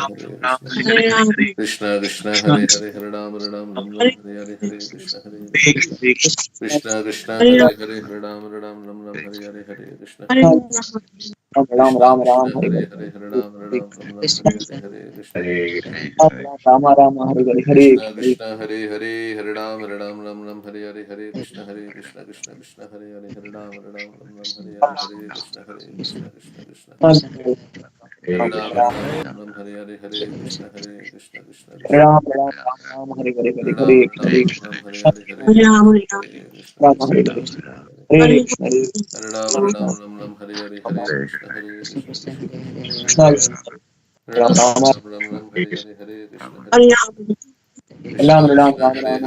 Hare Krishna Krishna Krishna Hare Hare Hare Ram Ram Ram Ram Hare Hare Hare Krishna Hare Krishna Krishna Krishna Hare Hare Hare Ram Ram Ram Ram Hare Hare Hare Krishna Hare Ram Krishna Ram Krishna Ram Hare Hare Hare Hare Hare Ram Ram Ram Ram Hare Hare Hare Krishna Rama Rama Hare Hare Hare Krishna Hare Krishna Hare Hare Hare Ram Ram Ram Hare Hare Hare Krishna Hare Krishna Krishna Krishna Hare Hare Hare Ram Ram Ram Hare Hare Hare Krishna Hare Krishna Krishna Krishna Hare Ram Ram Hare Hare Hare Krishna Hare Krishna Krishna Krishna Ram Ram Ram Hare Hare Hare Hare Ram Hare Ram Hare Ram Hare Hare Hare Krishna Hare Krishna Rama Krishna Hare Hare Hare Krishna Hare Ram Ram Ram Hare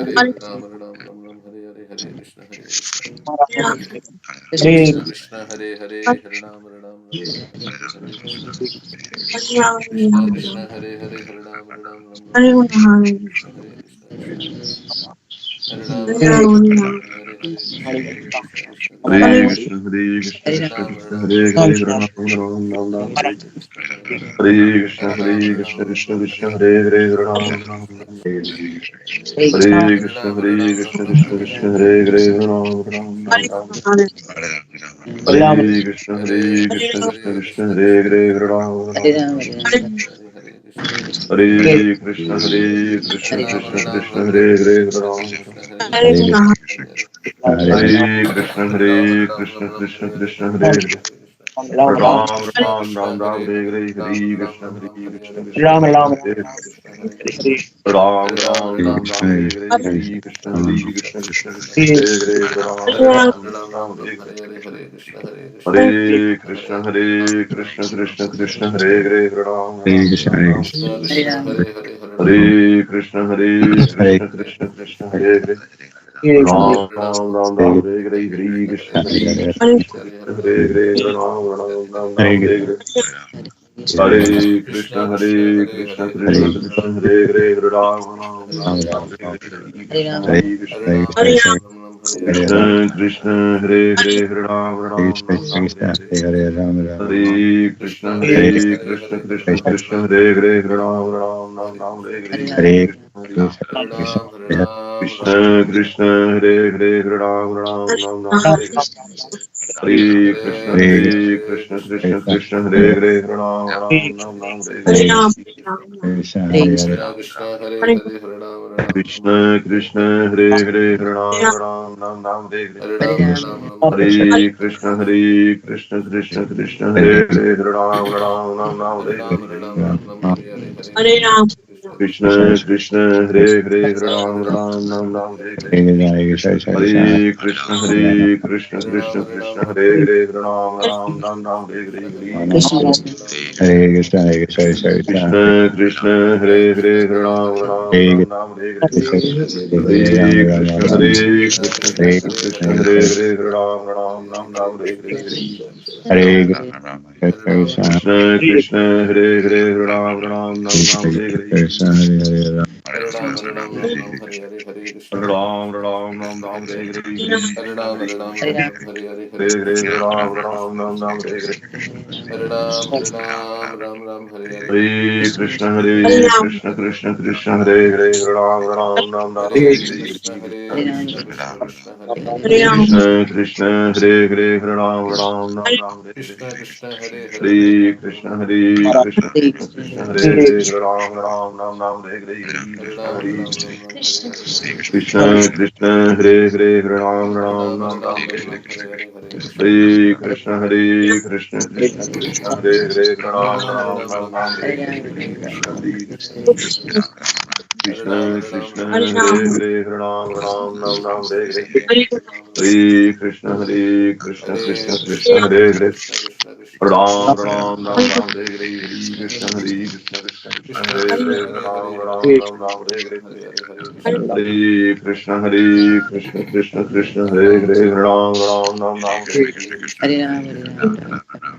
Hare Hare Krishna Hare Krishna Krishna Krishna Hare Ram Ram Rama Ram Hare Hare Hare Krishna Hare Krishna Ram Ram Krishna Ram Hare Ram Hare Hare Hare Ram Ram Hare Hare Hare Krishna Hare Krishna Hare Hare Krishna Krishna Hare Hare Hare Ram Ram Hare Hare Krishna Krishna Krishna Hare Hare Hare Ram Hare Krishna Hare Krishna Krishna Hare Ram Ram Hare Hare Krishna Hare Krishna Krishna Krishna Hare Krishna, Hare Krishna, Hare Krishna Ram Krishna, Ram Hare Hare Hare, Hare Hare Ram, Ram Ram, Ram Hare Hare Krishna Hare Hare Krishna, Hare Ram Hare Krishna, Ram Krishna Hare Krishna, Hare Hare Hare, Hare Hare Ram, Ram Ram Ram Hare Hare Krishna, Ram Hare Ram Krishna, Ram Krishna Hare Krishna, Hare Hare Hare, Hare Ram, Ram Ram Hare Krishna, Hare Krishna, Krishna Hare Krishna, Krishna Hare Krishna Hare, Krishna Hare Ram, Ram Hare Krishna Hare Krishna, Hare Krishna, Ram Krishna Ram Krishna, Ram Hare Ram Hare, Hare Hare Ram Krishna Hare Krishna Hare Hare Krishna, Ram Hare Ram Krishna, Ram Krishna Hare Krishna, Hare Hare Hare Krishna Ram Ram Ram Krishna Ram Krishna Ram Ram Hare Hare Hare Hare Ram Hare Ram Krishna Ram Hare Ram Hare Krishna Hare Krishna Ram Krishna Krishna Ram Hare Krishna Hare Krishna Hare Ram Hare Ram Ram Ram Ram Ram Ram Hare Hare Hare Hare Krishna Hare Krishna Krishna Hare Hare Krishna Krishna Krishna Krishna Krishna Krishna Hare Hare Hare Ram Ram Ram Ram Ram Hare Ram Hare Hare Hare Hare Krishna Hare Krishna Hare Krishna, Hare Ram Hare Ram Krishna, Ram Krishna Hare Krishna, Hare Hare Hare, Hare Ram, Ram Ram Ram Krishna Hare Krishna Hare Hare Hare Ram Hare Krishna, Hare Hare Krishna, Krishna Krishna, Hare Hare Ram Ram Ram Ram Hare Hare, Hare Krishna, Hare Krishna, Krishna Krishna, Hare Hare, Hare Ram Ram Ram Ram Hare Hare Hare Krishna, Hare Krishna, Krishna Krishna, Hare Hare, Hare Ram Ram Ram Ram Hare Hare, Hare Krishna, Hare Krishna, Krishna Krishna, Hare Hare, Hare Ram Ram Ram Ram Hare Hare Hare Krishna, Hare Krishna, Krishna Krishna, Hare Hare, Hare Ram, Ram Ram, Ram Hare Hare, Hare Krishna, Hare Krishna, Krishna, Hare Hare, Hare Ram, Ram Ram, Ram Hare Hare, Hare Krishna, Hare Krishna, Krishna Krishna, Hare Hare, Hare Ram, Ram Ram, Ram Hare Hare, Krishna Krishna Hare Hare Hare Ram Ram Krishna, Krishna, Hare Hare, Hare Ram, Ram Ram, Ram Hare Hare, Hare Ram Ram Ram Hare Hare Krishna, Hare Krishna, Krishna Krishna, Hare Hare, Hare Ram, Ram Ram, Ram Hare Hare Ram Hare, Hare Ram Ram Ram Hare Hare Hare Krishna Krishna Krishna Krishna Krishna Hare Hare Hare Ram Ram Ram Ram Ram Ram Hare Ram Hare Hare Hare Krishna Krishna Hare Krishna Hare Krishna Hare Ram Krishna Hare Krishna Ram Ram Hare Hare Hare Hare Hare Ram Ram Ram Ram Hare Krishna Hare Krishna Krishna Hare Ram Krishna Krishna Hare Hare Hare Ram Ram Ram Ram Hare Hare Hare Krishna Hare Krishna Krishna Krishna Hare Hare Hare Ram Ram Ram Ram Hare Hare Krishna Krishna Hare Hare Hare Ram Ram Ram Ram Hare Hare Hare Ram Hare Ram Ram Ram Hare Hare Hare Krishna Hare Ram Ram Ram Ram Hare Hare Hare Krishna Ram Hare Hare Ram Krishna Ram Ram Hare Hare Hare Hare Krishna Hare Hare Ram Krishna Ram Ram Ram Hare Hare Hare Ram Ram Hare Hare Hare Krishna Hare Krishna Krishna Krishna Hare Hare Ram Ram Ram Ram Hare Hare Krishna Hare Hare Krishna Krishna Krishna Hare Hare Krishna Krishna Hare Hare Hare Ram Ram Ram Ram Hare Hare Krishna Krishna Hare Hare Hare Krishna Hare Krishna Krishna Krishna Hare Hare Hare Ram Ram Ram Ram Hare Hare Hare Krishna Ram Hare Ram Ram Ram Hare Hare Hare Krishna Krishna Krishna Hare Hare Hare Ram Hare Ram Ram Ram Hare Ram Ram Hare Ram Hare Ram Hare Hare Hare Krishna Hare Krishna Hare Krishna Krishna Krishna Hare Hare Hare Ram Ram Hare Ram Ram Ram Ram Ram Ram Hare Hare Hare Hare Hare Krishna Krishna Hare Krishna Krishna Krishna Hare Krishna Ram Hare Ram Krishna Ram Ram Hare Hare Hare Hare Ram Ram Ram Ram Hare Hare Hare Ram Ram Hare Krishna Hare Krishna Krishna Hare Krishna Krishna Hare Hare Hare Krishna Krishna Krishna Hare Ram Hare Ram Ram Ram Hare Hare Hare Hare Krishna Krishna Hare Hare Krishna Krishna Krishna Krishna Krishna Hare Krishna Hare Hare Ram Hare Hare Ram Ram Krishna Ram Hare Hare Ram Hare Hare Krishna Hare Krishna Krishna Krishna Hare Ram Hare Hare Ram Ram Ram Ram Ram Hare Hare Hare Krishna Hare Krishna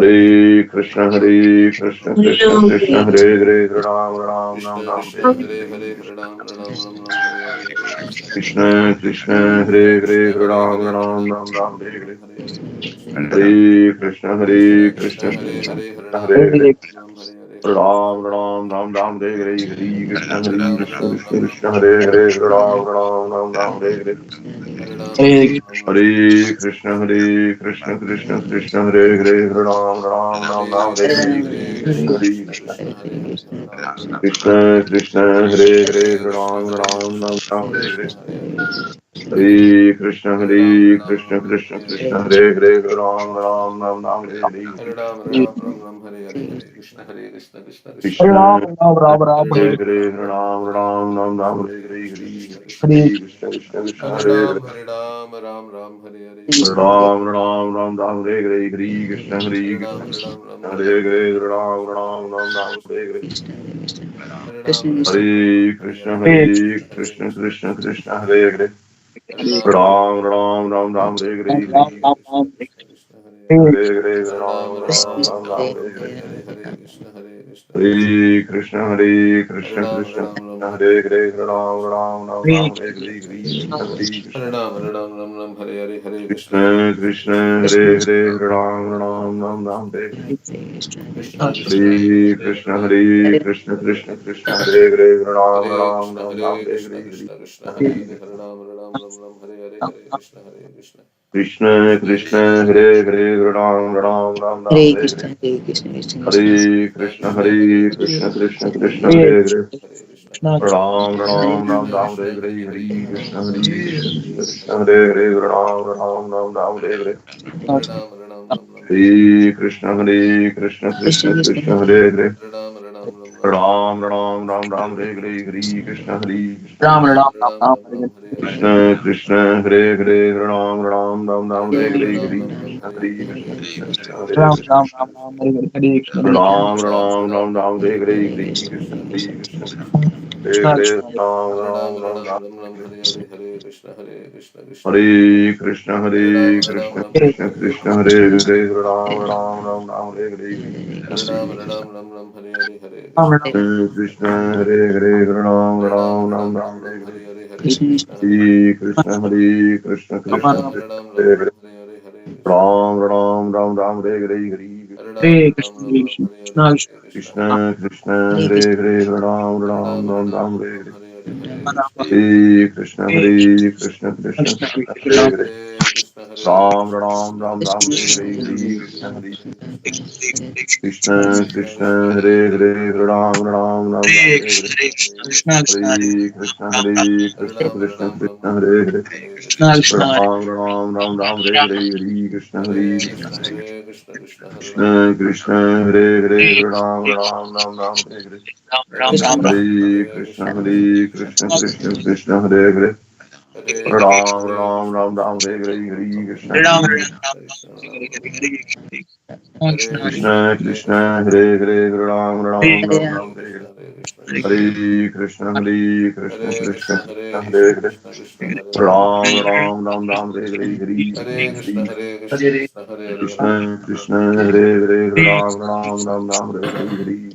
Hare Krishna Krishna Krishna Hare Hare Ram Ram Ram Krishna Ram Krishna Hare Hare Hare Hare Hare Ram Ram Ram Ram Hare Hare Hare Krishna Krishna Hare Hare Krishna Hare Ram Hare Hare Ram Ram Ram Ram Hare Hare Ram Hare Hare Krishna Hare Krishna Krishna Krishna Krishna Hare Hare Hare Krishna Ram Hare Ram Hare Ram Hare Hare Ram Ram Ram Ram Hare Hare Hare Krishna Hare Krishna Krishna Krishna Hare Hare Ram Ram Ram Ram Hare Hare Hare Krishna Krishna Krishna Hare Hare Ram Ram Ram Ram Hare Hare Krishna Krishna Krishna Krishna Hare Hare Ram Ram Ram Ram Hare Hare Hare Krishna Krishna Krishna Hare Hare Ram Ram Ram Ram Hare Hare Hare Ram, Ram Ram Ram, Hare Hare, Hare Krishna, Hare Krishna, Krishna Krishna, Krishna Ram, Hare Hare Ram Ram Ram Ram Hare Hare Krishna Hare Krishna, Hare Krishna Krishna Krishna Hare Hare Ram, Hare Hare Ram, Ram Ram, Hare Hare, Ram Ram Ram Ram Hare Hare Hare Krishna Hare Hare Ram, Krishna Hare Ram, Ram Krishna Ram, Hare Hare Hare Hare, Ram Ram Ram Ram Hare Hare Hare Ram, Hare Ram, Hare Krishna Hare Krishna Krishna Krishna Hare Hare Hare Ram, Hare Ram Ram Ram Ram Hare Hare Hare Hare Krishna, Krishna Krishna, Hare Hare, Hare Hare Hare Ram, Ram Hare Ram Ram, Ram Ram Ram Ram, Hare Hare Hare Hare, Hare Krishna, Hare Krishna, Krishna Hare Krishna Hare Hare Krishna Ram, Hare Krishna Ram, Krishna Ram Hare Hare Hare Ram Krishna, Ram Ram Ram Hare Hare Krishna Hare Hare Krishna Ram, Hare Ram, Ram Ram, Ram Hare Hare, Krishna, Hare Krishna Krishna, Krishna Krishna Hare Krishna, Hare Ram Ram Ram, Ram Hare Ram Ram Hare Hare Krishna, Krishna, Hare Krishna Hare Krishna Hare Krishna Hare, Krishna Hare Hare Ram Hare Ram Krishna, Ram Ram Hare Hare Krishna, Hare Krishna Hare Krishna, Hare Hare, Hare Ram, Ram Ram, Hare Hare, Hare Krishna, Hare Krishna, Krishna Krishna Hare Hare Ram Ram Ram Ram Hare Hare Hare Krishna Hare Krishna Krishna Krishna Hare Hare Hare Krishna, Ram Ram Ram Hare Ram Krishna, Hare Hare Hare Hare, Hare Hare Krishna Ram, Hare Ram Ram, Krishna Hare Hare, Krishna Hare Hare Ram Ram Ram Ram Hare Hare Hare Ram, Ram Ram, Hare Hare Krishna Hare Krishna Krishna Krishna Hare Hare Ram, Ram Ram Ram Ram Ram Hare Hare Hare Krishna Hare Krishna Ram, Ram, Ram, Hare Hare, Krishna Krishna Hare Hare Ram Ram Ram Ram Hare Hare Ram, Hare Ram Hare Ram, Krishna Hare Hare Hare, Krishna Hare Krishna Krishna, Krishna Krishna Hare Ram, Hare Krishna, Ram, Krishna Ram, Krishna, Ram, Hare Krishna, Hare Ram Hare Ram, Ram Ram Ram Hare Hare Hare Hare, Hare Hare Krishna Krishna, Hare Krishna Krishna Krishna, Hare Hare Ram Hare Ram, Ram Ram Ram Ram Hare Hare, Hare Krishna, Hare Krishna, Krishna Krishna, Hare Krishna Hare Ram, Hare Krishna Ram Krishna Hare Krishna Hare, Hare Hare Ram Ram Ram Ram Hare Hare Hare Krishna Ram, Hare Ram Hare Hare, Hare Ram, Krishna, Ram, Krishna Hare Hare Ram Hare Ram, Ram Ram Ram Hare Ram Hare Hare Hare, Krishna, Hare Hare Krishna Hare Krishna Hare Krishna Ram, Krishna Ram Hare Hare Hare Hare, Hare Krishna, Ram Ram Ram Ram Hare Hare Hare Hare Ram, Hare Ram Krishna,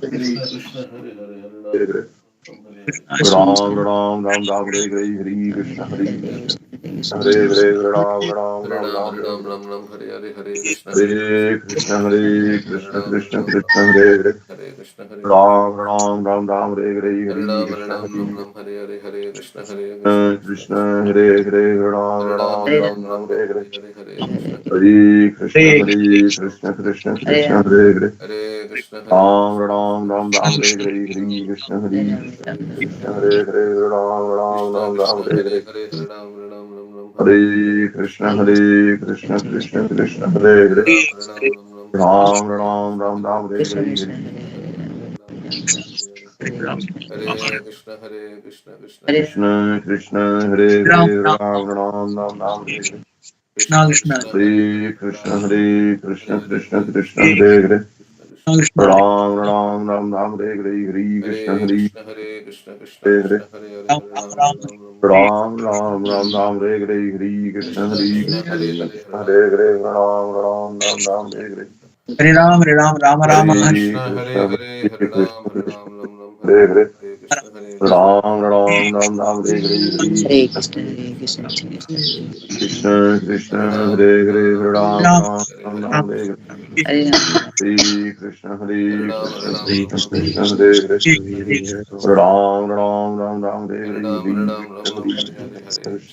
Hare Krishna, Hare Hare, Krishna Hare Krishna, Krishna Krishna Hare Hare Ram Hare Ram Ram, Ram Ram Hare Ram Hare Hare Hare, Hare Ram, Krishna, Hare Krishna Hare Hare Krishna Krishna Krishna, Krishna Hare Hare Ram, Hare Hare Krishna, Hare Ram Krishna, Ram Krishna Ram Krishna, Ram Hare Hare Hare Hare Krishna Krishna, Hare Hare Krishna, Krishna Krishna Hare Hare Ram Ram Ram Ram Hare Hare Krishna, Hare Hare Krishna, Krishna Krishna, Hare Hare Krishna Ram, Hare Hare Krishna Ram, Krishna Ram Krishna Ram Hare Hare Hare Krishna Krishna, Krishna, Hare Ram Ram Ram Ram Hare Ram, Hare Hare Krishna Hare Hare Krishna, Hare Krishna, Krishna Hare Ram, Krishna Krishna Hare Hare Hare Ram Ram Ram Ram Hare Hare Ram, Hare Ram, Ram, Krishna, Hare Hare Krishna Krishna, Hare Krishna Krishna Ram, Krishna Krishna Hare Hare Hare Krishna, Ram Hare Ram Krishna, Ram Ram Krishna Hare Ram Hare Ram Hare Ram Krishna Hare Ram, Hare Krishna, Ram Ram Hare Ram Krishna, Hare Krishna, Krishna Hare Krishna Krishna, Hare Hare Ram Hare Ram Ram Hare Ram Hare Krishna, Hare Hare Krishna, Krishna, Krishna Hare Krishna Hare Krishna Hare Krishna Krishna, Krishna Hare Hare Krishna, Hare Krishna Krishna, Hare Ram Ram Ram Ram Ram Hare Hare Hare Hare Krishna Krishna, Hare Hare Krishna, Krishna Hare Hare, Hare Krishna Krishna Hare Hare Ram Ram Ram Ram Hare Hare Hare Krishna, Krishna Hare Hare, Hare Ram Hare Ram Hare Hare, Ram Ram Ram Ram Hare Hare Hare Krishna Hare Krishna Hare Hare Ram Ram Hare Ram Ram, Ram Hare Hare Ram, Hare Ram Ram Hare Hare, Hare Krishna, Hare Hare Krishna Hare Hare Krishna Ram, Hare Krishna Ram, Krishna Ram Hare Hare Hare Krishna, Hare Krishna, Ram Ram Ram Ram Hare Hare Hare Hare Ram, Hare Krishna Ram, Ram Hare Ram Hare Hare, Hare Krishna, Hare Krishna, Krishna Krishna Hare Hare Ram Hare Ram, Ram Hare Ram Ram, Ram Ram Ram Hare Hare Hare Hare, Hare Krishna, Hare Krishna Krishna Krishna Hare Hare Hare Krishna, Hare Ram Krishna, Ram Krishna Ram Krishna, Ram Hare Hare Ram Hare Ram Krishna Ram Hare Hare Hare Krishna, Krishna Hare Hare Hare Ram Ram Krishna, Ram Ram Krishna Hare Hare Hare Hare, Hare Ram, Hare Ram, Ram Ram Hare Hare Krishna Krishna Krishna Hare Hare Hare Ram, Hare Ram, Ram Ram Hare Ram Hare Ram Krishna, Ram Hare Ram Hare Hare Krishna, Hare Hare Ram, Ram Ram Hare Ram, Hare Krishna, Hare Krishna, Krishna Krishna, Krishna Krishna Hare Ram, Hare Ram, Ram Ram Ram Ram Hare Hare Krishna Krishna Krishna, Krishna, Hare Hare Hare Krishna Ram, Hare Hare Krishna Hare, Krishna Hare Krishna Krishna, Hare Hare Krishna Krishna, Krishna Ram Ram Ram Ram Hare Hare Hare Krishna Hare Hare Krishna, Hare Krishna, Krishna Hare Hare Krishna, Hare Hare, Ram, Hare Ram, Ram, Ram, Hare Ram, Ram Ram, Ram Ram Ram Ram Hare Hare Hare Krishna Krishna Hare Krishna, Krishna Hare Hare, Krishna Hare Ram, Hare Hare Ram Ram Ram Ram Hare Hare Ram, Hare Ram, Rama Rama, Hare Hare Hare Krishna, Hare Krishna Hare, Hare Hare Ram, Krishna Hare Krishna Ram, Ram Ram, Hare Hare Hare, Hare Hare Krishna, Hare Krishna, Ram Ram Ram Ram Hare Hare Krishna, Hare Hare Krishna, Hare Krishna, Krishna Krishna Hare Ram, Hare Hare Hare Ram, Ram Ram Ram, Ram, Ram Hare Ram Hare, Ram Krishna, Hare Krishna, Hare Ram, Hare Krishna, Hare Ram Krishna, Ram Krishna Ram Krishna, Hare Hare Hare, Ram Hare Ram Ram Ram,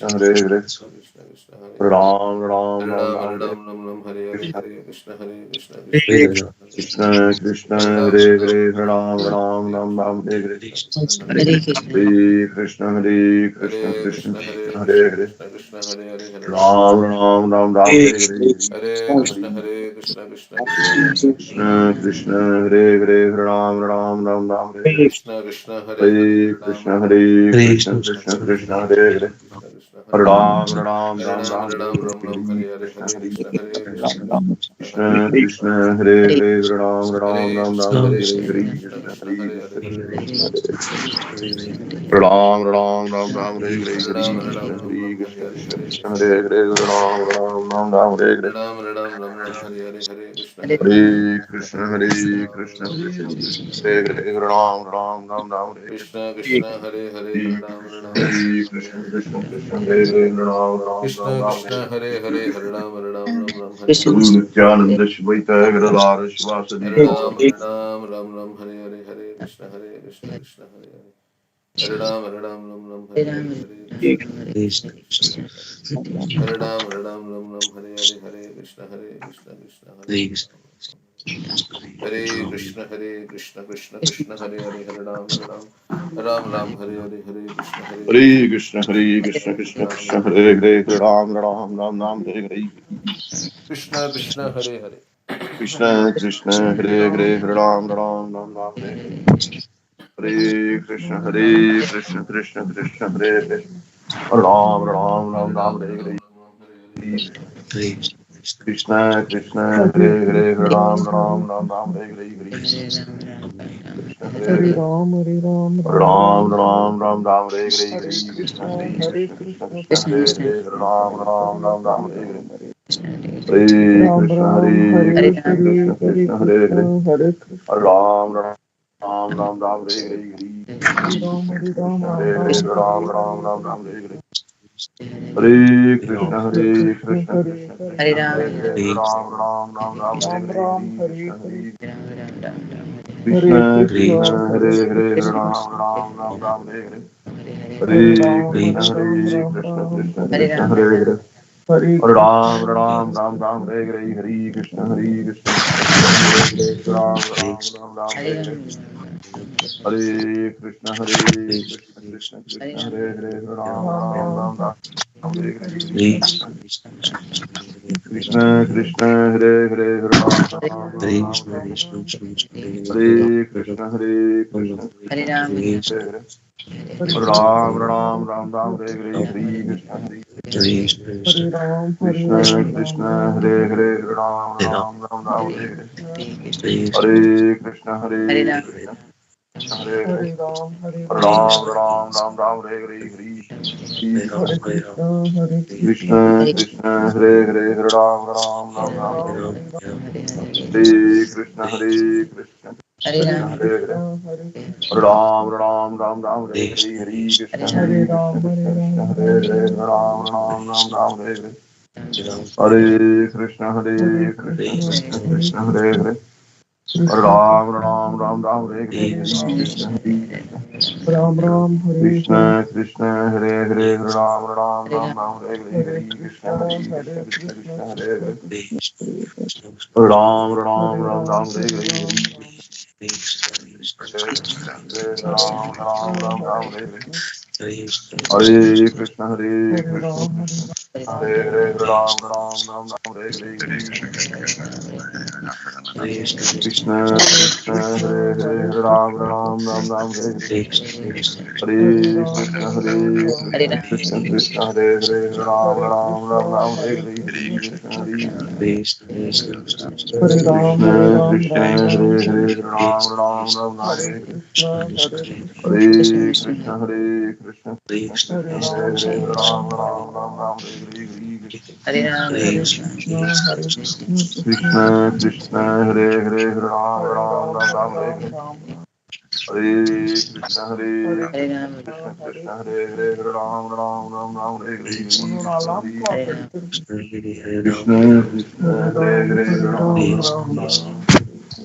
Hare Hare, Ram Hare Ram Krishna, Ram Hare Hare Hare Hare Krishna, Krishna Hare Krishna Hare, Krishna Krishna Krishna Hare Hare Ram Ram Hare Ram Ram Ram, Hare Hare Ram Ram Ram Hare Hare Krishna, Hare Krishna Hare Krishna Krishna Krishna Hare Krishna Krishna, Hare Hare Ram Hare Ram Hare, Ram Ram Ram Hare Ram Hare Ram Ram, Krishna Hare Krishna Hare, Krishna Hare Hare Krishna, Hare Krishna, Hare Krishna Krishna Hare Krishna, Krishna Hare Hare, Krishna Krishna Hare Hare Hare Ram Ram Ram Ram Ram, Hare Hare, Hare Krishna Hare Krishna Krishna Krishna Krishna Krishna Krishna Krishna, Hare Hare, Ram Ram Ram Ram, Hare Hare, Krishna Krishna Hare Hare Hare Ram Krishna, Ram Hare Hare Krishna, Krishna Krishna, Hare Hare, Krishna Krishna Hare Ram Ram Hare Ram Ram Ram, Hare Hare Ram Ram Ram Hare, Hare Hare Krishna Hare Hare, Krishna Hare Krishna Krishna Hare Krishna Krishna, Hare Hare, Ram Ram Hare Ram Krishna Ram, Hare Hare Krishna Hare, Krishna Krishna Krishna Hare, Hare Hare Krishna Krishna, Hare Ram Ram Ram Ram, Hare Hare Hare, Ram Hare Krishna Ram Ram Hare, Ram Hare Krishna Hare Krishna Hare Krishna, Krishna Hare Hare, Ram Ram Ram Ram, Hare Hare, Hare Ram Ram Ram Hare Hare Hare Krishna Hare Hare Krishna Krishna, Hare Hare Ram Krishna, Ram Krishna Hare Krishna, Hare Hare Hare, Ram Ram Ram Ram, Hare Krishna Krishna Hare Hare Hare Hare Ram Ram Hare, Ram Krishna Hare Krishna Krishna, Hare Hare, Ram Ram Ram Krishna Ram, Krishna Hare Hare Hare Hare Hare, Ram Ram Hare Guru Hare Nityananda Shvaita Gadadhara Shivasadi Gaura Hare Ram Hare Hare Hare Krishna Krishna Krishna Hare Hare Ram Ram Hare Hare Hare Krishna Krishna Krishna Hare Ram Hare Hare Hare Krishna Krishna Krishna Hare Krishna Krishna Krishna Hare Hare Ram Ram Hare Hare Hare Krishna Hare Krishna Krishna, Krishna Hare Krishna, Krishna Krishna, Hare Hare, Ram Ram Ram Ram, Hare Hare, Krishna Krishna Hare Hare Krishna Krishna, Hare Hare, Ram Ram Ram Ram, Hare Hare, Hare Krishna, Hare Krishna, Krishna Krishna, Hare Hare, Ram Ram Ram Ram, Hare Hare, Krishna Krishna, Hare Hare, Ram Ram Ram Ram, Hare Hare, Krishna Hare Ram Ram Ram Ram, Hare Hare, Krishna Hare Krishna Krishna Krishna, Hare Hare, Ram Ram Ram Ram, Hare Hare, Hare Krishna, Hare Krishna, Krishna Krishna, Hare Hare, Ram Ram Ram Ram, Hare Hare, Krishna Krishna, Hare Hare, Ram Ram Ram Ram, Hare Hare, Hare Krishna, Hare Krishna, Krishna Krishna, Hare Hare, Ram Ram Ram Ram, Hare Hare, Krishna Krishna, Hare Hare, Ram Ram Ram Ram, Hare Hare, Hare Krishna, Hare Krishna, Krishna Krishna, Hare Hare, Ram Ram Ram Ram, Hare Hare, Hare Krishna, Hare Krishna, Hare Hare, Ram Ram Ram Ram, Hare Hare, Hare Krishna, Hare Krishna, Krishna Krishna, Hare Hare, Ram Ram Ram Ram, Hare Hare, Hare Krishna, Krishna Krishna, Hare Hare, Ram Ram Ram Ram, Hare Hare, Hare Krishna, Hare Krishna, Krishna Krishna, Hare Hare, Ram Ram Ram Ram, Hare Hare, Hare Krishna, Hare Krishna Krishna, Hare Hare, Ram Ram Ram Ram, Hare Hare, Hare Krishna, Hare Krishna, Hare Hare, Ram Ram Ram Ram, Hare Hare, Hare Krishna, Krishna Krishna, Hare Hare, Ram Ram Ram Ram, Hare Hare, Hare Krishna, Hare Krishna, Krishna Hare Hare, Ram Ram Ram Ram, Hare Hare, Hare Krishna, Hare Krishna, Krishna Krishna, Hare Hare, Ram Ram Ram Ram, Hare Hare, Hare Krishna, Hare Krishna, Krishna Krishna, Hare Hare, Ram Ram Ram Ram, Hare Hare, Hare Krishna, Hare Krishna, Krishna Krishna, Hare Hare, Ram Ram Ram Ram, Hare Hare, Hare Krishna, Hare Krishna, Krishna Krishna, Hare Hare, Ram Ram Ram Ram, Hare Hare, Hare Ram Ram Ram Ram, Hare Hare, Hare Krishna, Hare Krishna, Krishna Hare Hare, Ram Ram Ram Ram, Hare Hare, Hare Krishna Krishna, Hare Hare, Ram Ram Ram Ram, Hare Hare, Hare Krishna, Hare Krishna, Krishna Krishna, Hare Hare, Ram Ram Ram Ram, Hare Hare, Hare Krishna, Hare Krishna Krishna, Hare Hare, Ram Ram Ram Ram, Hare Hare, Hare Krishna, Hare Krishna, Krishna Krishna, Hare Hare, Ram Ram Ram Ram, Hare Hare, Hare Krishna Krishna, Hare Hare, Ram Ram Ram Ram, Hare Hare, Hare Krishna, Hare Krishna, Krishna Krishna, Hare Hare, Ram Ram Ram Ram, Hare Hare, Hare Krishna, Hare Krishna Krishna, Hare Hare, Ram Ram Ram.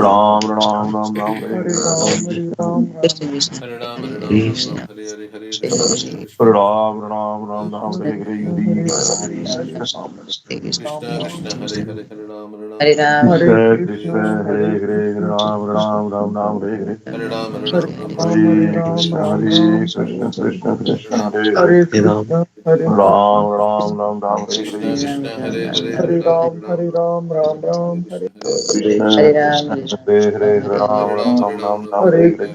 Ram Ram Ram Ram Hare Hare Hare Ram, Hare Ram, Ram Krishna Krishna Hare Ram, Hare Hare Hare Ram, Ram Krishna Ram, Hare Hare, Hare Hare Krishna, Hare Krishna Krishna, Ram Ram Ram Ram Krishna Hare Hare Hare Hare Hare Krishna, Krishna Hare Krishna Krishna, Hare Hare, Hare Ram, Hare Ram, Hare Ram Ram Ram, Hare Hare Hare Krishna Hare, Hare Krishna, Krishna Krishna, Hare Hare Hare Krishna, Ram Ram Ram Ram Hare Hare Hare Ram, Hare Hare Ram, Ram Ram, Ram, Hare Hare Hare Hare, Hare Ram, Krishna Ram Krishna, Hare Ram, Krishna Krishna Hare Krishna Ram, Hare Hare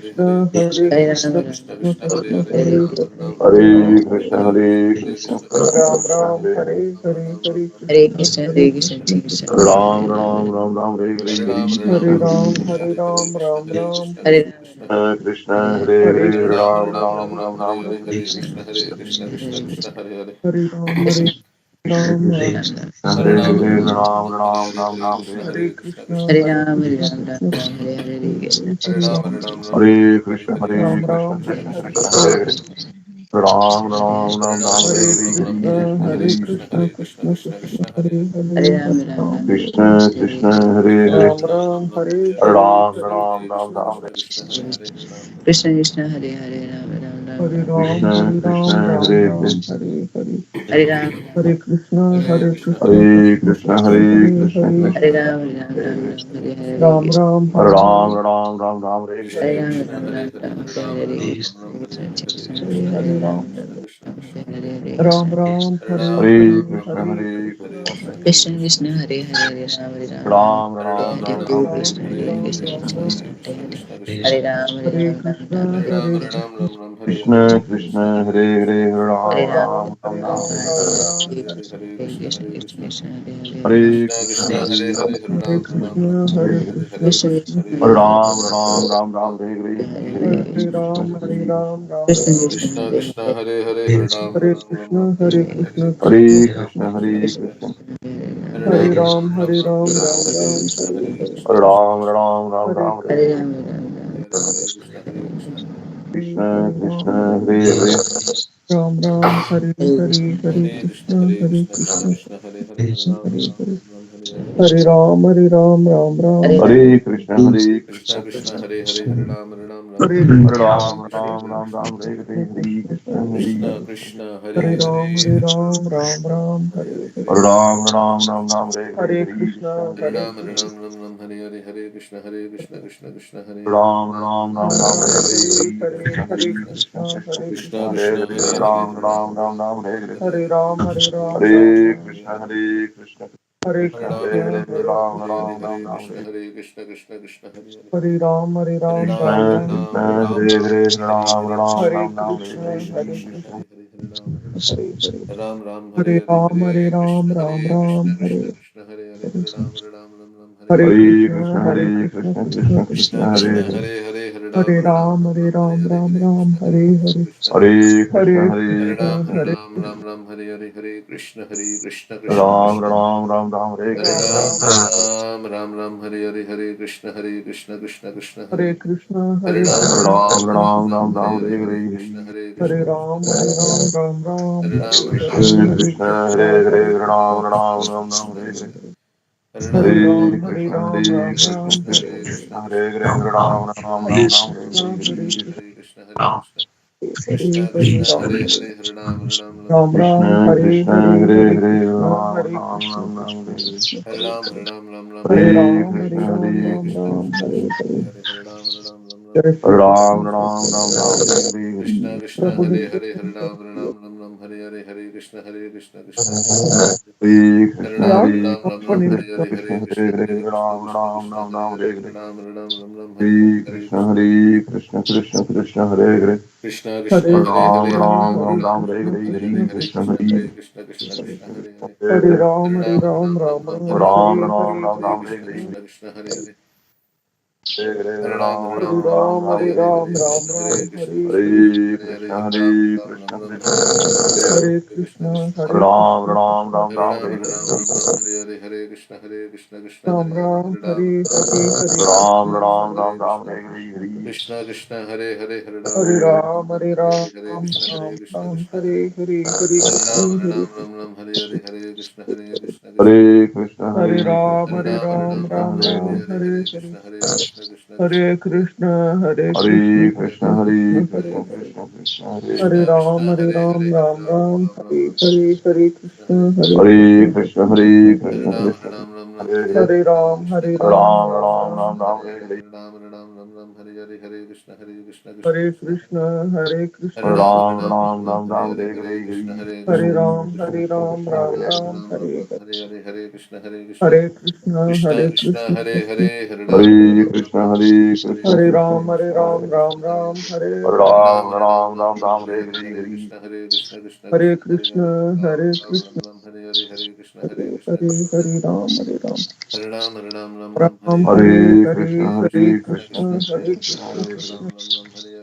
Hare Hare Ram, Ram Ram, Krishna, Hare Hare Hare, Krishna, Ram Ram Ram Ram Hare Krishna Hare Krishna, Hare Hare, Hare Hare Ram, Hare Ram, Ram, Hare Ram Ram, Ram, Hare Ram Hare, Ram, Hare Hare Krishna, Hare Krishna, Krishna Hare Krishna Ram Hare Hare Ram Hare Ram, Ram Hare Ram, Ram Ram Ram Ram, Hare Hare Hare Hare Hare, Krishna, Hare Hare Krishna, Hare Krishna Krishna, Krishna, Krishna Krishna Hare Krishna, Hare, Hare Hare Ram, Hare Krishna, Ram, Ram Ram, Hare Hare Hare Krishna Hare, Hare Hare Krishna Krishna, Hare Krishna Krishna Ram, Krishna Krishna, Ram, Hare Hare Hare Hare Ram, Ram Hare, Ram, Hare Ram Ram, Hare Krishna, Hare Krishna Hare Hare Krishna, Krishna Krishna Krishna, Krishna, Krishna Hare Krishna Hare, Ram Hare Ram Hare, Ram Ram Hare Hare Hare Ram, Hare Krishna Ram, Hare Ram Krishna Ram, Ram, Hare Hare Hare, Hare Ram, Krishna, Ram Hare Ram, Krishna, Hare Hare Hare Krishna, Krishna Hare Hare Hare Hare Krishna, Ram, Hare Ram Ram, Ram Ram Ram Ram, Hare Ram Hare, Hare Hare Hare Krishna, Krishna Hare Krishna Krishna, Krishna Krishna, Hare Hare, Hare Ram, Hare Hare Ram Hare Ram Ram Ram Ram Hare Ram Hare Ram Hare Ram Krishna Hare Hare Hare Krishna Hare Krishna Krishna Ram, Hare Hare Hare Ram, Ram Ram, Hare Hare Krishna, Hare Krishna Ram Krishna, Hare Ram Ram Ram Hare Ram Krishna Hare Hare Krishna Krishna Krishna Krishna Krishna Krishna Krishna Hare Hare Hare Hare Ram Hare Ram Hare Ram Ram Ram Hare Ram Hare Ram Ram Hare Hare Krishna Hare Hare Krishna Hare Krishna Krishna Krishna Hare Hare Hare Ram, Hare Ram, Ram Krishna Krishna Hare Hare Hare Ram Ram Ram Ram Hare Hare Ram Hare Ram Hare Ram Krishna Ram Krishna Krishna Hare Hare Ram Ram Krishna Krishna, Hare Hare Ram, Ram Ram, Krishna Krishna Hare Hare Hare Ram, Hare Krishna Hare Hare Krishna Krishna Krishna Hare Krishna Krishna Krishna Hare Krishna Krishna Ram, Hare Hare Hare Ram, Hare Ram Ram, Krishna Hare Krishna Hare Hare Krishna, Ram Ram Ram Ram Hare Hare Hare Hare Ram, Krishna Ram Hare Ram, Hare Ram Hare Hare Ram Hare Ram Krishna, Ram Krishna Hare Hare Krishna, Krishna Hare Hare Hare Hare Ram, Krishna Krishna Ram Krishna Hare Hare Hare Krishna, Hare Krishna Hare Hare Krishna Krishna Hare Krishna Krishna Krishna, Hare Krishna Krishna Hare Krishna Ram, Hare Ram, Ram Ram Hare Ram Ram Hare Ram Ram Ram Ram Hare Krishna, Ram Hare Hare Hare Hare Krishna, Krishna Krishna Hare Krishna Hare Krishna Krishna Hare Hare Ram, Hare Ram, Ram Ram Hare Hare Ram Hare Hare Ram Ram Ram Hare Hare Krishna Hare Krishna Krishna Hare Hare Hare Hare Hare Ram Ram, Ram Hare Ram Ram, Ram Hare Hare Hare Krishna Hare Hare Krishna, Hare Hare Hare Krishna Krishna, Hare Krishna Krishna Krishna, Hare Hare Krishna Krishna Krishna Hare Hare Hare Hare Hare Ram Ram Ram Ram Hare Hare Hare Krishna, Krishna Krishna, Hare Hare Krishna Ram Krishna Ram Krishna Ram Ram Hare Hare Hare Hare Krishna, Krishna Hare Krishna Krishna, Krishna Hare Krishna Hare Hare Hare Hare Ram Ram Ram Ram Hare Hare Hare Hare Krishna Krishna Krishna Hare Krishna Krishna Hare Ram Ram Ram Ram Hare Hare Krishna Hare Krishna Krishna Ram Ram Ram Ram Hare Hare Ram, Hare Hare Krishna Hare Krishna Krishna Krishna Hare Hare Hare Krishna, Hare Hare Krishna Hare Krishna Krishna Krishna Hare Hare Hare Ram Ram Ram Ram Hare Hare Hare Ram, Hare Krishna Hare Krishna Krishna Krishna Krishna Hare Hare Krishna Hare Ram Ram Ram Hare Hare Ram Krishna Hare Ram Hare Ram Ram Hare Hare Krishna Hare Krishna Krishna Hare Hare Hare Ram Ram Ram Hare Hare Hare Krishna Ram Ram Ram Ram Hare Hare Hare Krishna Ram Ram Ram Hare Hare Hare Krishna Krishna Krishna Hare Hare Ram Ram Ram Ram Ram Ram Ram Hare Hare Hare Hare Krishna Krishna Krishna Hare Krishna Krishna Krishna Krishna Krishna Krishna Hare Hare Hare Hare Ram Hare Ram Ram Ram Ram Ram Hare Ram Hare Hare Hare Hare Krishna Hare Hare Krishna Hare Krishna Ram Hare Ram Hare Ram Ram Ram Hare Hare Ram Hare Ram Ram Krishna Hare Krishna Krishna Hare Hare Hare Ram Krishna Hare Krishna Ram Ram Hare Ram Hare Ram Hare Ram Hare Ram Krishna Ram Ram Hare Krishna Hare Krishna Krishna Hare Hare Hare Ram Ram Ram Hare Hare Hare Krishna Krishna Hare Hare Hare Ram Ram Hare Hare Hare Krishna Hare Krishna Krishna Krishna Krishna Krishna Hare Hare Hare Hare Hare Ram Ram Hare Hare Hare Krishna Krishna Hare Hare Krishna Hare Hare Krishna Ram Hare Hare Hare Krishna Krishna Ram Krishna Ram Ram Ram Hare Hare Hare Ram Hare Hare Hare Krishna Krishna Krishna Hare Hare Ram Ram Ram Hare Ram Hare Hare Hare Hare Krishna Hare Krishna Krishna Hare Hare Ram Ram Ram Ram Hare Hare Hare Krishna Hare Krishna Krishna Krishna Hare Hare Ram Ram Ram Ram Hare Hare Hare Krishna Krishna Hare Hare Hare Ram Krishna Krishna Hare Hare Ram Ram Ram Ram Hare Hare Hare Krishna Hare Krishna Ram Ram Ram Ram Hare Krishna Hare Krishna Hare Hare Hare Ram Hare Hare Hare Krishna Krishna Hare Hare Krishna Hare Ram Krishna Hare Hare Krishna Hare Krishna Krishna Hare Hare Hare Krishna Ram Krishna Ram Krishna Ram Hare Ram Hare Hare Hare Ram Hare Hare Hare Hare Krishna Krishna Hare Krishna Krishna Krishna Hare Hare Krishna Krishna Hare Ram Hare Hare Ram Ram Ram Hare Ram Hare Hare Hare Hare Krishna Krishna Hare Krishna Krishna Hare Hare Hare Hare Ram Ram Ram Hare Ram Hare Hare Krishna Hare Hare Hare Hare Ram Ram Ram Ram Ram Hare Hare Hare Hare Hare Hare Hare Krishna Hare Hare Ram Krishna Ram Krishna Hare Krishna Hare Hare Hare Krishna Ram Ram Ram Hare Ram Ram Hare Hare Hare Ram Ram Hare Hare Krishna Hare Ram Ram Ram Ram Hare Hare Krishna Krishna Hare Hare Hare Ram Hare Krishna Hare Ram Hare Krishna Hare Krishna Hare Hare Krishna Ram Krishna Hare Ram Krishna Ram Hare Hare Hare Hare Krishna Hare Krishna Hare Hare Krishna Krishna Krishna Hare Krishna Krishna Hare Hare Hare Hare Krishna Hare Hare Krishna Ram Krishna Ram Krishna Hare Hare Hare Hare Krishna Ram Ram Ram Ram Hare Hare Hare Hare Ram Hare Krishna Hare Ram Ram Ram Ram Hare Ram Hare Hare Hare Hare Krishna Hare Krishna Krishna Krishna Hare Hare Ram Hare Krishna Krishna Krishna Hare Hare Hare Hare Krishna Hare Hare Krishna Krishna Krishna Hare Hare Ram Ram Ram Ram Hare Hare Hare Krishna Hare Hare Hare Krishna Hare Ram Hare Ram Hare Hare Krishna Hare Hare Krishna Krishna Krishna Krishna Krishna Krishna Hare Hare Hare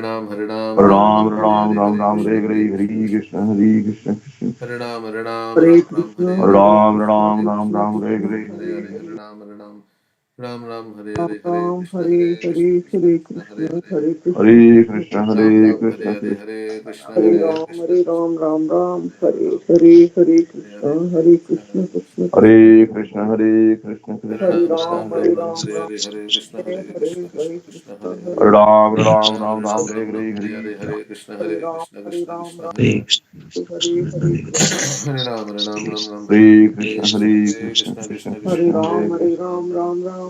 Harinam Harinam Ram Ram Ram Hare Ram Hare Ram Hare Ram Krishna Hare Hare Hare Krishna Hare Hare Krishna Hare Krishna Krishna Harinam Harinam Hare Ram Ram Krishna, Hare Hare Hare Ram Krishna Ram Hare Ram Krishna Ram Krishna Hare Krishna Hare Hare Hare Hare Hare. Harinam Harinam Ram Ram Hare Ram Hare Hare Ram, Krishna Hare Hare Krishna Hare, Krishna Hare Krishna Hare Krishna, Hare Hare Krishna, Hare Krishna Krishna Krishna, Ram Hare Ram Hare Hare Krishna Hare Krishna Hare Krishna Hare Hare Ram, Krishna Hare Krishna Ram, Ram Krishna Ram Ram, Hare Hare Ram Hare, Hare Hare Krishna, Hare Hare Hare Krishna Krishna, Hare Krishna Krishna Krishna, Krishna Hare Hare Krishna Hare Hare Krishna Krishna Hare Harinam Krishna Ram, Harinam Hare Hare Ram Ram Ram, Hare Ram, Hare Hare Krishna Hare Hare Hare, Krishna Hare Krishna Krishna Krishna, Hare Hare Hare Ram Ram Ram Harinam Ram Ram Hare Ram Ram Hare Hare Hare Hare Hare Krishna Hare Hare Ram, Krishna Hare Krishna Ram, Krishna Ram, Hare Hare Hare Hare Krishna, Harinam Harinam Ram Ram Hare Hare Hare Krishna Krishna Hare Hare Krishna Krishna Krishna Krishna Hare Krishna Krishna Hare Ram, Hare Hare Hare Krishna Ram, Harinam Ram Harinam Ram,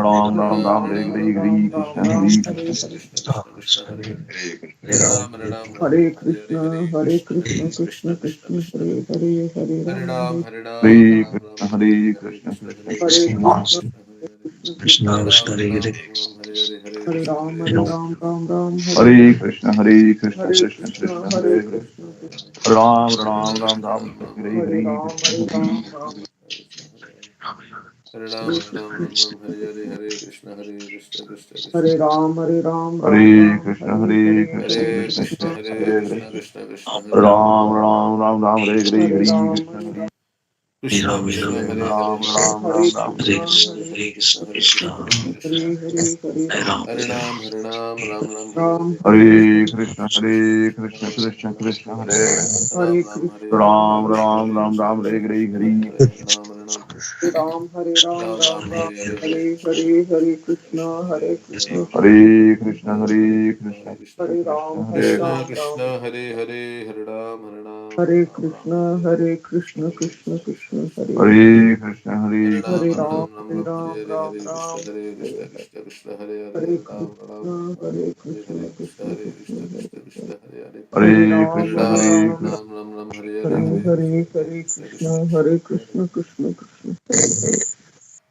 Ram Hare Ram Ram, Ram Hare Hare Ram, Hare Ram Hare Ram, Krishna Ram Hare Ram, Krishna Hare Krishna, Krishna Krishna, Hare Hare. Hare Ram, Hare Ram, Ram Hare Ram, Hare Hare, Krishna, Hare Hare Krishna, Krishna, Hare Krishna, Krishna Krishna Krishna, Krishna, Hare Hare Hare. Hare, Hare Hare Ram, Ram, Hare Ram, Hare Ram Ram, Krishna Hare Hare, Hare Hare Krishna Krishna, Krishna Hare Hare Krishna, Krishna Hare Krishna, Krishna, Hare Hare. Krishna Hare Krishna, Ram, Hare Ram, Ram Ram, Hare Hare, Hare Hare Krishna, Ram, Hare Hare Krishna, Ram, Krishna Ram Krishna, Ram, Hare Hare Hare. Hare Krishna, Krishna Hare Krishna Hare Krishna Krishna, Krishna Hare Hare Krishna Hare Krishna, Krishna, Hare Hare. Ram Hare Ram Ram, Ram Hare Ram Ram, Hare Ram Hare Ram, Hare Hare Hare Hare, Ram, Krishna Hare Hare Hare Ram, Krishna, Ram, Krishna Krishna, Hare Hare. Hare Ram, Hare Ram, Ram Ram, Hare Hare, Hare Krishna, Hare Krishna, Krishna Krishna, Hare Hare Ram, Hare. Hare Ram, Ram Hare Ram, Krishna Hare Hare Hare, Krishna Hare Hare Krishna Krishna, Krishna, Krishna Hare Hare Hare Krishna, Krishna Krishna, Hare Hare. Ram Ram Ram Ram Hare Hare Hare Hare Ram, Krishna Hare Hare Ram, Krishna Krishna, Hare Hare, Ram Hare Ram Krishna, Hare Ram Krishna Ram Krishna, Krishna, Hare Hare Hare, Hare Krishna, Hare Krishna, Krishna, Hare Krishna, Hare Hare Hare. Hare, Hare Ram, Hare Ram, Hare Ram, Ram Ram, Hare Ram, Hare, Hare Ram, Krishna, Hare Hare Krishna Hare, Krishna, Hare Hare Hare, Krishna Hare Krishna Ram, Ram Krishna Hare Hare Hare. Hare Hare Ram Ram, Hare Krishna, Ram, Ram Ram Hare Ram, Ram Hare Ram Krishna, Ram Hare Krishna Hare Krishna, Hare Hare Hare, Hare Ram, Hare Ram. Ram, Hare Ram, Ram Ram Ram, Ram, Hare Hare, Hare Hare Krishna, Hare, Krishna Hare Krishna, Hare Krishna, Hare, Hare Hare Krishna, Ram, Hare Krishna Ram, Hare Ram Ram, Krishna Hare Hare, Hare Krishna, Krishna Hare Krishna. Krishna Hare Krishna Ram, Hare Hare Hare Krishna Ram, Ram Krishna, Hare Hare, Hare Ram, Hare Ram Ram, Krishna, Hare Hare, Hare Krishna, Krishna, Hare Krishna Krishna, Krishna Krishna, Krishna, Hare Hare Hare. Hare Krishna Hare Hare Ram, Hare Krishna Hare Ram, Ram, Krishna Ram Hare Ram, Krishna Hare Ram, Hare, Ram Hare Krishna, Ram, Hare Krishna, Krishna Krishna, Hare Hare, Hare Hare Ram, Krishna, Ram Ram, Hare Hare Krishna, Hare, Krishna Krishna Hare Krishna, Krishna, Hare Krishna Krishna, Hare Hare. Hare Hare Ram, Krishna Hare Hare Hare Ram, Ram, Krishna Ram Ram Ram, Hare Hare, Hare Hare Hare, Krishna, Hare Hare Krishna, Krishna, Krishna Krishna, Hare Hare Hare. Krishna, Krishna Krishna.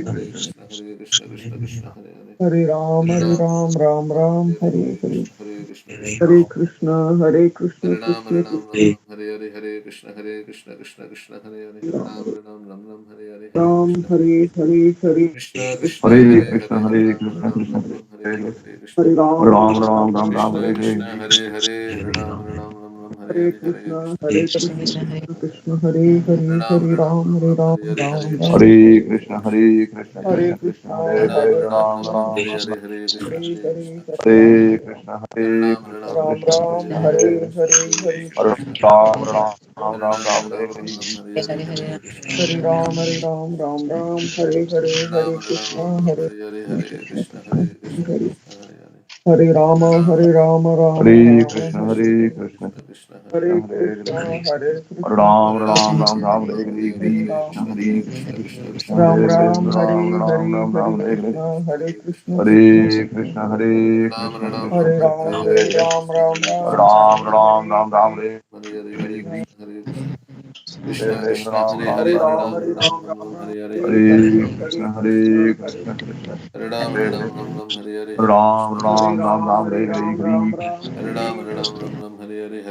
Hare Krishna Krishna Krishna Hare Hare Hare Ram, Hare Hare Ram Ram, Ram Ram, Hare Hare. Krishna Krishna Hare Krishna, Hare Krishna, Hare Ram Krishna Ram Krishna, Ram Hare Hare Hare Krishna Krishna Krishna Hare Hare Hare Ram Ram Hare Hare Hare Ram, Krishna Hare Hare, Hare Krishna Krishna Hare Hare Krishna, Hare Hare Hare Ram Krishna, Krishna Hare Hare Krishna, Hare Krishna Hare Hare Ram, Ram, Ram, Ram, Ram, Krishna Hare Krishna Hare. Hare Hare Hare Ram Hare Hare Hare Hare Krishna, Krishna Hare Krishna, Krishna Hare Hare, Hare Ram, Hare Ram, Ram Ram. Hare Krishna, Hare Krishna, Hare Krishna Krishna, Krishna, Hare Hare, Hare Hare Ram, Krishna, Ram, Hare Ram, Hare Ram. Hare Krishna Hare Hare Hare, Krishna Hare Krishna, Hare Hare Ram Krishna, Ram Krishna Ram, Krishna, Hare Hare Hare Krishna Hare, Hare Hare Krishna Hare Krishna Ram, Ram, Ram, Hare Ram, Ram Ram, Hare Hare. Hare Hare Krishna Hare Ram, Hare Ram, Ram Ram, Hare Hare, Hare Krishna, Hare Hare Krishna Hare Krishna Hare. Krishna Hare Hare Hare Hare Rama, Ram Hare Rama, Rama Hare Rama, Krishna, Hare Hare Hare. Krishna, Krishna Krishna Hare Hare Krishna, Hare Hare Krishna, Hare. Hare Hare Krishna, Ram, Hare Ram, Ram Ram, Ram, Hare Hare Hare, Hare Hare Hare Krishna, Krishna Hare Hare Krishna, Krishna Krishna Krishna Krishna, Krishna Ram Hare Hare Hare, Ram, Hare Krishna Ram, Hare Ram, Hare, Ram, Hare Ram, Hare Hare. Krishna, Hare Krishna, Krishna. Hare Krishna, Hare Ram Krishna, Ram Krishna Hare Ram Krishna, Ram, Hare Hare Hare Hare. Ram, Krishna Ram Hare Hare Ram, Krishna Ram, Ram Ram, Hare Ram, Ram, Hare. Hare Hare Hare, Krishna Hare Krishna Hare Krishna Hare, Krishna Ram, Hare Ram, Hare Hare Ram, Hare Ram, Ram, Ram Hare Hare. Ram, Ram Ram Ram Ram, Hare Hare Hare Hare Hare, Hare Krishna Hare Krishna, Krishna, Hare Hare Krishna, Krishna Hare Krishna, Ram Hare Hare. Ram Hare Hare Hare Hare Ram, Krishna Ram, Hare Ram, Ram, Ram, Hare Hare Hare, Ram, Hare Ram Krishna. Ram, Hare Hare Ram Hare. Hare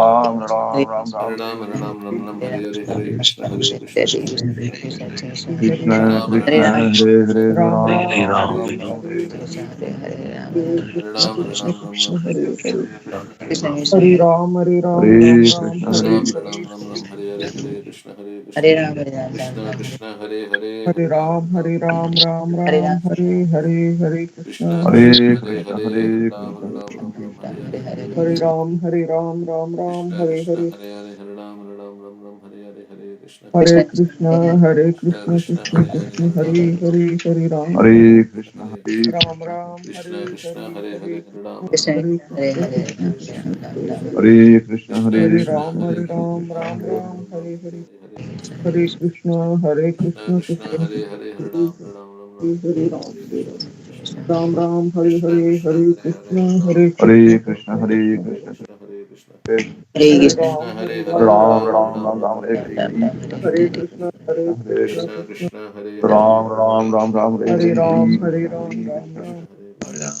Hare Ram, Hare Ram, Ram Ram, Hare Hare, Hare Krishna, Krishna Krishna, Hare Hare, Hare Hare Krishna Ram, Hare Krishna Ram, Ram Hare Ram, Hare Hare Ram Hare, Ram Ram Hare Ram Hare Krishna, Ram Hare Hare Hare Krishna Krishna, Hare Hare Ram, Hare Krishna Ram, Ram Krishna Ram, Hare Hare Krishna, Hare Krishna Krishna, Hare Ram Ram Hare Ram Krishna Hare Hare Hare Ram, Hare Krishna Ram, Hare Ram Ram, Hare Hare, Hare Krishna, Krishna Krishna, Hare Hare, Hare Hare Ram, Ram Hare Ram, Ram Ram, Ram Hare Hare, Ram Hare Hare Hare Krishna Krishna Hare Krishna, Hare Hare Krishna Hare, Hare Hare Ram, Krishna Hare Ram, Ram Ram, Hare Hare, Hare Hare Krishna, Ram Ram Krishna Hare Krishna, Hare Hare Hare, Hare Ram, Hare Ram, Ram Ram, Hare Hare, Hare Krishna, Hare Krishna Krishna Krishna, Krishna, Krishna Hare Hare, Krishna Hare Ram, Hare Hare Ram, Hare Hare Ram Hare Krishna Hare Hare Ram Krishna Ram Krishna Hare Krishna, Hare Hare Hare, Hare Hare Ram, Krishna Hare Ram, Hare Hare Krishna Hare, Krishna Hare Krishna Krishna, Hare Hare Hare Krishna Krishna Hare Hare Krishna, Ram Hare Hare, Ram Hare Ram Ram, Ram Ram Ram, Hare Hare Hare Hare, Krishna Hare Krishna, Krishna Krishna Krishna Krishna, Krishna Hare Hare, Hare Ram, Hare Hare Ram, Ram Ram, Hare Hare Hare, Ram Krishna Krishna, Ram Ram Hare Krishna Hare Krishna, Hare Hare Hare, Hare Krishna Ram, Hare Hare Hare Krishna Krishna, Krishna Krishna Hare Hare Krishna Krishna, Hare Krishna, Hare Krishna Ram Hare Hare Hare, Hare Hare Ram Ram Ram, Ram Hare Ram Ram, Ram Ram Ram Ram Hare Ram, Hare Krishna Krishna, Krishna Hare Krishna Krishna Hare Krishna Hare Krishna Krishna Krishna Krishna, Hare Hare, Ram Hare Ram Ram, Ram Ram Ram Ram, Hare Hare Hare Hare, Hare Ram Krishna Hare Krishna Krishna, Ram Hare Hare Ram Krishna Krishna, Ram Hare Krishna,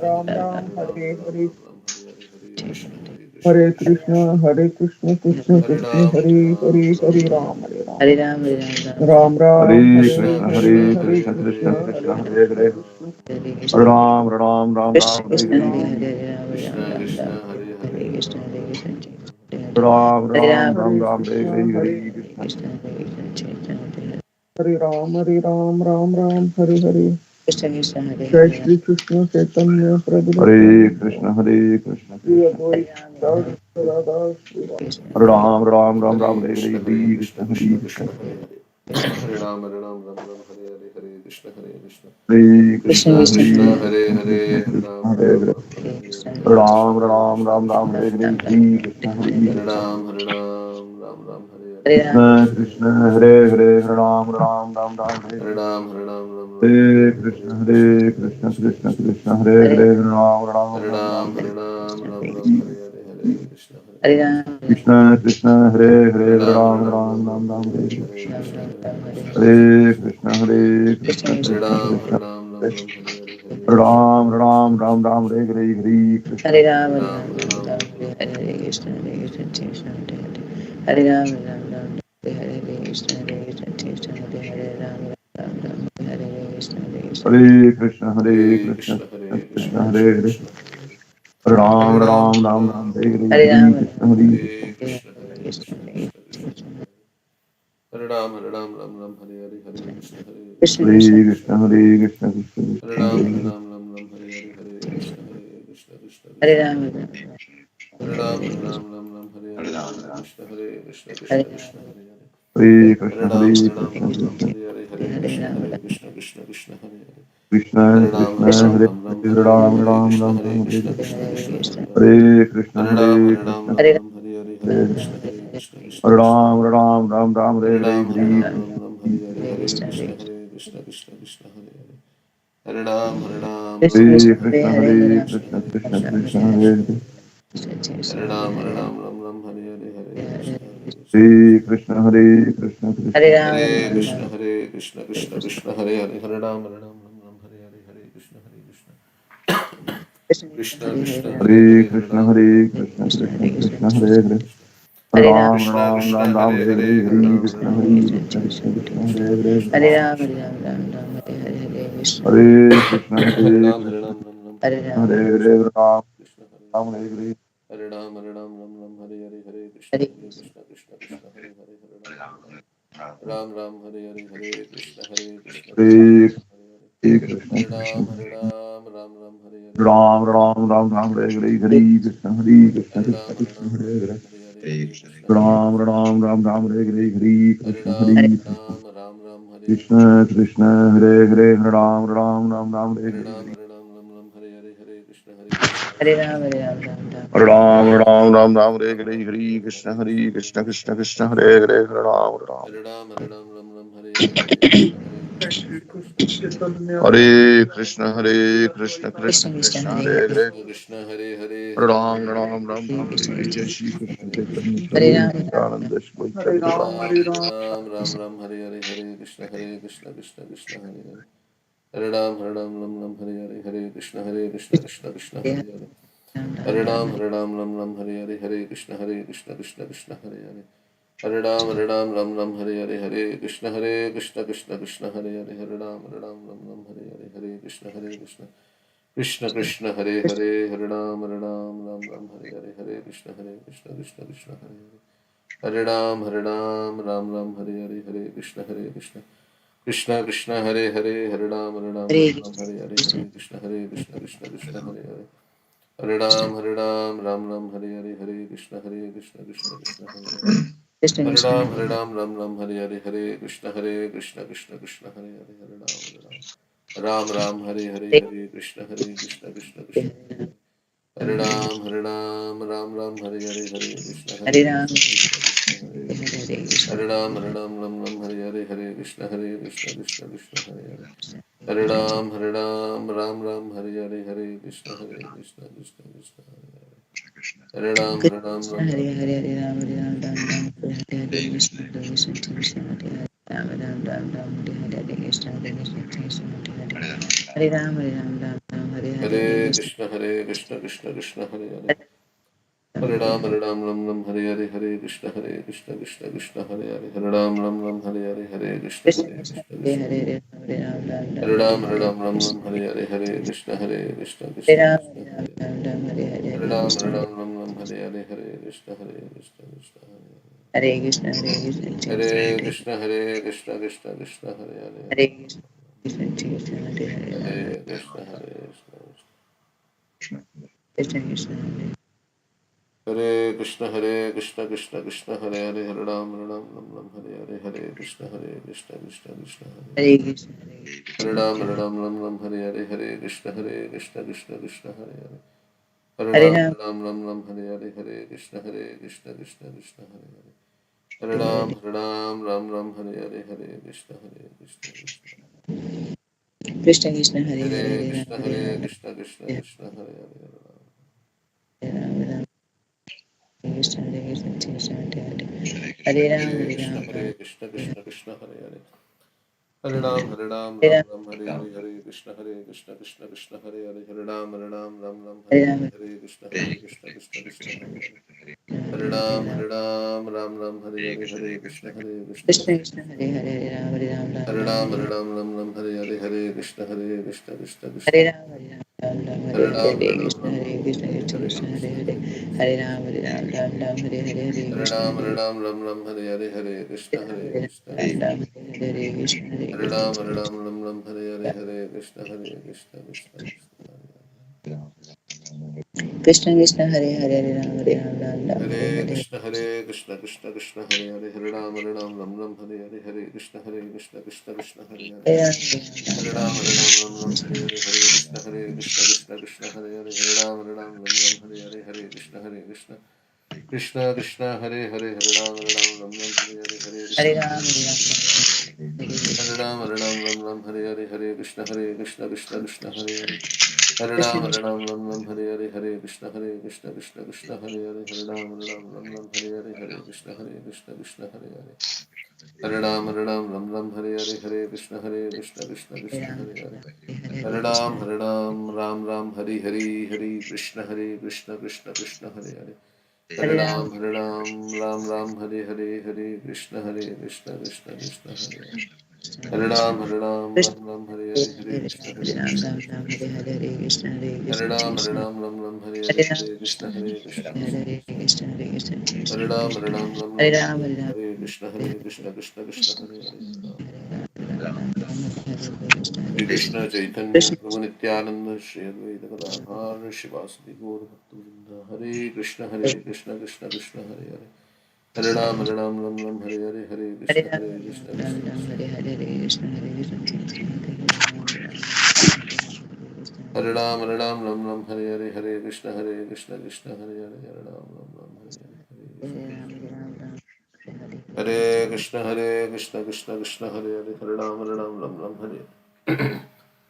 Ram Ram, Hare Hare, Hare Krishna, Hare Krishna, Hare Krishna Krishna, Hare Krishna, Krishna Hare Krishna, Ram, Hare Hare Ram, Hare, Ram Hare Ram, Ram, Hare Hare Ram, Hare, Ram Ram, Hare Krishna Hare, Krishna, Hare Hare Krishna, Hare, Hare Hare Hare Ram, Krishna, Ram Ram Ram Ram Krishna Hare Krishna Hare Hare Hare Krishna Ram Ram Krishna, Ram Hare Hare Hare, Krishna Ram Hare Ram, Krishna Hare Hare Ram Hare Ram Ram Ram Hare Ram Hare Krishna, Hare Hare Hare Krishna Krishna Hare Krishna Hare Ram, Hare Ram, Ram Ram, Hare Hare. Krishna Krishna Hare Jai Hare Shri Krishna Chaitanya Prabhu Hare Nityananda, Krishna Hare Krishna Shri Krishna Hare Advaita Radha Shri Krishna Hare Ram Ram Ram Ram Hare Hare Krishna, Hare Hare Hare Krishna, Krishna Krishna Hare Krishna, Krishna Hare Hare, Hare Ram, Ram Ram, Hare Hare, Hare Krishna, Hare Krishna Krishna, Krishna Krishna Krishna Hare Hare Hare Krishna Hare, Krishna Hare Krishna Ram, Hare Hare Ram Hare Hare Krishna Hare, Krishna, Ram Hare Ram Krishna, Ram Krishna Ram Krishna, Hare Ram Hare Ram Hare Krishna Hare Hare Hare Hare Krishna Ram, Ram Ram, Hare Hare Ram Hare, Krishna Hare Krishna Krishna, Hare Hare Hare Ram Ram Ram Ram Hare Hare Krishna Ram, Ram Hare Hare Krishna Hare, Krishna, Hare Hare Krishna Krishna, Krishna Krishna Krishna Krishna, Hare Hare Hare Hare Hare, Ram Ram Hare Ram Ram Ram, Hare Ram Hare Hare, Krishna, Hare Hare Krishna, Krishna Krishna Hare Hare Hare Hare Ram, Ram Ram Ram Ram Ram Hare Hare Hare, Krishna, Hare Krishna, Hare Krishna, Krishna Krishna Ram Krishna, Ram Hare Ram Hare Hare Hare Krishna Ram, Hare Ram, Krishna Ram, Krishna Ram, Hare Krishna Hare, Hare Krishna. Hare Ram, Hare Ram Ram, Ram Ram Ram, Ram Hare Hare Hare Hare Krishna, Hare Hare Krishna Krishna, Krishna Krishna Hare Hare Hare Hare Ram, Ram Ram, Hare Hare Krishna, Hare Krishna, Krishna Hare Hare Ram, Ram Ram, Hare Hare Krishna, Hare Krishna. Hare Krishna, Hare Hare Krishna, Krishna Krishna Hare Krishna Krishna, Krishna Hare Hare Krishna Hare Hare Ram, Hare Ram Ram, Hare Ram, Ram, Ram Hare Ram Hare, Ram Hare Hare Hare Ram, Krishna, Hare Hare Krishna. Hare Hare Krishna Hare Hare Krishna, Krishna Hare Krishna Krishna, Krishna Hare Hare Hare Ram Ram Ram Hare Hare Hare Krishna Hare Krishna Krishna Krishna, Krishna Hare Krishna Krishna, Hare Krishna, Krishna Hare Krishna, Ram Hare Hare Hare Ram Ram Ram Hare Hare Hare Krishna Krishna Krishna Hare Krishna Ram, Hare Hare Hare Ram, Hare Hare Ram Hare Hare Krishna, Ram Ram Ram Hare Hare Hare Krishna Krishna Hare Krishna Ram, Krishna Hare Hare Hare Hare Krishna, Ram Hare Hare Ram Krishna, Ram Ram Krishna Hare Hare Hare Hare Krishna Ram, Krishna Krishna Krishna Hare Hare Krishna, Hare Ram Hare Krishna, Ram Hare Ram Ram Hare Hare Hare Ram, Hare Ram, Krishna Ram, Ram, Hare Krishna Hare Krishna Krishna Hare Hare Hare Krishna, Hare Ram Hare Hare Ram Krishna, Ram Hare Ram Hare Hare Hare Hare Krishna Krishna Krishna Krishna Ram, Hare Hare Ram, Ram, Ram, Hare Hare Hare, Ram Hare Hare Ram Ram, Ram Ram Hare Hare Hare Hare Krishna, Krishna Hare Krishna Krishna Krishna Hare Hare Hare Ram Hare Ram Krishna Ram Krishna, Hare Ram Hare Krishna, Hare Hare Hare Hare Ram, Krishna Krishna, Hare Krishna Krishna Ram Krishna, Krishna Hare Krishna Hare Hare Hare Hare Krishna, Hare Ram Hare Hare Ram Ram Ram Hare Hare Hare Hare Krishna Hare Krishna Hare Krishna Krishna, Hare Krishna, Hare Krishna Ram, Krishna, Hare Hare Hare Krishna Ram, Hare Krishna Hare Krishna Krishna, Krishna Hare Hare Hare Ram Hare Hare Hare Krishna Krishna Krishna, Krishna Hare Krishna Hare Ram, Hare Hare Hare Hare Krishna, Ram Hare Hare Hare Krishna, Krishna, Krishna Hare Krishna, Krishna, Krishna Hare Krishna Hare Krishna Hare Ram, Ram, Krishna Ram, Krishna Ram, Ram, Hare Hare Hare Hare, Hare Hare Ram Krishna, Ram Hare Hare Ram Krishna, Krishna, Hare Krishna Hare Krishna, Krishna Hare Hare Krishna Hare Krishna Ram, Hare Krishna Ram, Hare Ram Hare Ram, Hare Hare Krishna, Hare Krishna, Hare Hare Ram Hare Krishna, Ram Ram Ram Hare Hare Ram, Hare Hare Hare Hare Krishna Ram, Krishna Hare Ram, Hare Hare Hare Hare Ram Ram Hare Hare Hare Krishna Hare Hare Krishna Krishna Krishna Hare Hare Hare Ram Hare Hare Hare Krishna Krishna Hare Krishna Hare Hare Krishna, Hare Krishna Hare Ram Hare Hare Hare Ram, Krishna Ram, Ram, Ram, Hare Hare, Hare Hare Krishna, Hare Krishna, Hare Krishna Krishna, Ram Hare Hare Hare Hare Hare Krishna Hare Ram, Krishna Ram, Ram, Ram, Hare Hare, Hare Hare Krishna, Ram Hare Hare Krishna, Ram Hare Hare Krishna Krishna, Hare Hare, Hare Ram, Ram, Ram, Ram, Hare Hare Hare, Ram Hare Hare Hare Krishna Krishna Hare Krishna Ram, Krishna Hare Ram, Ram Ram, Hare Hare Ram, Ram Ram, Ram, Ram, Hare Ram Hare, Hare Hare Hare Krishna, Hare Hare Krishna Krishna, Krishna Krishna Krishna, Krishna Hare Hare, Hare Ram, Ram. Hare Ram Hare Hare Hare Krishna Krishna Krishna Hare Hare Hare Krishna, Hare Krishna, Krishna Krishna Krishna, Krishna, Hare Hare Hare, Hare, Krishna Krishna Hare Hare Hare Hare Ram, Ram Ram, Ram, Hare Ram, Hare Krishna, Hare, Jai Krishna, Shri Krishna Krishna, Hare Chaitanya Krishna Hare Prabhu, Ram, Nityananda, Shri Hare Advaita Gadadhar. Ram Hare Krishna Krishna Hare Ram Hare Krishna Hare Hare Ram, Hare Ram Ram, Ram Hare Krishna Hare Ram Hare Krishna Hare Krishna Hare Ram Hare Krishna Hare Krishna Krishna Hare Krishna Hare Hare Krishna Krishna, Krishna, Hare Ram Hare Krishna Ram Hare Hare Ram Hare Ram, Krishna Hare Hare Krishna, Hare Hare Krishna Hare Ram Hare Krishna Hare Krishna, Hare Hare Ram, Ram Ram, Hare Hare Krishna, Hare Krishna, Krishna Hare Ram, Ram Ram, Hare Hare Krishna, Hare Krishna, Krishna Hare Ram, Ram, Hare Hare Krishna, Krishna Hare Hare Ram Krishna Hare Krishna Krishna, Hare Krishna, Krishna Hare Krishna Hare Ram, Hare Hare Ram Hare Krishna, Hare Krishna Hare Krishna Hare Krishna Ram, Krishna Hare Hare Hare Krishna, Hare Krishna Hare Krishna Hare Krishna, Hare Krishna, Hare Krishna Hare Krishna Krishna Krishna Hare Hare Krishna, Krishna Hare Hare Hare Krishna Hare Krishna Krishna Krishna, Hare Krishna Hare Krishna Krishna Krishna Hare Hare Hare Ram Hare Krishna Krishna Hare Hare Krishna, Hare Ram Hare Krishna Hare Hare Hare Ram Ram, Hare Krishna Hare Hare Hare Hare, Ram Hare Krishna Krishna Krishna, Hare Hare Hare Krishna Ram, Hare Hare Krishna Krishna Krishna Hare Hare Ram, Hare Hare Ram, Hare Krishna, Ram, Hare Ram. Krishna, Krishna Krishna, Hare Hare. Hare Ram, Ram Ram, Hare Hare, Hare Krishna, Krishna Krishna, Hare Hare. Hare Ram, Ram Ram, Hare Hare Hare, Ram, Hare Krishna, Krishna Krishna, Hare Hare. Hare Ram, Ram Ram, Hare Hare, Hare Krishna, Krishna Krishna Krishna. Krishna, Hare Hare, Hare Ram, Hare Ram, Ram, Hare Hare. Ram Ram, Hare Hare, Hare Krishna, Krishna Krishna. Hare Ram, Ram Ram, Hare Hare Hare, Ram, Hare Ram Krishna, Ram, Hare Krishna, Hare Krishna Hare Krishna, Hare Krishna, Hare. Hare Hare Krishna. Ram, Ram Ram, Hare Hare, Hare Hare Krishna, Ram, Hare Ram Ram, Hare Hare, Hare Krishna, Ram, Krishna Ram Krishna. Ram, Hare Hare, Hare Krishna, Hare Hare Krishna, Ram, Krishna Ram Hare Hare, Hare Krishna, Krishna Krishna. Krishna, Krishna, Hare Hare, Hare Ram, Ram, Hare Hare Hare. Krishna, Krishna Krishna, Hare Hare, Hare Ram, Ram Hare Hare, Hare Krishna, Krishna Krishna, Hare Hare. Hare Hare Ram, Ram Hare Hare, Hare Krishna, Krishna Krishna, Hare Hare. Hare Ram, Ram Hare Hare, Hare Krishna, Krishna Krishna Krishna, Hare Hare. Hare Ram, Ram Hare Hare, Hare Krishna, Krishna Krishna, Hare Hare. Hare Ram, Ram Hare Hare, Hare Krishna, Krishna Krishna, Hare Hare. Hare Ram, Ram Hare Hare, Hare Krishna, Krishna Krishna, Hare Hare. Hare Ram, Ram Hare Hare, Hare Krishna, Krishna, Hare Hare. Hare Ram, Ram Hare Hare, Hare Krishna, Krishna, Hare Hare. Hare Ram, Ram Hare Hare, Hare Krishna, Krishna Krishna, Hare Hare. Hare Ram, Ram Hare Hare, Hare Krishna, Krishna Krishna, Hare Hare. Hare Ram, Ram Hare Hare, Hare Krishna, Krishna Krishna, Hare Hare. Hare Ram, Ram Hare Hare, Hare Krishna, Krishna Krishna. Hare Ram, Ram Hare Hare, Hare Krishna, Krishna Krishna, Hare Hare. Hare Krishna Chaitanya Prabhu Nityananda Shri Advaita Gadadhar Shivasati Gaur Bhaktivinoda. Hare Krishna, Krishna Krishna, Hare Hare. Hare Ram, Ram Hare Hare, Hare Krishna, Krishna Krishna. Hare Ram Hare Hare, Hare Krishna, Krishna Hare Hare. Hare Ram Hare Hare, Hare Krishna, Hare Krishna, Krishna Krishna, Hare Hare. Hare Ram Hare Hare Krishna, Krishna Hare Hare. Hare Ram Hare Hare, Hare Krishna, Krishna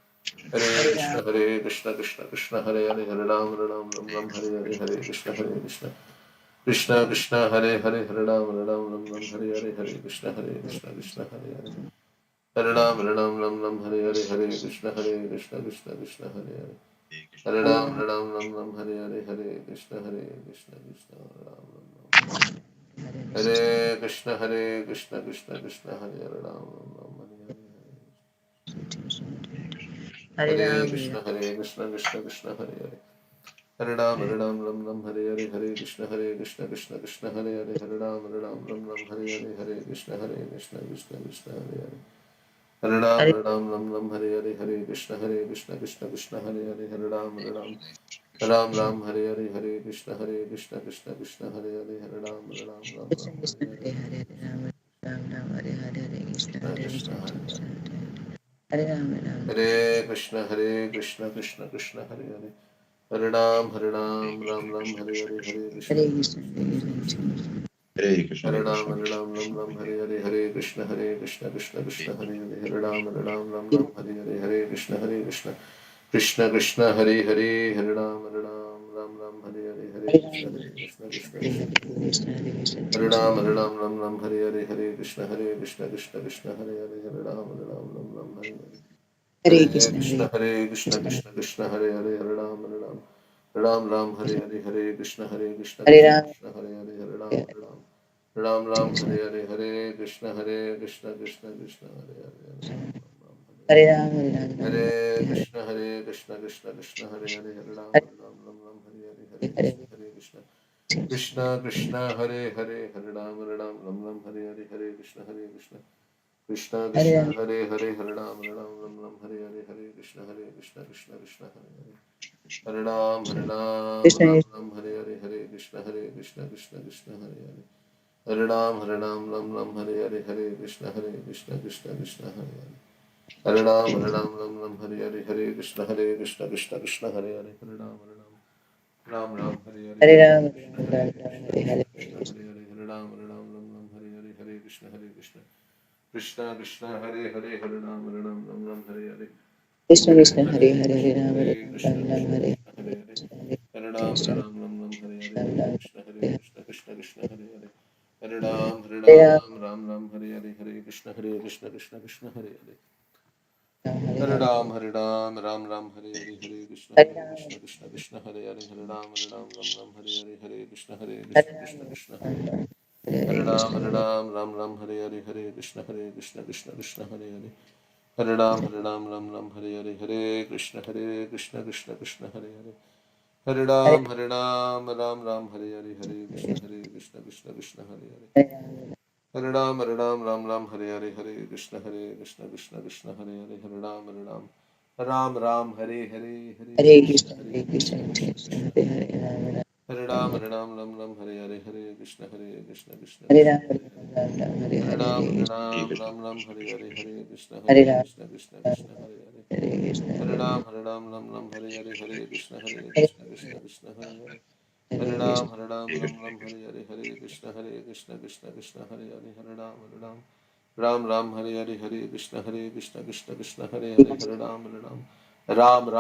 Krishna, Hare Hare. Hare Ram Hare Hare, Hare Krishna, Krishna Hare Hare. Hare Ram Hare Hare, Hare Krishna, Krishna Hare Hare. Hare Ram Hare Hare, Hare Krishna, Krishna Hare Krishna, Krishna Hare Ram Hare Hare Krishna, Krishna Hare Hare. Hare Ram Hare Hare, Hare Krishna, Krishna Hare Hare. Hare Ram Hare Hare, Hare Krishna, Krishna Hare Hare. Hare Ram Hare Hare, Hare Krishna, Krishna Hare Hare. Hare Ram Hare Hare, Hare Krishna, Krishna Hare Hare. Hare Ram Hare Hare, Krishna Hare Hare. Hare Krishna, Krishna Hare Hare. Hare Ram Hare Hare, Hare Krishna, Krishna. Hare Krishna, Hare Hare Krishna, Ram Hare Hare, Hare Krishna, Krishna Hare Hare. Hare Ram Hare Hare, Hare Krishna, Krishna Hare Hare. Hare Ram Hare Hare, Hare Krishna, Krishna. Hare Ram Hare Hare, Hare Krishna, Krishna Hare Hare. Hare Ram Hare Hare. Hare Krishna, Krishna Hare Hare. Hare Ram Hare Hare, Hare Krishna, Krishna Hare Hare. Hare Ram Hare Hare, Hare Krishna, Krishna Hare Hare. Hare Krishna, Krishna Hare Hare. Hare Ram Hare Hare, Hare Krishna, Krishna Krishna Hare Hare. Hare Ram Hare Hare, Hare Krishna, Krishna Krishna Hare Hare. Hare Ram Hare Hare, Hare Krishna, Krishna Hare Hare. Hare Ram Hare Hare, Hare Krishna, Krishna Hare Hare. Hare Ram Hare Hare, Hare Krishna, Krishna Hare Hare. Hare Ram Hare Hare, Hare Krishna, Krishna Hare Hare. Hare Ram Hare Hare, Hare Krishna, Krishna Hare Hare. Hare Ram Hare Hare, Hare Krishna, Krishna Krishna Hare Hare. Hare Ram Hare Hare. Hare Krishna, Krishna Hare Hare. Hare Ram Hare Hare. Hare Ram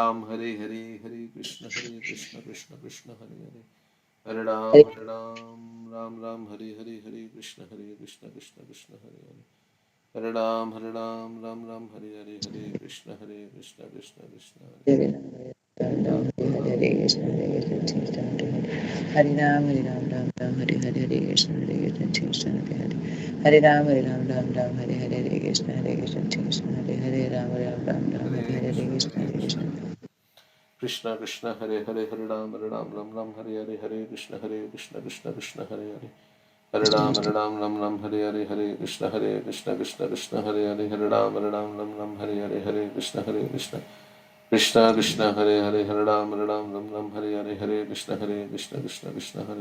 Ram Hare Hare Hare Krishna Krishna Krishna Hare Hare Hare Ram Ram Hare Hare Krishna Krishna Krishna Hare Hare Hare Ram Ram Hare Hare Krishna Krishna Krishna Hare Hare Hare Ram Hare Krishna Krishna Krishna Hare Hare Ram Ram Hare Krishna Krishna Krishna Hare Hare Hare Ram Hare Hare Krishna Krishna Krishna Hare Hare Hare Ram Hare Krishna Krishna Hare Hare Hare Ram Hare Krishna Krishna Hare Hare Hare Ram Hare Krishna Hare Ram Hare Krishna Krishna Ram Hare Krishna Krishna Hare Hare Hare Ram Hare Krishna Hare Hare Hare Ram Hare Krishna Hare Hare Ram Hare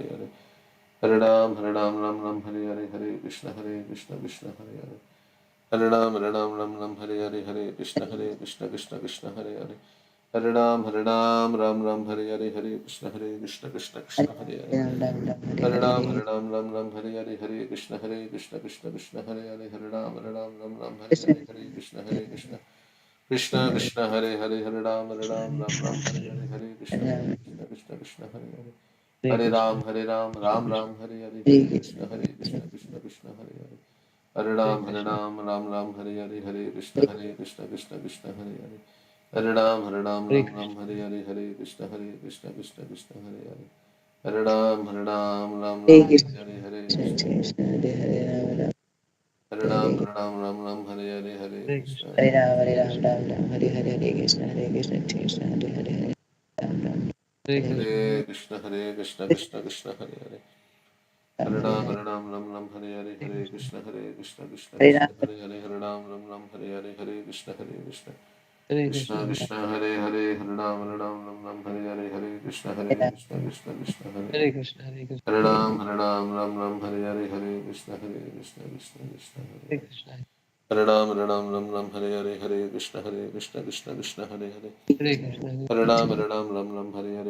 Krishna Hare Hare Ram Hare Krishna Hare Hare Hare Ram Hare Krishna Hare Hare Hare Ram Hare Krishna Krishna Hare Hare Krishna Krishna Krishna Hare Hare Hare Ram Hare Krishna Krishna Hare Hare Hare Ram Hare Krishna Hare Ram Hare Krishna Krishna Hare Ram Hare Krishna Hare Hare Hare Ram Krishna Hare Hare Hare Ram Krishna Hare Hare Hare Ram Krishna Hare Hare Hare Krishna Hare Hare Hare Krishna Hare Hare Ram Hare Krishna Hare Hare Hare Ram Krishna Hare Hare Hare Ram Krishna Hare Hare Hare Hare Krishna Hare Hare Hare Hare Krishna Hare Krishna Hare Hare Hare Krishna Hare Ram Hare Krishna Krishna Hare Krishna Hare Krishna Hare Hare Krishna Hare Hare Krishna Hare Hare Krishna Hare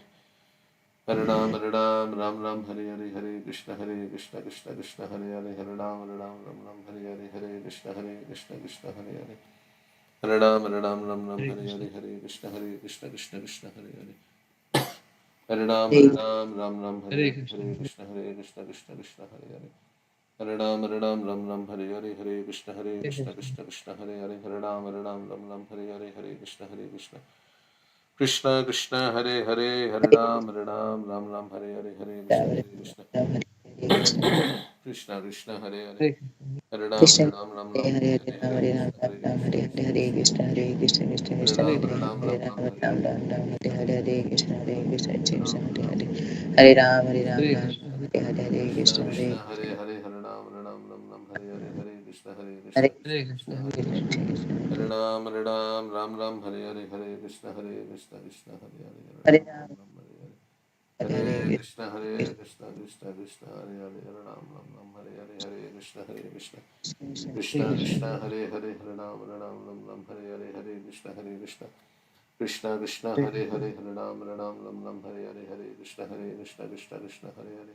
Hare Hare Krishna Krishna Hare Hare Krishna Hare Hare Krishna Hare Hare Hare Krishna Hare Hare Krishna Hare Hare Hare Krishna Krishna Krishna Hare Hare Krishna Krishna Hare Hare Hare Krishna Krishna Hare Hare Ram Hare Krishna Hare Hare Krishna Hare Krishna Krishna Krishna Hare Hare Hare Ram Hare Krishna Krishna Krishna Hare Hare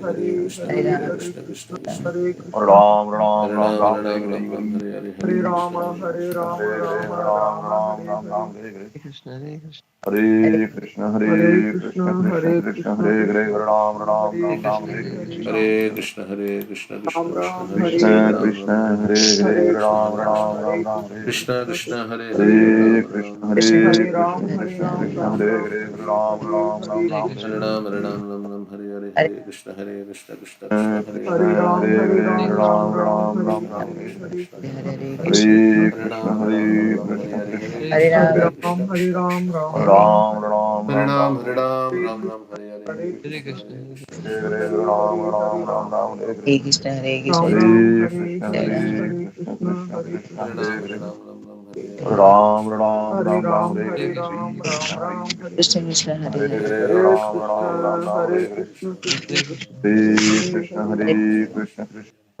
Hare Hare Krishna Hare Hare Hare Krishna Krishna Krishna Krishna Hare Krishna Ram Ram Ram Harinam Ram Hare Harinam Hare Ram Ram Hare Hare Hare Hare Krishna Rama Hare Hare Krishna Rama Hare Krishna Hare Krishna Rama Ram Rama Ram Hare Ram Hare Ram Hare Hare Krishna, Hare Krishna, Hare Krishna Hare Hare Krishna Krishna Krishna Hare Krishna Krishna Hare Hare Krishna Ram Krishna Ram Hare Ram Hare Ram Krishna, Hare Hare Hare Hare Hare Krishna, Ram Hare Krishna Hare Krishna Ram Krishna Krishna Ram Hare Hare Krishna Harinam Ram Ram Krishna Ram Hare Hare Hare Hare Hare Krishna Ram Krishna Hare Ram Krishna Hare Ram Ram Krishna Hare Hare Krishna Krishna Krishna Krishna Hare Hare Hare Hare Harinam Hare Ram Krishna Ram Krishna, Hare Hare Hare Krishna Krishna Ram Krishna Krishna Ram Krishna Hare Ram Hare Krishna Ram Hare Krishna Hare Ram Hare Ram Ram Hare Ram Krishna Hare Harinam Hare Harinam Ram Ram Hare Hare Hare Hare Krishna Krishna Krishna Hare Hare Harinam Krishna Ram Ram Ram Hare Hare Hare Hare Ram Krishna Ram Ram Hare Ram Ram Krishna Ram Hare Krishna Ram Hare Hare Hare Hare Krishna Krishna Hare Hare Krishna, Hare Krishna Krishna Harinam Ram Hare Ram Ram Krishna Hare Krishna Hare Hare Krishna Ram, Hare Hare Hare Ram Krishna Hare Krishna Ram Krishna Ram Ram Ram Hare Ram Ram Harinam Ram Hare Harinam Hare Ram Ram Krishna Hare Hare Hare Hare Hare Krishna Krishna Krishna, Hare Hare Krishna Hare Krishna Krishna Hare Hare Ram Hare Ram Hare Ram Ram Ram Hare Hare Krishna Krishna, Hare Ram Krishna, Ram Hare Hare Krishna Hare Hare Ram, Hare Hare Krishna Krishna Krishna Hare Krishna Krishna Harinam Hare Hare Harinam Ram Ram Hare Hare Hare Hare Ram Krishna Hare Ram Hare Ram Krishna Ram Ram Hare Hare Hare Hare Krishna, Ram Hare Ram Krishna Hare Ram Krishna Hare Krishna Krishna, Hare Hare Hare, Hare Hare Ram Krishna Ram Ram Ram Hare Hare Hare Hare Krishna Krishna Krishna Hare Krishna Krishna, Hare Hare Hare Krishna Hare Hare Hare Krishna Krishna Krishna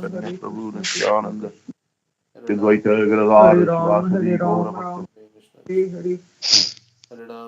चैतन्य Hare प्रभु Krishna Krishna Nityanand Hare Ram, द्वैत Hare Gadadhar Ram शिवासदि Hare गौर Ram भक्त Ram Hare Hare Hare Ram,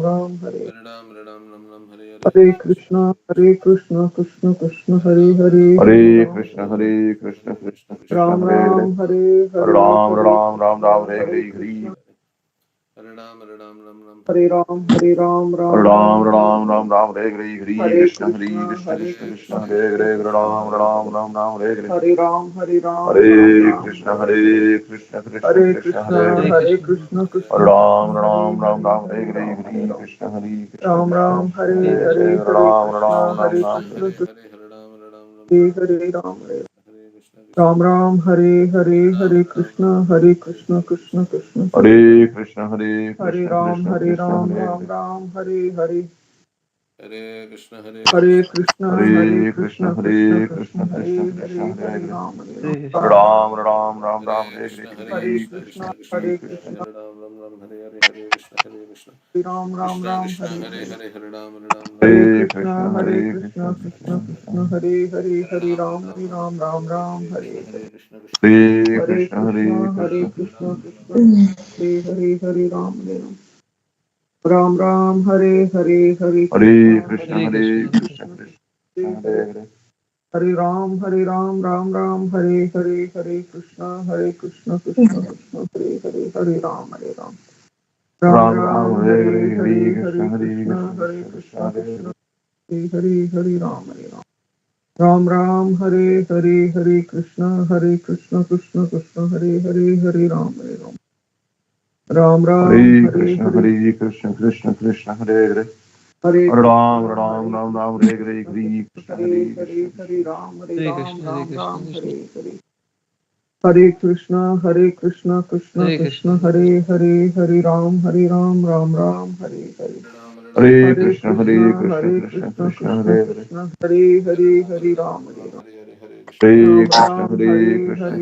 Ram Hare Ram Ram Ram Ram Hare Hare Krishna, Krishna Krishna, Hare Hare, Hare Krishna, Hare Krishna, Krishna Krishna, Ram Hare Hare. Ram, Hare Hare Hare, Ram, Hare Hare Ram, Ram Ram, Krishna, Hare Hare Hare, Krishna, Hare. Hare Ram, Hare Ram, Hare Ram Ram, Ram, Hare Hare Ram, Ram Ram, Hare Hare, Hare Hare Krishna, Hare Krishna, Krishna, Hare Krishna Krishna, Krishna, Hare Krishna Hare, Hare Krishna, Ram, Hare Hare Ram, Hare Ram Ram, Hare Hare. Hare Ram, Hare Ram, Ram Hare Ram, Krishna, Hare Hare Hare Krishna, Krishna Hare Krishna, Hare Krishna, Hare. Hare Krishna, Hare Krishna Ram, Krishna, Hare Hare Ram, Ram Hare, Ram, Hare Hare Hare, Ram, Hare Hare Ram. Krishna, Hare Krishna, Ram Krishna Ram, Krishna, Hare Hare Hare, Hare, Hare Hare Ram, Hare Krishna, Ram, Hare Ram Ram, Hare Krishna, Hare. Krishna Hare Ram, Hare Ram Ram, Hare Hare, Hare Krishna, Hare Krishna, Krishna Krishna, Hare Krishna, Hare Hare Krishna, Ram, Krishna Hare Krishna, Ram, Hare Ram Hare. Ram, Hare Hare Hare Krishna, Hare Hare Krishna, Krishna, Hare Hare Krishna, Krishna, Krishna Hare Krishna, Krishna, Krishna Hare Krishna, Hare, Hare Hare Hare. Ram, Hare Hare Ram, Ram, Ram Ram, Ram, Hare Hare Krishna, Hare, Hare Hare Hare Krishna, Krishna, Krishna Krishna, Krishna, Hare Hare Hare Krishna. Krishna, Hare Ram, Ram Ram, Hare Hare, Hare Krishna, Hare Krishna, Ram Ram Krishna Ram, Krishna, Hare Hare Hare Hare, Hare Ram, Ram Ram, Hare Hare Krishna, Krishna, Hare Hare Krishna, Krishna, Krishna Krishna Krishna. Krishna, Hare Hare, Hare Hare Ram, Ram, Ram Hare Ram, Ram, Hare Ram Hare, Ram, Hare Hare Krishna, Hare Hare Krishna, Krishna Krishna, Hare Hare Krishna, Hare Krishna, Krishna, Hare Krishna Krishna, Krishna. Krishna Hare Hare, Hare Ram, Hare Ram. Ram Ram, Hare Hare, Hare Hare Krishna, Krishna, Hare Hare Krishna, Krishna, Krishna Krishna Hare Hare, Hare Hare. Hare Ram, Ram Ram, Hare Hare, Hare Krishna, Krishna Krishna, Hare Hare, Hare Ram, Hare Ram. Ram Ram Ram, Ram, Hare Hare Hare, Hare Hare, Krishna, Hare Hare Krishna, Krishna, Hare Krishna Krishna, Krishna, Hare Krishna Hare. Hare Hare, Hare Ram, Hare Ram. Ram Ram, Hare Hare, Hare Krishna, Krishna Krishna, Hare Hare, Hare Ram, Hare Ram. Ram Ram, Hare Hare Krishna, Hare, Hare Krishna, Krishna Krishna, Hare Hare. Hare Hare Ram, Krishna, Ram Hare Ram, Ram Krishna, Hare Hare, Krishna Hare Krishna, Krishna, Hare Hare Krishna, Hare, Krishna. Hare Ram, Ram, Hare Hare. Hare Krishna, Krishna Krishna, Hare Hare, Hare Ram, Ram, Hare Hare. Hare Hare Krishna, Hare Krishna, Krishna, Hare Krishna Krishna, Krishna, Krishna Hare Hare. Krishna, Hare Hare, Hare Ram, Hare Ram. Hare Ram Krishna, Ram, Hare Hare Krishna, Hare, Krishna Hare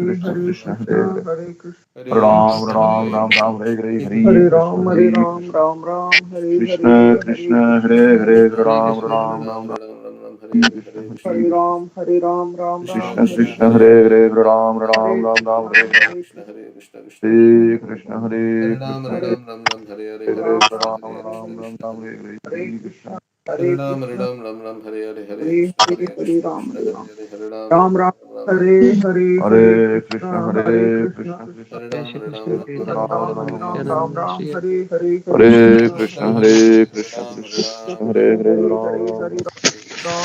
Krishna, Hare Krishna, Hare. Hare Krishna. Ram Ram, Ram Ram, Hare Hare, Hare Hare Krishna, Ram, Hare Hare Ram, Krishna. Ram, Hare Krishna Hare, Hare Krishna, Krishna, Hare Hare Hare, Krishna. Ram Ram, Ram Ram, Hare Krishna, Hare Hare Krishna. Ram, Hare Ram, Krishna Hare Krishna, Hare. Hare Hare, Ram Ram, Hare Ram Ram, Krishna, Hare Hare. Hare Krishna, Hare Krishna, Hare Krishna, Hare Hare Hare, Ram, Ram Hare Ram, Ram Ram, Hare Hare, Hare Hare Krishna, Krishna. Hare Ram Krishna, Ram Ram Ram Hare Hare Hare Hare Krishna Hare, Hare Hare Krishna Ram, Krishna Hare Hare Ram. Hare Ram Ram Ram Ram, Ram Hare Hare Hare, Hare Hare Krishna, Krishna, Hare Hare Krishna, Krishna, Krishna Ram Krishna, Ram Hare Ram Hare, Ram Hare Ram Ram Ram, Ram, Hare Ram. Hare Hare, Hare Hare Krishna, Krishna, Krishna Hare Hare Hare Krishna, Ram Krishna Ram Krishna, Ram Hare Krishna, Hare, Ram Hare Ram Hare Hare, Ram. Hare Hare Krishna Ram.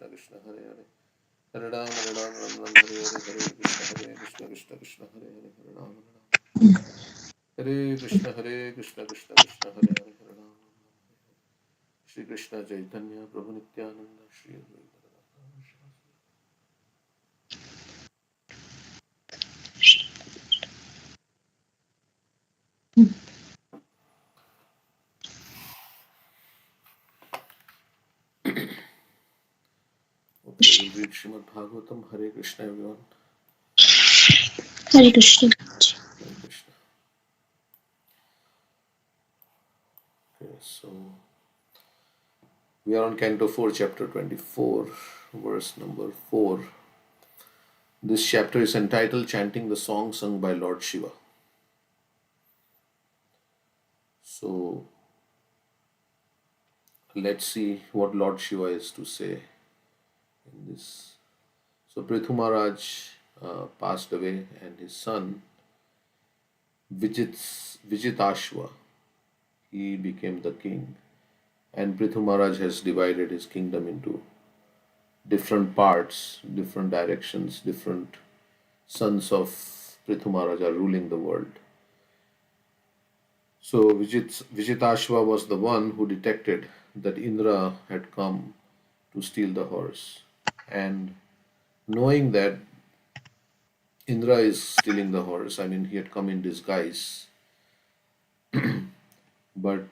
Krishna Hare Hare Hare Ram Ram Hare Hare Hare Krishna Krishna Krishna Hare Hare Hare Ram Hare Hare Hare Krishna Krishna Hare Hare Hare Ram Hare Krishna Krishna Krishna Hare Hare Hare Ram Shri Krishna Chaitanya Prabhu Nityananda Shri Advaita Okay, we'll read Srimad Bhagavatam. Hare Krishna, everyone. Hare Krishna. Hare Krishna. Okay, so we are on Canto 4, Chapter 24, verse number 4. This chapter is entitled Chanting the Song Sung by Lord Shiva. So let's see what Lord Shiva is to say in this. So Prithu Maharaj passed away, and his son Vijitashva, he became the king. And Prithu Maharaj has divided his kingdom into different parts, different directions, different sons of Prithu Maharaj are ruling the world. So Vijitashva was the one who detected that Indra had come to steal the horse. And knowing that Indra is stealing the horse, I mean, he had come in disguise, but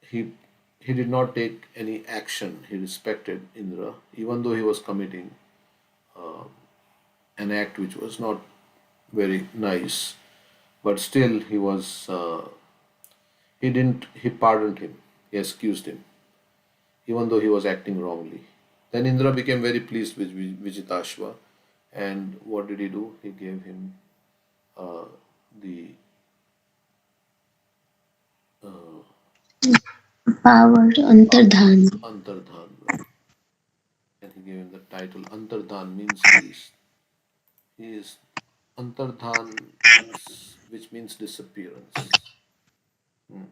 he he did not take any action. He respected Indra, even though he was committing an act which was not very nice. But still, he pardoned him. He excused him, even though he was acting wrongly. Then Indra became very pleased with Vijitashva, and what did he do? He gave him uh, the Uh, Power, Antardhan. Antardhan, right? And he gave him the title Antardhan means he is Antardhan means which means disappearance. Hmm.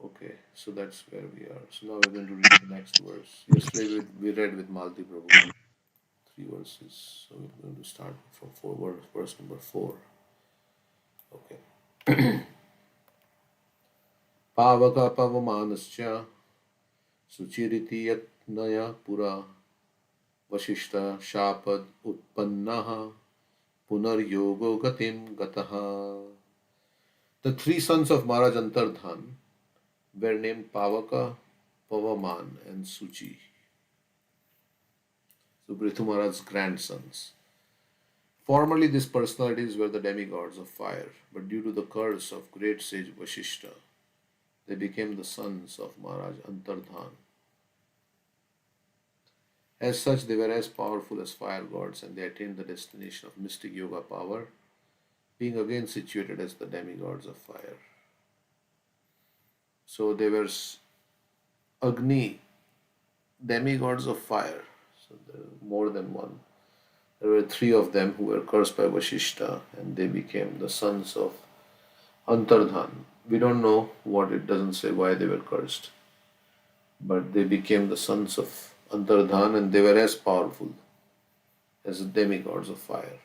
Okay, so that's where we are. So now we're going to read the next verse. Yesterday we read with Malti Prabhu three verses. So we're going to start from verse number 4. Okay. Pavaka pavamanascha suchiriti yatnaya pura vashishta shapad utpannaha punaryogo gatim gataha. The three sons of Maharaj Antardhan were named Pavaka, Pavaman, and Suchi. So Prithu Maharaj's grandsons. Formerly, these personalities were the demigods of fire, but due to the curse of great sage Vashishta, they became the sons of Maharaj Antardhan. As such, they were as powerful as fire gods and they attained the destination of mystic yoga power, being again situated as the demigods of fire. So they were Agni, demigods of fire. So there are more than one. There were three of them who were cursed by Vashishta and they became the sons of Antardhan. We don't know what it doesn't say why they were cursed, but they became the sons of Antardhan and they were as powerful as the demigods of fire.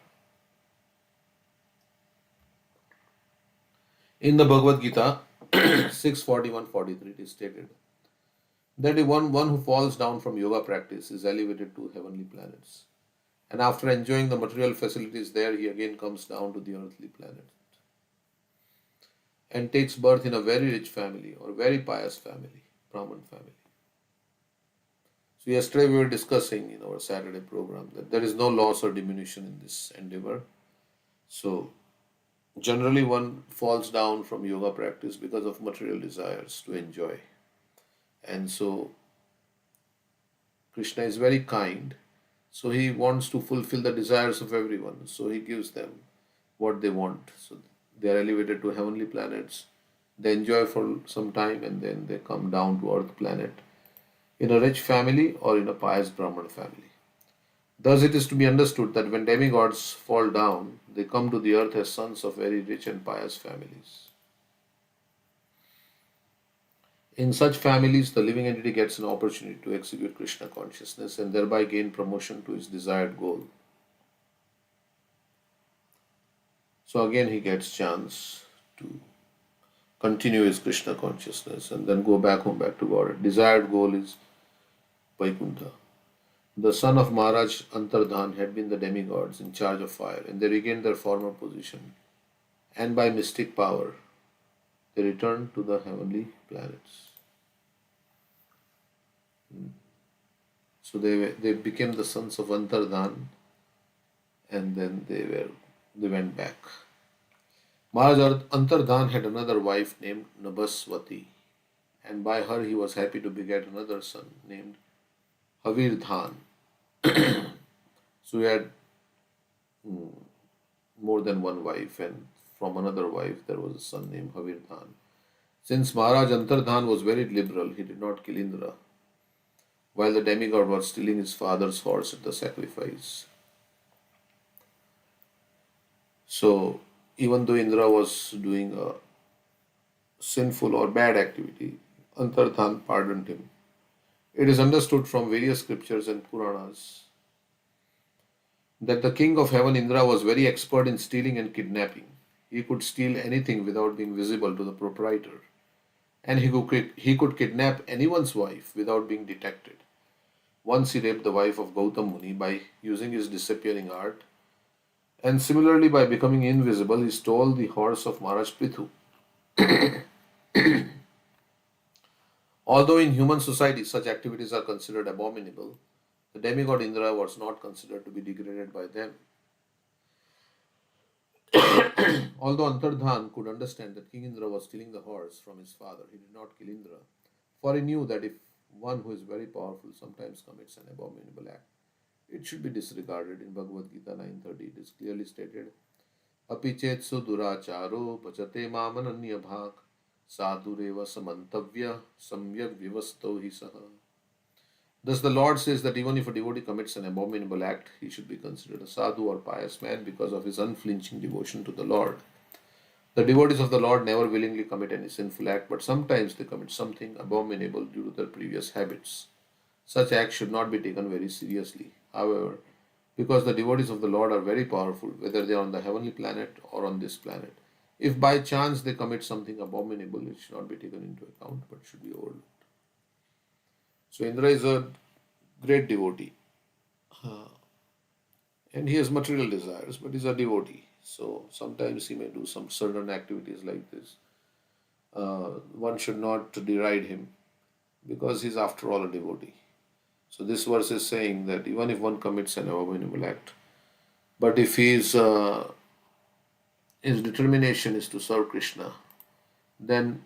In the Bhagavad Gita 6:41-43 it is stated that one who falls down from yoga practice is elevated to heavenly planets. And after enjoying the material facilities there, he again comes down to the earthly planet and takes birth in a very rich family or very pious family, Brahman family. So yesterday we were discussing in our Saturday program that there is no loss or diminution in this endeavor. So generally one falls down from yoga practice because of material desires to enjoy. And so Krishna is very kind. So he wants to fulfill the desires of everyone. So he gives them what they want. So they are elevated to heavenly planets. They enjoy for some time and then they come down to earth planet in a rich family or in a pious Brahman family. Thus it is to be understood that when demigods fall down, they come to the earth as sons of very rich and pious families. In such families, the living entity gets an opportunity to execute Krishna consciousness and thereby gain promotion to his desired goal. So again he gets chance to continue his Krishna consciousness and then go back home, back to God. Desired goal is Vaikuntha. The son of Maharaj Antardhan had been the demigods in charge of fire and they regained their former position. And by mystic power, they returned to the heavenly planets. So they became the sons of Antardhan and then they went back. Maharaj Antardhan had another wife named Nabaswati and by her he was happy to beget another son named Havirdhan. So he had more than one wife and from another wife there was a son named Havirdhan. Since Maharaj Antardhan was very liberal, he did not kill Indra while the demigod was stealing his father's horse at the sacrifice. So even though Indra was doing a sinful or bad activity, Antardhan pardoned him. It is understood from various scriptures and Puranas that the king of heaven Indra was very expert in stealing and kidnapping. He could steal anything without being visible to the proprietor, and he could kidnap anyone's wife without being detected. Once he raped the wife of Gautam Muni by using his disappearing art, and similarly by becoming invisible, he stole the horse of Maharaj Prithu. Although in human society such activities are considered abominable, the demigod Indra was not considered to be degraded by them. Although Antardhan could understand that King Indra was stealing the horse from his father, he did not kill Indra, for he knew that if one who is very powerful sometimes commits an abominable act, it should be disregarded. In Bhagavad Gita 9:30, it is clearly stated, अपि चेत्सु दुराचारो भजते मामनन्य भाग साधुरेव समन्तव्य सम्यक विवस्तो hi सः. Thus the Lord says that even if a devotee commits an abominable act, he should be considered a sadhu or pious man because of his unflinching devotion to the Lord. The devotees of the Lord never willingly commit any sinful act, but sometimes they commit something abominable due to their previous habits. Such acts should not be taken very seriously. However, because the devotees of the Lord are very powerful, whether they are on the heavenly planet or on this planet, if by chance they commit something abominable, it should not be taken into account but should be overlooked. So Indra is a great devotee and he has material desires, but he's a devotee. So sometimes he may do some certain activities like this. One should not deride him because he's after all a devotee. So this verse is saying that even if one commits an abominable act, but if his determination is to serve Krishna, then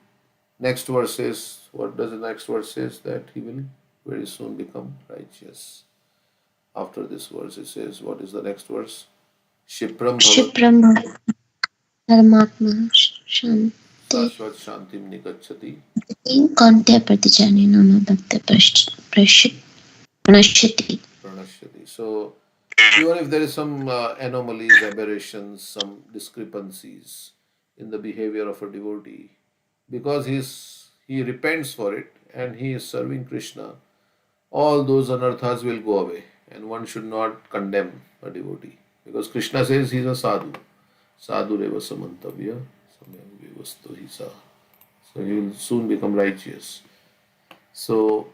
next verse says, what does the next verse says? That he will very soon become righteous. After this verse it says, what is the next verse? Shipram bhavat क्षिप्रं धर्मात्मा शान्ति sashvat shantim nikachati कौन्तेय प्रतिजाने नाम भक्त प्रणश्यति. pranashyati. So even if there is some anomalies, aberrations, some discrepancies in the behavior of a devotee, because he repents for it and he is serving Krishna, all those anarthas will go away, and one should not condemn a devotee because Krishna says he is a sadhu. Sadhu reva samantavya samyam vivasto hi sa. So he will soon become righteous. So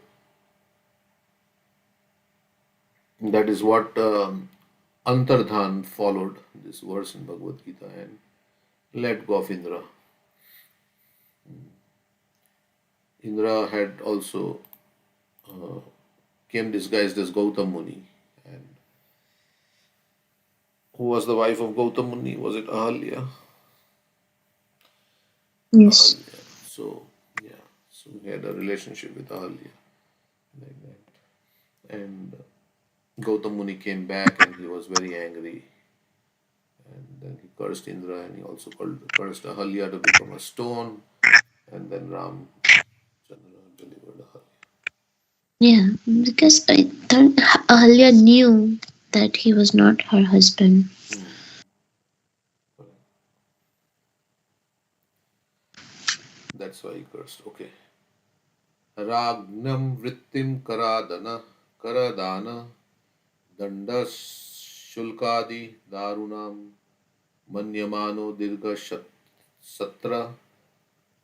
that is what Antardhan followed this verse in Bhagavad Gita and let go of Indra. Indra had also came disguised as Gautam Muni. And who was the wife of Gautam Muni? Was it Ahalya? Yes. Ahalya. So, yeah. So he had a relationship with Ahalya like that. And Gautam Muni came back and he was very angry. And then he cursed Indra and he also cursed Ahalya to become a stone. And then Ram Chandra delivered Ahalya. Yeah, because I thought Ahalya knew that he was not her husband. That's why he cursed. Okay. Ragnam vrittim karadana dandas shulkadi darunam manyamano dirga satra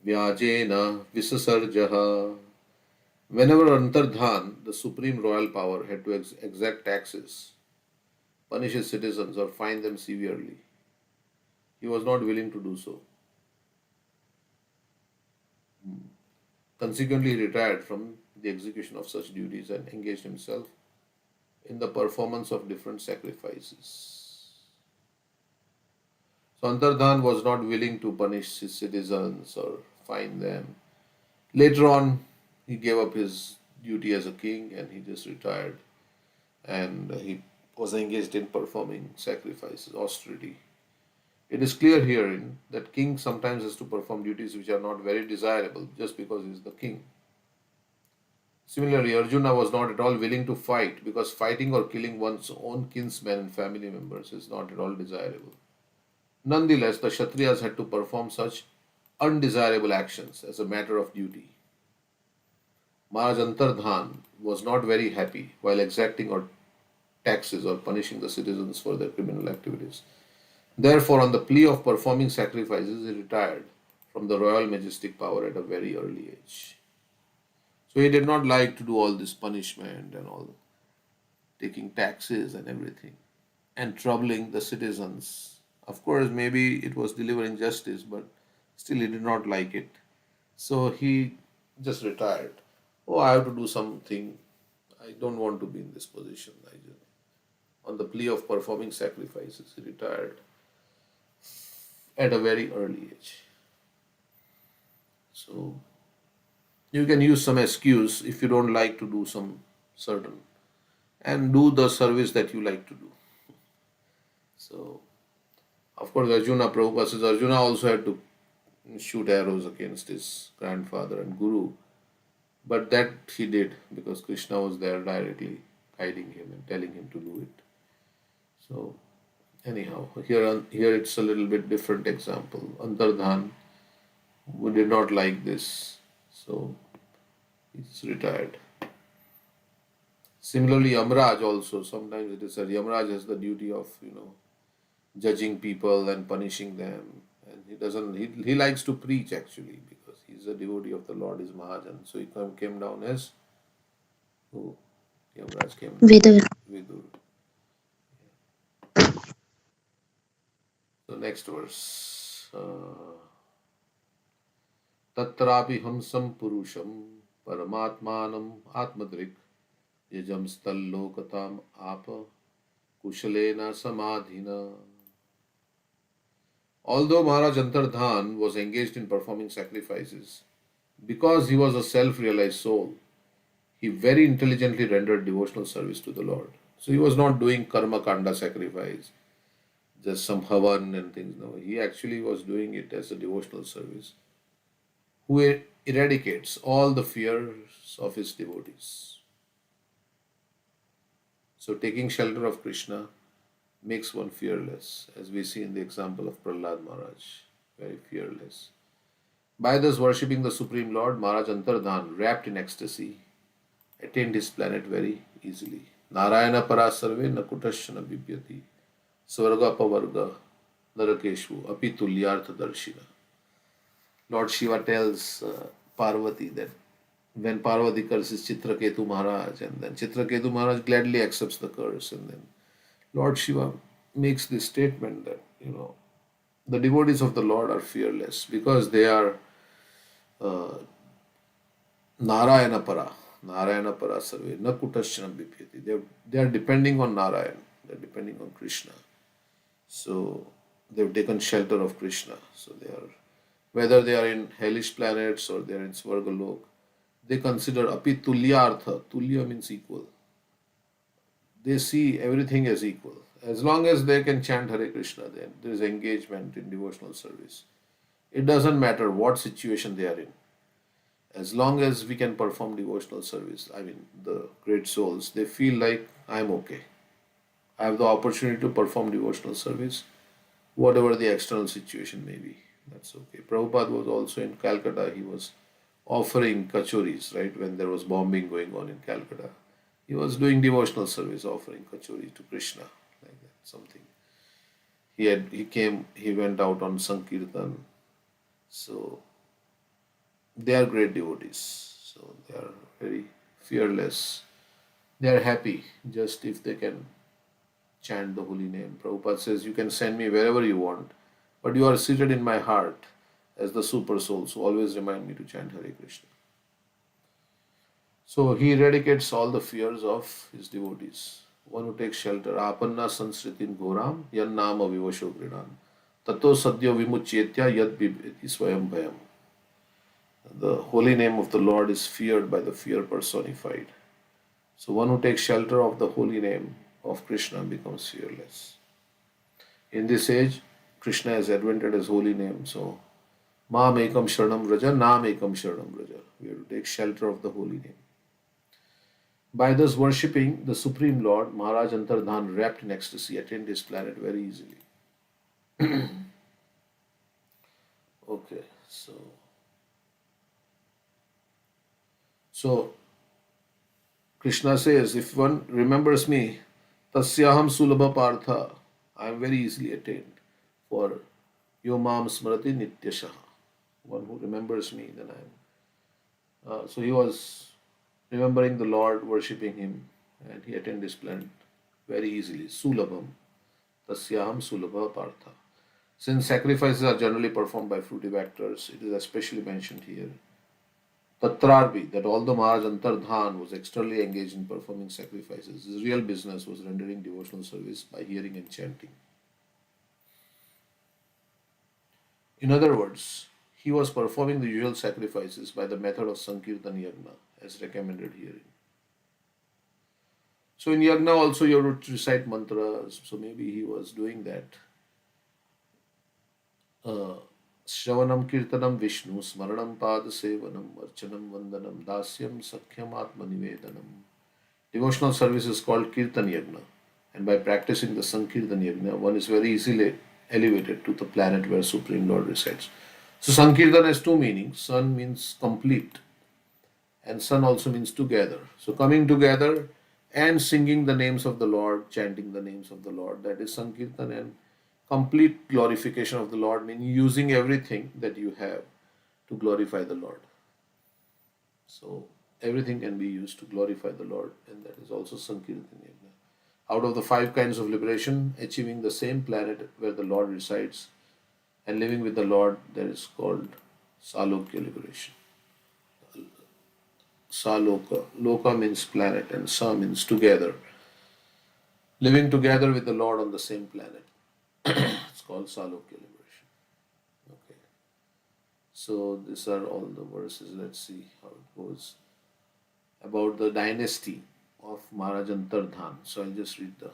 vyajena visasarjaha. Whenever Antardhan, the supreme royal power, had to exact taxes, punish his citizens, or fine them severely, he was not willing to do so. Consequently, he retired from the execution of such duties and engaged himself in the performance of different sacrifices. So Antardhan was not willing to punish his citizens or fine them. Later on, he gave up his duty as a king and he just retired and he was engaged in performing sacrifices, austerity. It is clear herein that king sometimes has to perform duties which are not very desirable just because he is the king. Similarly, Arjuna was not at all willing to fight because fighting or killing one's own kinsmen and family members is not at all desirable. Nonetheless, the Kshatriyas had to perform such undesirable actions as a matter of duty. Maharaj Antardhan was not very happy while exacting or taxes or punishing the citizens for their criminal activities. Therefore, on the plea of performing sacrifices, he retired from the royal majestic power at a very early age. So he did not like to do all this punishment and all, taking taxes and everything, and troubling the citizens. Of course, maybe it was delivering justice, but still he did not like it. So he just retired. Oh, I have to do something. I don't want to be in this position. On the plea of performing sacrifices, he retired at a very early age. So you can use some excuse if you don't like to do some certain and do the service that you like to do. So Of course, Arjuna, Prabhupada says Arjuna also had to shoot arrows against his grandfather and guru, but that he did because Krishna was there directly guiding him and telling him to do it. So anyhow, here it's a little bit different example. Antardhan, who did not like this, so he's retired. Similarly, Yamraj also, sometimes it is said Yamraj has the duty of, judging people and punishing them. And he doesn't, he likes to preach actually because he's a devotee of the Lord, is Mahajan. So he came down as, who? Yamraj came down Vidur. as Vidur. So next verse. Tatrapi hamsam purusham paramatmanam atmadrik yajam stallokatam apa kushalena samadhina. Although Maharaj Antardhan was engaged in performing sacrifices, because he was a self realized soul, he very intelligently rendered devotional service to the Lord. So he was not doing karma kanda sacrifice, just some havan and things. No, he actually was doing it as a devotional service, who eradicates all the fears of his devotees. So taking shelter of Krishna makes one fearless, as we see in the example of Prahlad Maharaj, very fearless. By thus worshipping the Supreme Lord, Maharaj Antardhan, wrapped in ecstasy, attained his planet very easily. Narayana parasarve nakutashana bibhyati svarga pavarga narakeshvu api tulyartha darshina. Lord Shiva tells Parvati that when Parvati curses Chitraketu Maharaj, and then Chitraketu Maharaj gladly accepts the curse, and then Lord Shiva makes this statement that, the devotees of the Lord are fearless because they are uh, Narayana para. Narayana para sarve. Na kutashana bipyati. They are depending on Narayan. They are depending on Krishna. So they've taken shelter of Krishna. So they are, whether they are in hellish planets or they are in Svargalok, they consider api tulyartha. Tulya means equal. They see everything as equal. As long as they can chant Hare Krishna, then there is engagement in devotional service. It doesn't matter what situation they are in. As long as we can perform devotional service, I mean, the great souls, they feel like I'm okay. I have the opportunity to perform devotional service, whatever the external situation may be. That's okay. Prabhupada was also in Calcutta. He was offering kachoris, right, when there was bombing going on in Calcutta. He was doing devotional service, offering kachori to Krishna, like that, something. He went out on Sankirtan. So they are great devotees. So they are very fearless. They are happy just if they can chant the holy name. Prabhupada says, you can send me wherever you want, but you are seated in my heart as the super soul. So always remind me to chant Hare Krishna. So he eradicates all the fears of his devotees. One who takes shelter. Apanna sansritin goram yan nama vivasho gridan. Tato sadhya vimuchyetya yad bibheti swayam bhayam. The holy name of the Lord is feared by the fear personified. So one who takes shelter of the holy name of Krishna becomes fearless. In this age, Krishna has advented his holy name. So Mam ekam sharanam raja, Nam ekam sharanam raja. We have to take shelter of the holy name. By thus worshipping the Supreme Lord, Maharaj Antardhan, wrapped in ecstasy, attained his planet very easily. Okay, so Krishna says, if one remembers me, tasyaham sulabha partha, I am very easily attained. For yomam smrati nityashaha. One who remembers me, then I am. So he was remembering the Lord, worshipping him, and he attained this planet very easily. Sulabham. Tasyaham sulabha partha. Since sacrifices are generally performed by fruitive actors, it is especially mentioned here. Tatrarbi, that although Maharaj Antardhan was externally engaged in performing sacrifices, his real business was rendering devotional service by hearing and chanting. In other words, he was performing the usual sacrifices by the method of Sankirtan Yagna, as recommended herein. So in Yagna also you have to recite mantras, so maybe he was doing that. Shravanam Kirtanam Vishnu, Smaranam Pada Sevanam, Archanam Vandanam, Dasyam Sakhyam Atmanivedanam. Devotional service is called Kirtan Yagna, and by practicing the Sankirtan Yagna, one is very easily elevated to the planet where Supreme Lord resides. So, Sankirtan has two meanings. San means complete, and San also means together. So, coming together and singing the names of the Lord, chanting the names of the Lord, that is Sankirtan, and complete glorification of the Lord, meaning using everything that you have to glorify the Lord. So everything can be used to glorify the Lord, and that is also Sankirtan Yajna. Out of the five kinds of liberation, achieving the same planet where the Lord resides and living with the Lord, that is called Salokya liberation. Saloka. Loka means planet, and Sa means together. Living together with the Lord on the same planet. It's called Salokya liberation. Okay. So these are all the verses. Let's see how it goes. About the dynasty of Maharaj Antardhan. So I'll just read the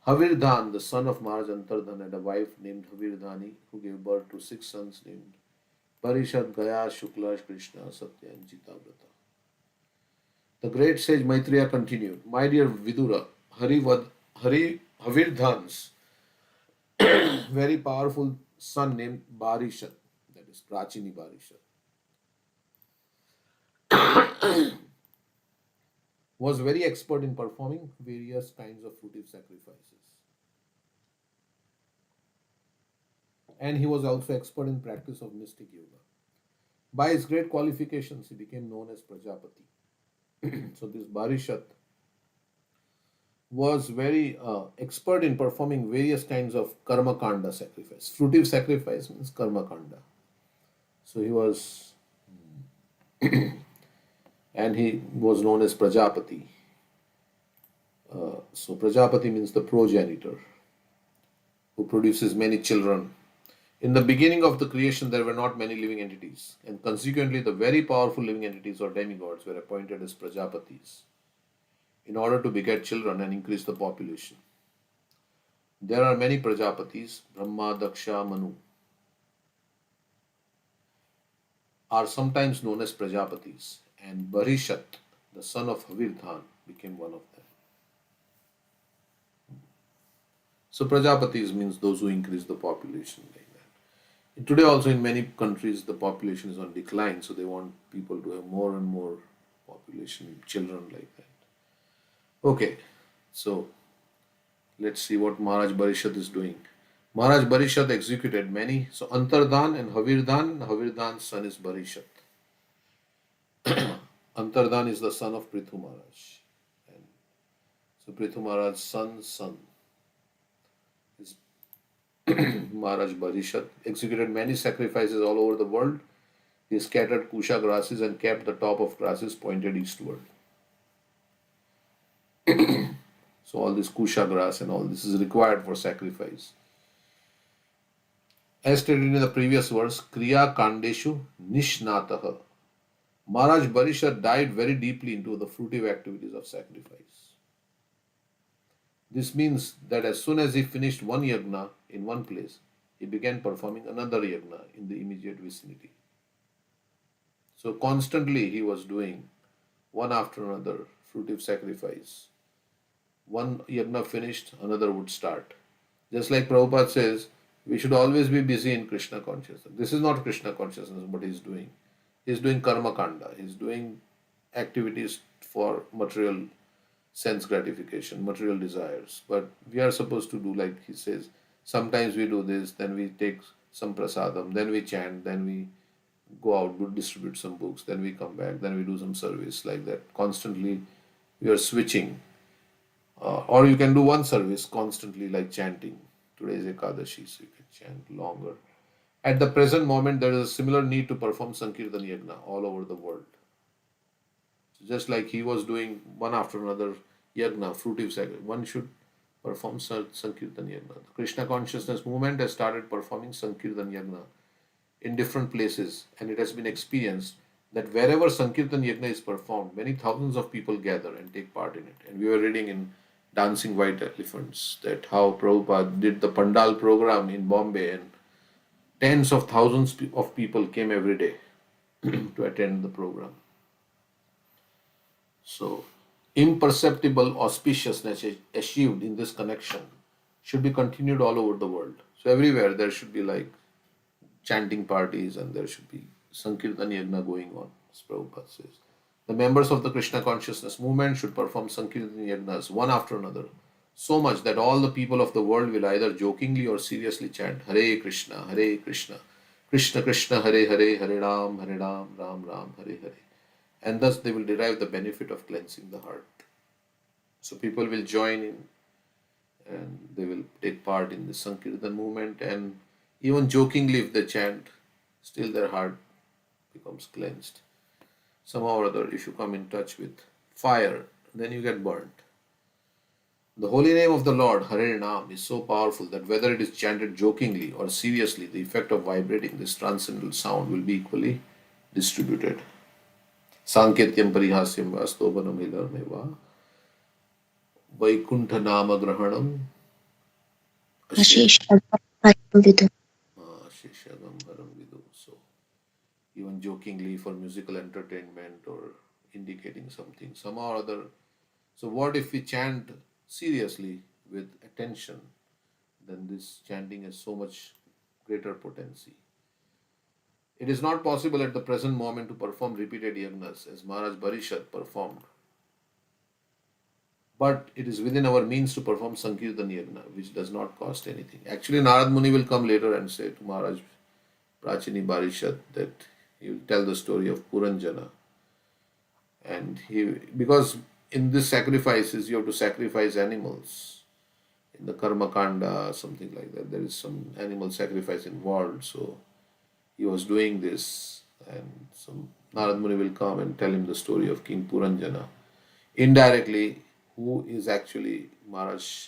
Havirdhan, the son of Maharaj Antardhan, had a wife named Havirdhani who gave birth to six sons named Parishad, Gaya, Shukla, Krishna, Satya, and Jitavrata. The great sage Maitreya continued, my dear Vidura, Havirdhan's very powerful son named Barishat, that is Prachini Barishat, was very expert in performing various kinds of fruitive sacrifices. And he was also expert in practice of mystic yoga. By his great qualifications, he became known as Prajapati. So this Barishat was very expert in performing various kinds of karma kanda sacrifice. Fruitive sacrifice means karma kanda. So he was, and he was known as Prajapati. So Prajapati means the progenitor who produces many children. In the beginning of the creation, there were not many living entities, and consequently, the very powerful living entities or demigods were appointed as Prajapatis in order to beget children and increase the population. There are many Prajapatis, Brahma, Daksha, Manu, are sometimes known as Prajapatis, and Barishat, the son of Havirdhan, became one of them. So Prajapatis means those who increase the population like that. Today also in many countries the population is on decline, so they want people to have more and more population, children like that. Okay, so let's see what Maharaj Barishat is doing. Maharaj Barishat executed many. So Antardhan and Havirdhan's son is Barishat. Antardhan is the son of Prithu Maharaj. And so Prithu Maharaj's son is Maharaj Barishat. Executed many sacrifices all over the world. He scattered kusha grasses and kept the top of grasses pointed eastward. So all this kusha grass and all this is required for sacrifice. As stated in the previous verse, Kriya Kandeshu Nishnataha. Maharaj Barishat dived very deeply into the fruitive activities of sacrifice. This means that as soon as he finished one yagna in one place, he began performing another yagna in the immediate vicinity. So constantly he was doing one after another fruitive sacrifice. One yagna finished, another would start. Just like Prabhupada says, we should always be busy in Krishna consciousness. This is not Krishna consciousness, what he is doing. He is doing karma kanda. He is doing activities for material sense gratification, material desires. But we are supposed to do like he says. Sometimes we do this, then we take some prasadam, then we chant, then we go out, distribute some books, then we come back, then we do some service like that. Constantly we are switching. Or you can do one service constantly like chanting. Today is Ekadashi, so you can chant longer. At the present moment, there is a similar need to perform Sankirtan Yagna all over the world. So just like he was doing one after another Yagna, fruitive sacrifice, one should perform Sankirtan Yagna. The Krishna consciousness movement has started performing Sankirtan Yagna in different places, and it has been experienced that wherever Sankirtan Yagna is performed, many thousands of people gather and take part in it. And we were reading in Dancing White Elephants that how Prabhupada did the Pandal program in Bombay, and Tens of thousands of people came every day to attend the program. So, imperceptible auspiciousness achieved in this connection should be continued all over the world. So, everywhere there should be like chanting parties and there should be Sankirtan Yagna going on, as Prabhupada says. The members of the Krishna consciousness movement should perform Sankirtan Yagnas one after another, so much that all the people of the world will either jokingly or seriously chant Hare Krishna, Krishna Krishna, Hare Hare, Hare Ram, Ram Ram, Hare Hare. And thus they will derive the benefit of cleansing the heart. So people will join in and they will take part in the Sankirtan movement, and even jokingly if they chant, still their heart becomes cleansed. Somehow or other, if you come in touch with fire, then you get burnt. The holy name of the Lord, Hare Nam, is so powerful that whether it is chanted jokingly or seriously, the effect of vibrating this transcendental sound will be equally distributed. Sanketyam parihasyam va stobanam hilarneva Vaikuntha nama grahanam Ashish Vidu. Shishagambharam Vidu. So, even jokingly for musical entertainment or indicating something, somehow or other. So, what if we chant seriously with attention? Then this chanting has so much greater potency. It is not possible at the present moment to perform repeated yagnas as Maharaj Barishad performed, but it is within our means to perform Sankirtan Yagna, which does not cost anything. Actually, Narad Muni will come later and say to Maharaj Prachini Barishad that he will tell the story of Puranjana. And because in this sacrifices, you have to sacrifice animals. In the Karma Kanda, something like that, there is some animal sacrifice involved. So he was doing this, and some Narad Muni will come and tell him the story of King Puranjana. Indirectly, who is actually Maharaj,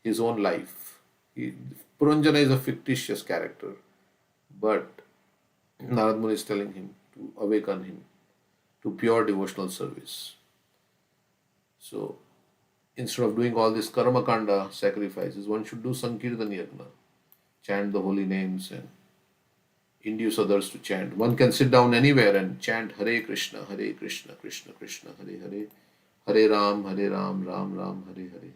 his own life. Puranjana is a fictitious character, but Narad Muni is telling him to awaken him to pure devotional service. So instead of doing all this karma kanda sacrifices, one should do Sankirtan Yagna, chant the holy names and induce others to chant. One can sit down anywhere and chant Hare Krishna, Krishna Krishna, Hare Hare, Hare Ram, Ram Ram, Hare Hare.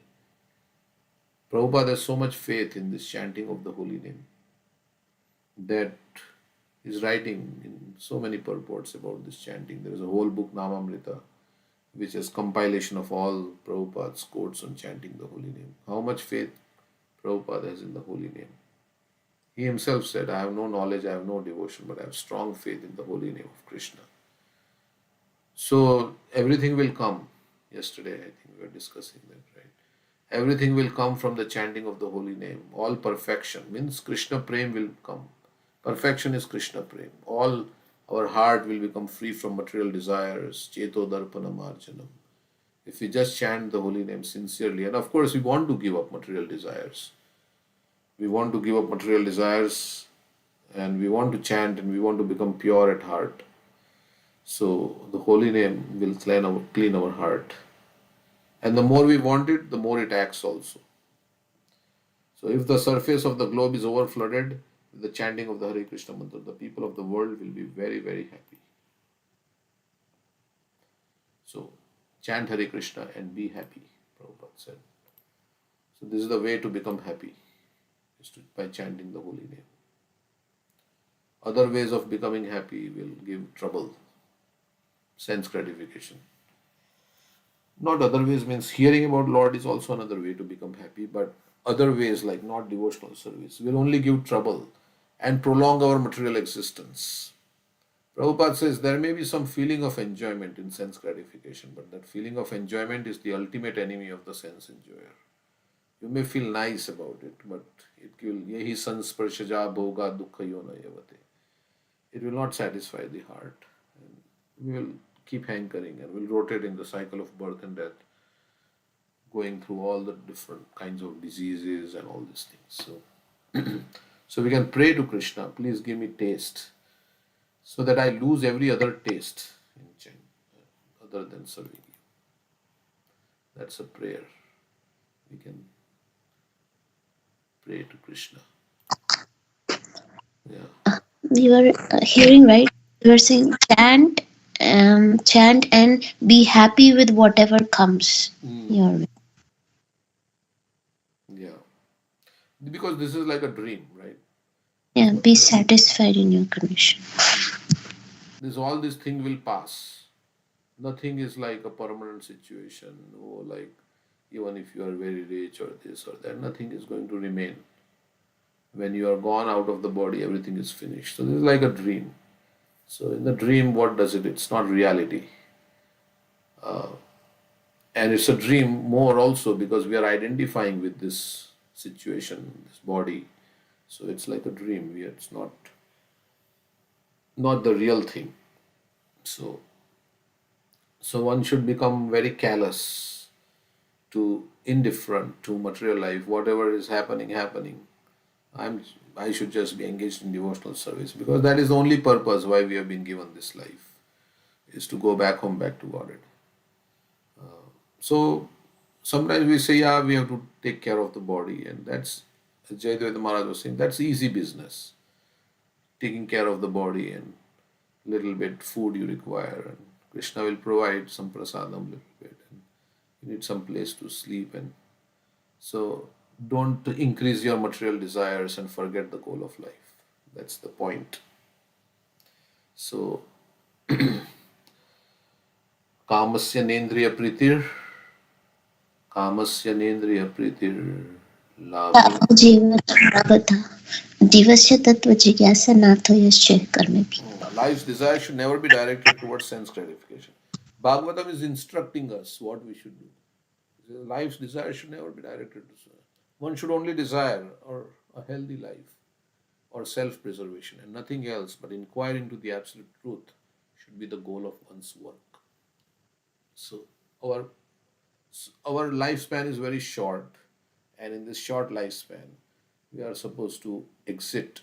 Prabhupada has so much faith in this chanting of the holy name that is writing in so many purports about this chanting. There is a whole book, Namamrita, which is compilation of all Prabhupada's quotes on chanting the holy name. How much faith Prabhupada has in the holy name. He himself said, I have no knowledge, I have no devotion, but I have strong faith in the holy name of Krishna. So everything will come. Yesterday, I think we were discussing that, right? Everything will come from the chanting of the holy name. All perfection means Krishna Prem will come. Perfection is Krishna Prem. All our heart will become free from material desires. Cheto Darpanam Arjanam. If we just chant the holy name sincerely, and of course we want to give up material desires. We want to give up material desires and we want to chant and we want to become pure at heart. So the holy name will clean our heart. And the more we want it, the more it acts also. So if the surface of the globe is over flooded with the chanting of the Hare Krishna mantra, the people of the world will be very, very happy. So chant Hare Krishna and be happy, Prabhupada said. So this is the way to become happy, is by chanting the holy name. Other ways of becoming happy will give trouble, sense gratification. Not other ways means hearing about Lord is also another way to become happy, but other ways like not devotional service will only give trouble and prolong our material existence. Prabhupada says there may be some feeling of enjoyment in sense gratification, but that feeling of enjoyment is the ultimate enemy of the sense enjoyer. You may feel nice about it, but it will yehi sansparshaja bhoga dukkha yona yavate. It will not satisfy the heart. And we will keep hankering and will rotate in the cycle of birth and death, going through all the different kinds of diseases and all these things. So we can pray to Krishna, please give me taste, so that I lose every other taste in China, other than serving you. That's a prayer. We can pray to Krishna. Yeah. You were hearing right. You were saying chant and be happy with whatever comes Mm. your way. Yeah. Because this is like a dream, right? This Yeah, be material. satisfied in your condition. Mm. This all this thing will pass. Nothing is like a permanent situation. No, like even if you are very rich or this or that, nothing is going to remain. When you are gone out of the body, everything is finished. So this is like a dream. So in the dream, what does it? It's not reality. And it's a dream more also because we are identifying with this situation, this body. So it's like a dream. It's not the real thing. So one should become very callous to indifferent to material life. Whatever is happening. I'm I should just be engaged in devotional service because that is the only purpose why we have been given this life is to go back home, back to Godhead. So sometimes we say, yeah, we have to take care of the body, and that's as Jayadeva Maharaj was saying, that's easy business. Taking care of the body and little bit food you require, and Krishna will provide some prasadam little bit, and you need some place to sleep, and so don't increase your material desires and forget the goal of life. That's the point. So कामस्य नेन्द्रिय प्रीतिर कामस्य नेन्द्रिय प्रीतिर लाभे. जीवता जीवस्य तत्व जिज्ञासा नाथो यस्य कर्मे भी. Life's desire should never be directed towards sense gratification. Bhagavatam is instructing us what we should do. Life's desire should never be directed to sense. One should only desire or a healthy life or self-preservation and nothing else, but inquire into the absolute truth should be the goal of one's work. So our our lifespan is very short, and in this short lifespan, we are supposed to exit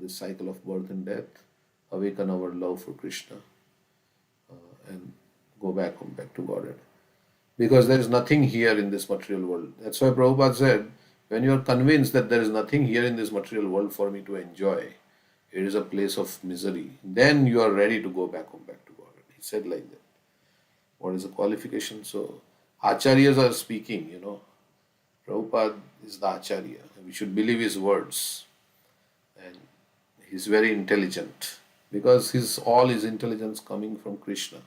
this cycle of birth and death, awaken our love for Krishna, and go back home, back to Godhead. Because there is nothing here in this material world. That's why Prabhupada said, when you are convinced that there is nothing here in this material world for me to enjoy, it is a place of misery, then you are ready to go back home, back to Godhead. He said like that. What is the qualification? So, Acharyas are speaking. Prabhupada is the Acharya. We should believe his words. And he's very intelligent because all his intelligence coming from Krishna.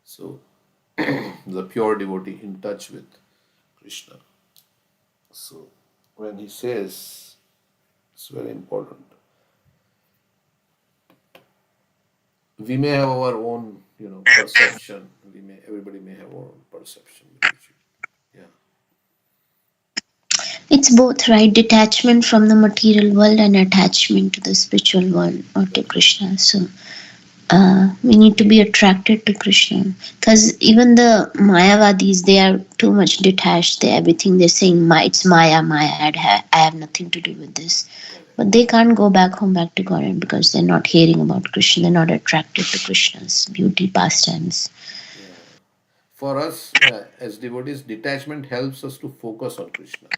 So, the pure devotee in touch with Krishna. So, when he says, it's very important. We may have our own, perception. Everybody may have our own perception. Yeah. It's both, right? Detachment from the material world and attachment to the spiritual world or to Krishna. So we need to be attracted to Krishna, because even the Mayavadis, they are too much detached. Everything they're saying, it's Maya, I have nothing to do with this. But they can't go back home, back to God, because they're not hearing about Krishna. They're not attracted to Krishna's beauty, pastimes. Yeah. For us, as devotees, detachment helps us to focus on Krishna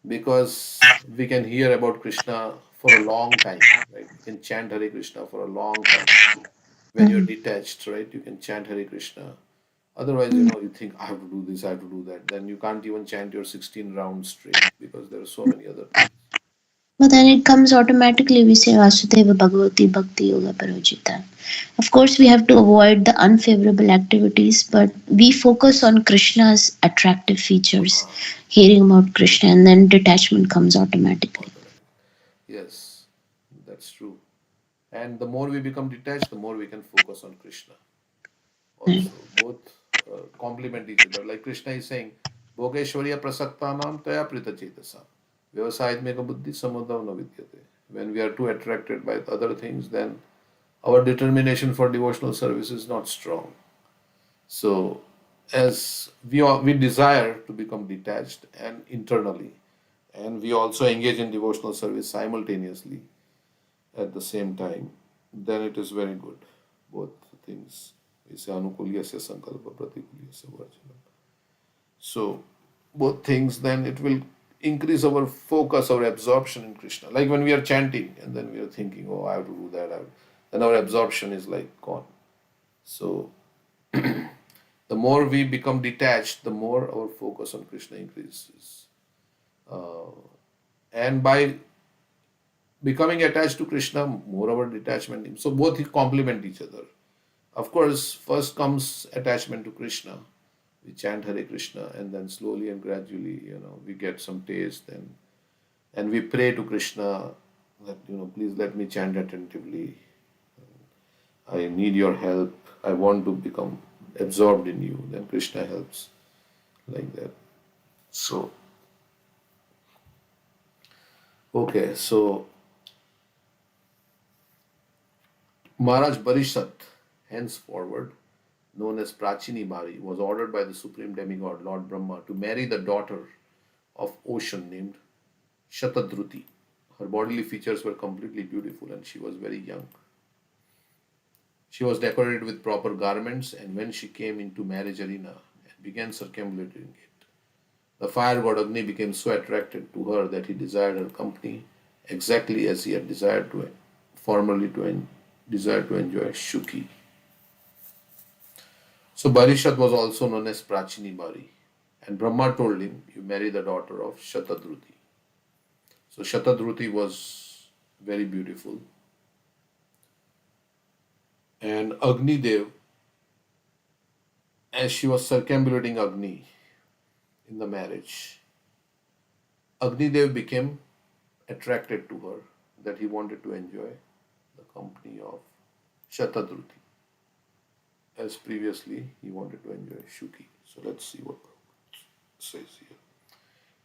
because we can hear about Krishna for a long time, right? We can chant Hare Krishna for a long time. When you're Mm. detached, right, you can chant Hare Krishna. Otherwise, you think, I have to do this, I have to do that. Then you can't even chant your 16 rounds straight because there are so many other things. But then it comes automatically. We say Vasudeva Bhagavati Bhakti Yoga Parojita. Of course, we have to avoid the unfavorable activities, but we focus on Krishna's attractive features, hearing about Krishna, and then detachment comes automatically. Automatic. Yes, that's true. And the more we become detached, the more we can focus on Krishna. Right? Also, both complement each other. Like Krishna is saying, Bhogeshwarya prasaktanam taya prita chetasa. Vyavasayatmeka buddhi samuddhav na vidyate. When we are too attracted by other things, then our determination for devotional service is not strong. So, as we desire to become detached and internally, and we also engage in devotional service simultaneously at the same time, then it is very good. Both things. We say anukulyasya sankalpa, pratikulyasya varjanam. So, both things, then it will increase our focus, our absorption in Krishna. Like when we are chanting and then we are thinking, oh, I have to do that, then our absorption is like gone. So the more we become detached, the more our focus on Krishna increases. And by becoming attached to Krishna, more our detachment. So both complement each other. Of course, first comes attachment to Krishna. We chant Hare Krishna, and then slowly and gradually, we get some taste, and we pray to Krishna that, please let me chant attentively. I need your help. I want to become absorbed in you. Then Krishna helps like that. So, okay, so Maharaj Barishat, henceforward known as Prachini Mari, was ordered by the supreme demigod Lord Brahma to marry the daughter of ocean named Shatadruti. Her bodily features were completely beautiful and she was very young. She was decorated with proper garments, and when she came into marriage arena and began circumambulating it, the fire god Agni became so attracted to her that he desired her company exactly as he had formerly desired to enjoy Shuki. So Barishat was also known as Prachini Mari, and Brahma told him, "You marry the daughter of Shatadruti." So Shatadruti was very beautiful, and Agni Dev, as she was circumambulating Agni in the marriage, Agni Dev became attracted to her, that he wanted to enjoy the company of Shatadruti, as previously he wanted to enjoy Shuki. So let's see what it says here.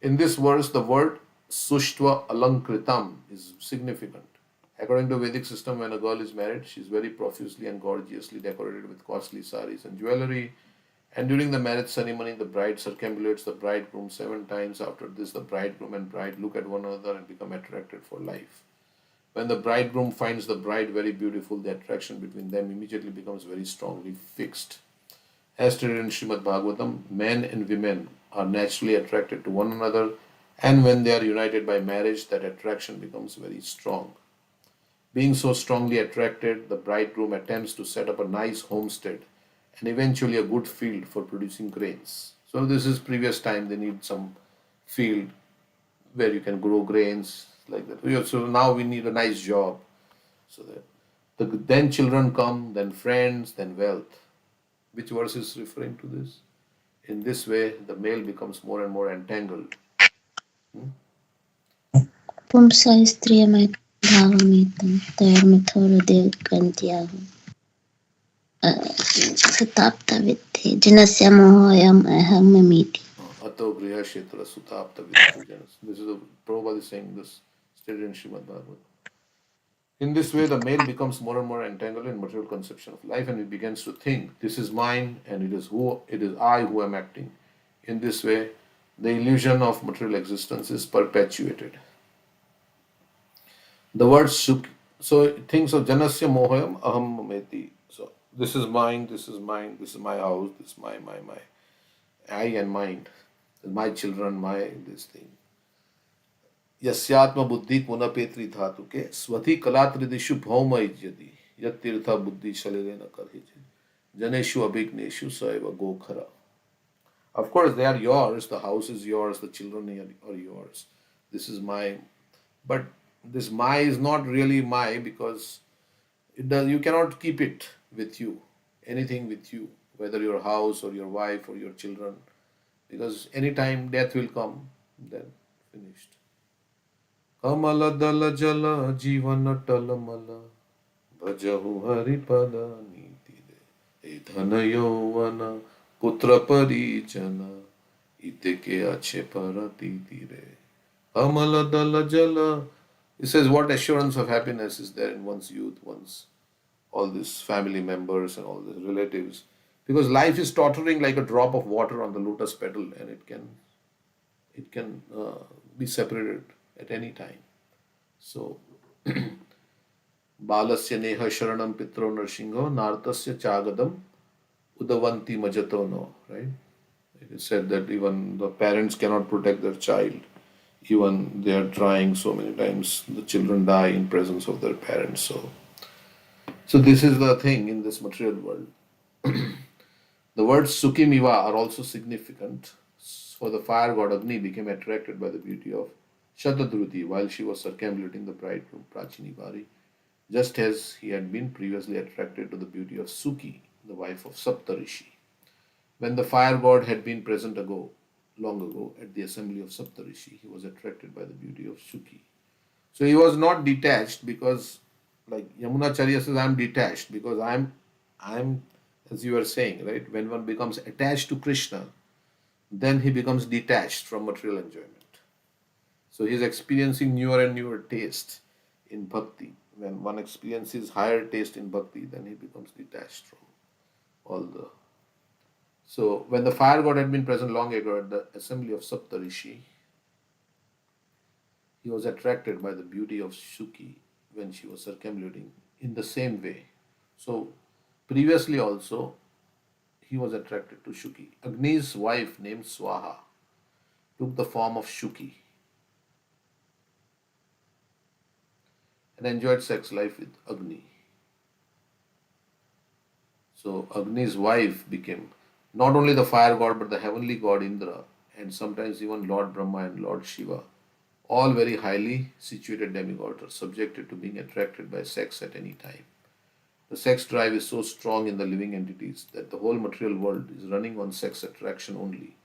In this verse, the word Sushtva Alankritam is significant. According to Vedic system, when a girl is married, she is very profusely and gorgeously decorated with costly saris and jewelry. And during the marriage ceremony, the bride circumambulates the bridegroom 7 times. After this, the bridegroom and bride look at one another and become attracted for life. When the bridegroom finds the bride very beautiful, the attraction between them immediately becomes very strongly fixed. As stated in Srimad Bhagavatam, men and women are naturally attracted to one another, and when they are united by marriage, that attraction becomes very strong. Being so strongly attracted, the bridegroom attempts to set up a nice homestead and eventually a good field for producing grains. So this is previous time, they need some field where you can grow grains like that. So now we need a nice job. So that then children come, then friends, then wealth. Which verse is referring to this? In this way, the male becomes more and more entangled. पुंसा स्त्रियमैभावमेतं तयोर्मिथोरुदेवगन्त्याः सुताप्तविद्धि जनस्य मोहोऽयम् अहममीति. Ato Griha Kshetra Sutapta Vidhujanas. This is a Prabhupada is saying this, stated in Srimad Bhagavatam. In this way, the male becomes more and more entangled in material conception of life, and he begins to think, "This is mine, and it is I who am acting." In this way, the illusion of material existence is perpetuated. The word Suk, so it thinks of Janasya Mohayam Aham Mameti. So this is mine, this is mine, this is my house, this is my I and mind, my children, my this thing. यस्यात्म बुद्धि पुनपेत्री धातु के स्वति कलात्रिदिषु भौम इज्यति यतीर्थ बुद्धि शलिले न करहिजे जनेषु अभिघ्नेषु सैव गोखरा. Of course, they are yours. The house is yours. The children are yours. This is my, but this my is not really my, because it does. You cannot keep it with you. Anything with you, whether your house or your wife or your children, because anytime death will come, then finished. कमल दल जल जीवन टलमल भजहु हरिपद नीति दे ए धन यौवन पुत्र परिजन ite के अच्छे परतीति रे कमल दल जल. It says, what assurance of happiness is there in one's youth, one's all these family members and all the relatives, because life is tottering like a drop of water on the lotus petal, and it can be separated at any time. So, balasya neha sharanam pitro narsingho nartasya chagadam udavanti majato no. Right? It is said that even the parents cannot protect their child. Even they are trying so many times, the children die in presence of their parents. So this is the thing in this material world. The words Sukhimiva are also significant, for the fire god Agni became attracted by the beauty of Shatadruti while she was circumambulating the bridegroom Prachini Bari, just as he had been previously attracted to the beauty of Suki, the wife of Saptarishi. When the fire god had been present long ago, at the assembly of Saptarishi, he was attracted by the beauty of Suki. So he was not detached because, like Yamunacharya says, I'm detached because I'm, as you were saying, right? When one becomes attached to Krishna, then he becomes detached from material enjoyment. So he's experiencing newer and newer taste in bhakti. When one experiences higher taste in bhakti, then he becomes detached from all the. So when the fire god had been present long ago at the assembly of Saptarishi, he was attracted by the beauty of Shuki when she was circumambulating in the same way. So previously also he was attracted to Shuki. Agni's wife named Swaha took the form of Shuki and enjoyed sex life with Agni. So Agni's wife became not only the fire god but the heavenly god Indra and sometimes even Lord Brahma and Lord Shiva, all very highly situated demigods are subjected to being attracted by sex at any time. The sex drive is so strong in the living entities that the whole material world is running on sex attraction only,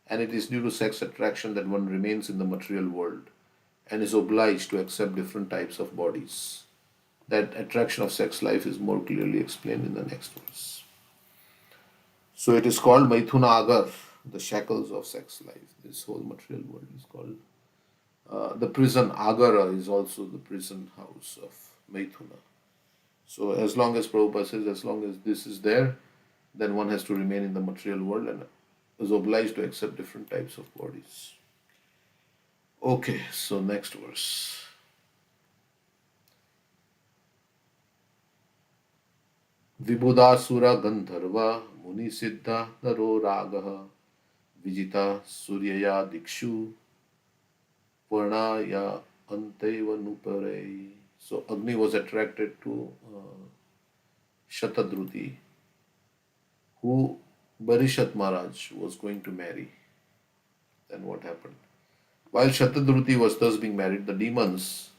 and it is due to sex attraction that one remains in the material world and is obliged to accept different types of bodies. That attraction of sex life is more clearly explained in the next verse. So it is called Maithuna Agar, the shackles of sex life. This whole material world is called the prison. Agara is also the prison house of Maithuna. So as long as Prabhupada says, as long as this is there, then one has to remain in the material world and is obliged to accept different types of bodies. Okay, so next verse. Vibudasura Gandharva Muni Siddha Naro Ragaha Vijita Suryaya Dikshu Varnaya Anteva Nupare. So Agni was attracted to Shatadruti, who Barishat Maharaj was going to marry. Then what happened? While Shatadruti was thus being married, the demons,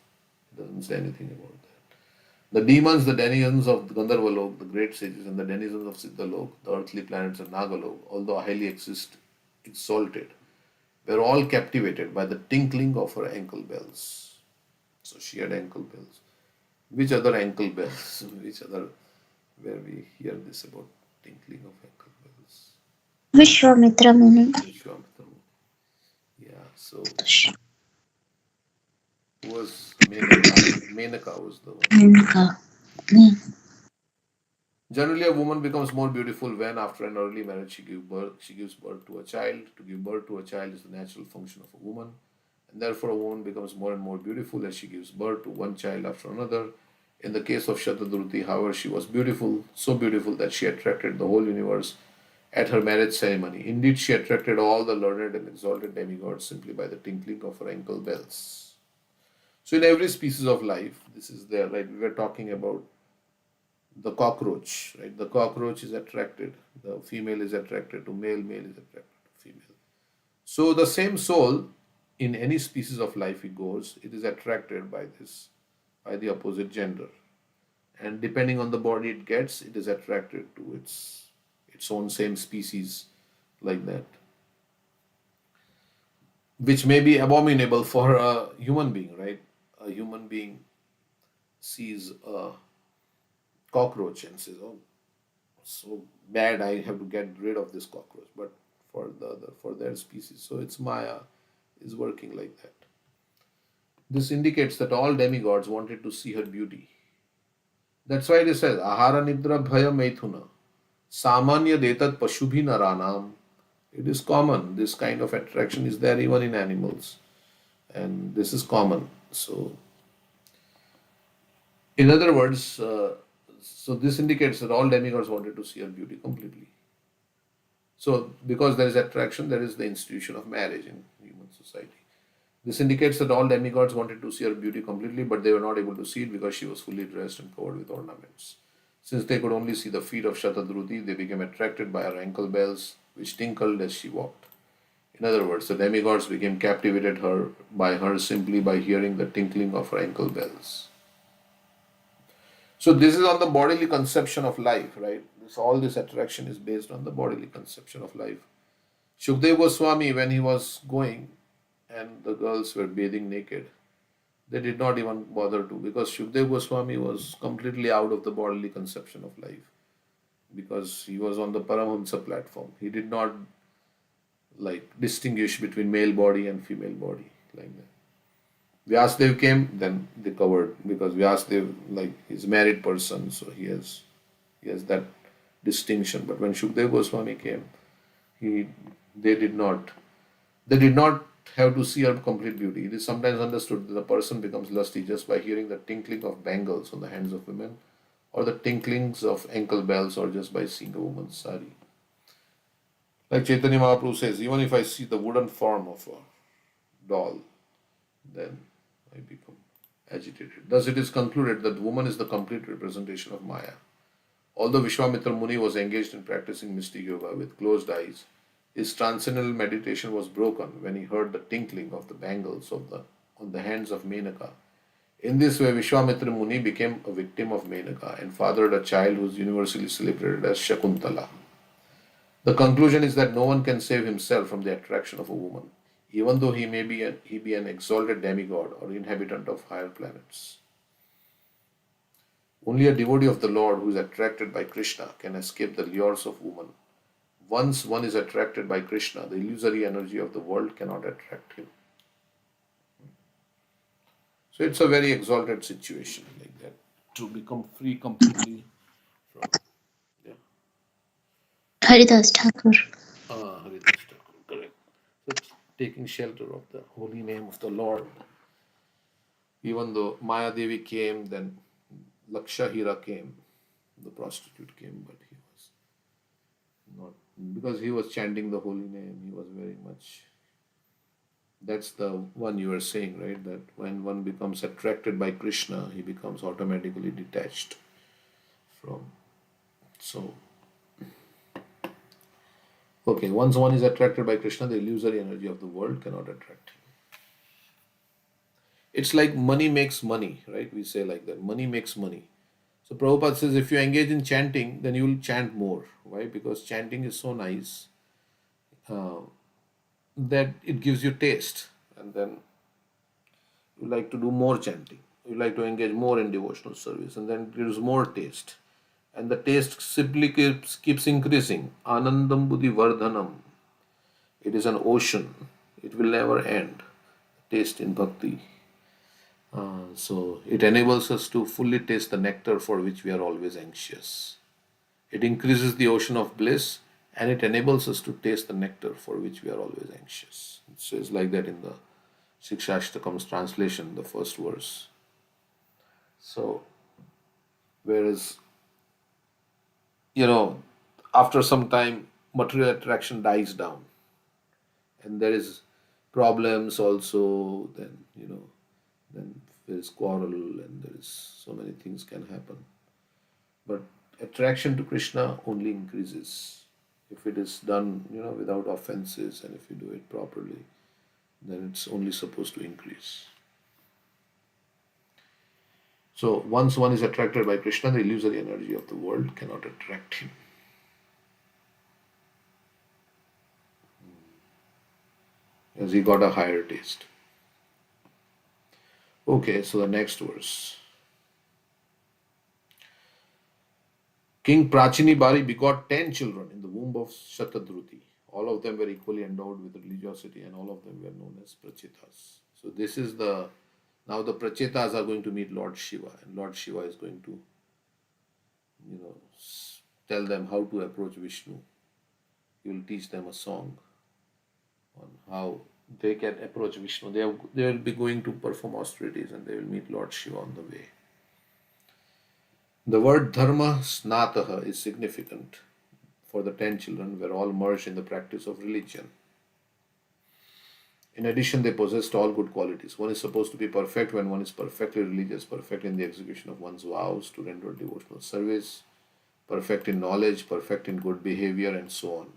it doesn't say anything about that. The demons, the denizens of Gandharvalok, the great sages, and the denizens of Siddhalok, the earthly planets and Nagalok, although highly exalted, were all captivated by the tinkling of her ankle bells. So she had ankle bells. Which other ankle bells? Which other, where we hear this about tinkling of ankle bells? Vishwamitra Muni. Vishwamitra. Yeah, so who was Menaka? Menaka was the one. Menaka. Yeah. Generally, a woman becomes more beautiful when, after an early marriage, she gives birth to a child. To give birth to a child is the natural function of a woman, and therefore a woman becomes more and more beautiful as she gives birth to one child after another. In the case of Shatadruti, however, she was beautiful, so beautiful that she attracted the whole universe at her marriage ceremony. Indeed, she attracted all the learned and exalted demigods simply by the tinkling of her ankle bells. So, in every species of life, this is there, right? We were talking about the cockroach, right? The cockroach is attracted, the female is attracted to male, male is attracted to female. So the same soul, in any species of life it goes, it is attracted by this, by the opposite gender. And depending on the body it gets, it is attracted to its own same species, like that. Which may be abominable for a human being, right? A human being sees a cockroach and says, "Oh, so bad, I have to get rid of this cockroach." But for their species, so it's Maya is working like that. This indicates that all demigods wanted to see her beauty. That's why it says Ahara Nidra Bhaya Maithuna Samanya Detat Pashubhi Naranam. It is common. This kind of attraction is there even in animals, and this is common. So, in other words, so this indicates that all demigods wanted to see her beauty completely. So, because there is attraction, there is the institution of marriage in human society. This indicates that all demigods wanted to see her beauty completely, but they were not able to see it because she was fully dressed and covered with ornaments. Since they could only see the feet of Shatadruti, they became attracted by her ankle bells, which tinkled as she walked. In other words, the demigods became captivated by her simply by hearing the tinkling of her ankle bells. So this is on the bodily conception of life, right? All this attraction is based on the bodily conception of life. Shukdev Goswami, when he was going and the girls were bathing naked, they did not even bother to, because Shukdev Goswami was completely out of the bodily conception of life, because he was on the Paramahamsa platform. He did not like distinguish between male body and female body like that. Vyasadev came, then they covered, because Vyasadev like is a married person, so he has that distinction. But when Shukdev Goswami came, he they did not they did not have to see her complete beauty. It is sometimes understood that the person becomes lusty just by hearing the tinkling of bangles on the hands of women, or the tinklings of ankle bells, or just by seeing a woman's sari. Like Chaitanya Mahaprabhu says, even if I see the wooden form of a doll, then I become agitated. Thus it is concluded that woman is the complete representation of Maya. Although Vishwamitra Muni was engaged in practicing mystic yoga with closed eyes, his transcendental meditation was broken when he heard the tinkling of the bangles on the hands of Menaka. In this way, Vishwamitra Muni became a victim of Menaka and fathered a child who is universally celebrated as Shakuntala. The conclusion is that no one can save himself from the attraction of a woman, even though he be an exalted demigod or inhabitant of higher planets. Only a devotee of the Lord who is attracted by Krishna can escape the lures of woman. Once one is attracted by Krishna, the illusory energy of the world cannot attract him. So it's a very exalted situation like that, to become free completely from. Yeah. Haridas Thakur. Haridas Thakur, correct. So taking shelter of the holy name of the Lord. Even though Maya Devi came, then Lakshahira came, the prostitute came, but he was not, because he was chanting the holy name, he was very much. That's the one you were saying, right? That when one becomes attracted by Krishna, he becomes automatically detached from. So, okay, once one is attracted by Krishna, the illusory energy of the world cannot attract him. It's like money makes money, right? We say like that. Money makes money. So Prabhupada says if you engage in chanting, then you will chant more. Why? Because chanting is so nice uh, that it gives you taste. And then you like to do more chanting. You like to engage more in devotional service. And then it gives more taste. And the taste simply keeps increasing. Anandam buddhi vardhanam. It is an ocean. It will never end. Taste in bhakti. So it enables us to fully taste the nectar for which we are always anxious. It increases the ocean of bliss, and it enables us to taste the nectar for which we are always anxious. It says like that in the Shikshashtakam's translation, the first verse. So, whereas, after some time, material attraction dies down, and there is problems also, then there is quarrel, and there is so many things can happen. But attraction to Krishna only increases if it is done, without offenses, and if you do it properly, then it's only supposed to increase. So once one is attracted by Krishna, the illusory energy of the world cannot attract him. As he got a higher taste. Okay, so the next verse. King Prachini Bari begot 10 children in the womb of Shatadruti. All of them were equally endowed with religiosity, and all of them were known as Prachetas. So this is now the Prachetas are going to meet Lord Shiva, and Lord Shiva is going to, tell them how to approach Vishnu. He will teach them a song on how they can approach Vishnu. They will be going to perform austerities, and they will meet Lord Shiva on the way. The word dharma snataha is significant for the 10 children were all merged in the practice of religion. In addition, they possessed all good qualities. One is supposed to be perfect when one is perfectly religious, perfect in the execution of one's vows to render devotional service, perfect in knowledge, perfect in good behavior, and so on.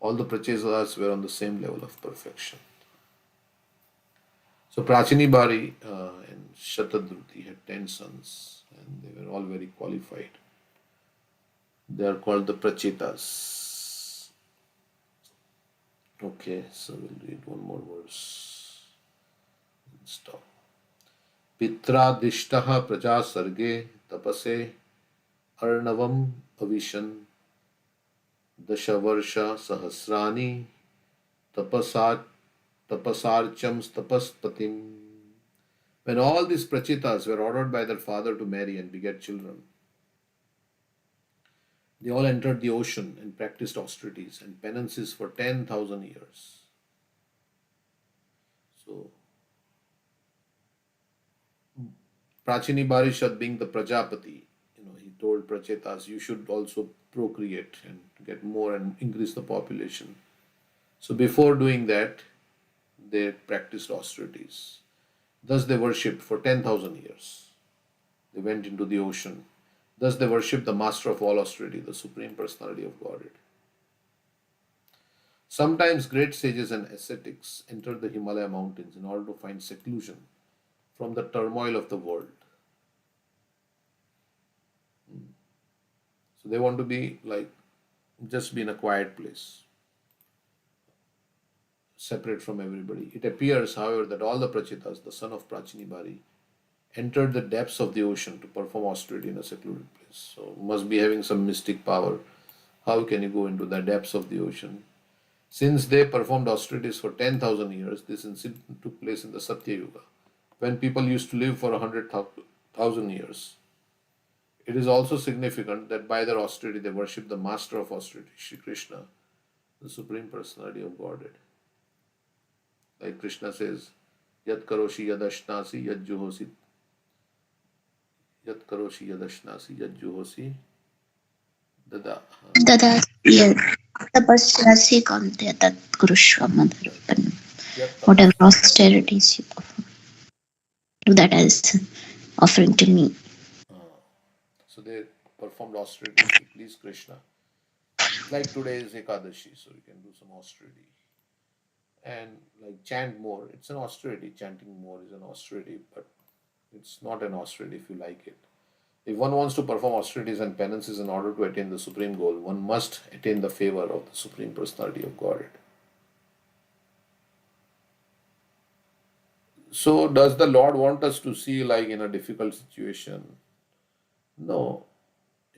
All the Prachesas were on the same level of perfection. So Prachini Bari and Shatadruti had 10 sons, and they were all very qualified. They are called the Prachetas. Okay, so we'll read one more verse. Stop. Pitradishtaha praja sarge tapase arnavam avishan dashavarsha sahasrani tapasat tapasarcham tapaspatim. When all these prachitas were ordered by their father to marry and beget children, they all entered the ocean and practiced austerities and penances for 10,000 years. So, Prachini Barishad being the Prajapati, he told Prachetas, you should also procreate and get more and increase the population. So before doing that, they practiced austerities. Thus they worshipped for 10,000 years. They went into the ocean. Thus they worshipped the master of all austerity, the Supreme Personality of Godhead. Sometimes great sages and ascetics entered the Himalaya mountains in order to find seclusion from the turmoil of the world. So they want to be just be in a quiet place, separate from everybody. It appears, however, that all the Prachitas, the son of Prachini Bari, entered the depths of the ocean to perform austerity in a secluded place. So must be having some mystic power. How can you go into the depths of the ocean? Since they performed austerities for 10,000 years, this incident took place in the Satya Yuga, when people used to live for 100,000 years. It is also significant that by their austerity they worship the master of austerity, Shri Krishna, the Supreme Personality of Godhead. Like Krishna says, Yat karoshi yadashnasi yad juhosi Yat karoshi yadashnasi yad juhosi dada. Dada tapasyasi kante tat kurushva madhurpan. Whatever austerities you perform, do that as offering to me. So they performed austerities to please Krishna. Like today is Ekadashi, so you can do some austerity. And like chant more, it's an austerity. Chanting more is an austerity, but it's not an austerity if you like it. If one wants to perform austerities and penances in order to attain the supreme goal, one must attain the favor of the Supreme Personality of Godhead. So, does the Lord want us to see like in a difficult situation? No,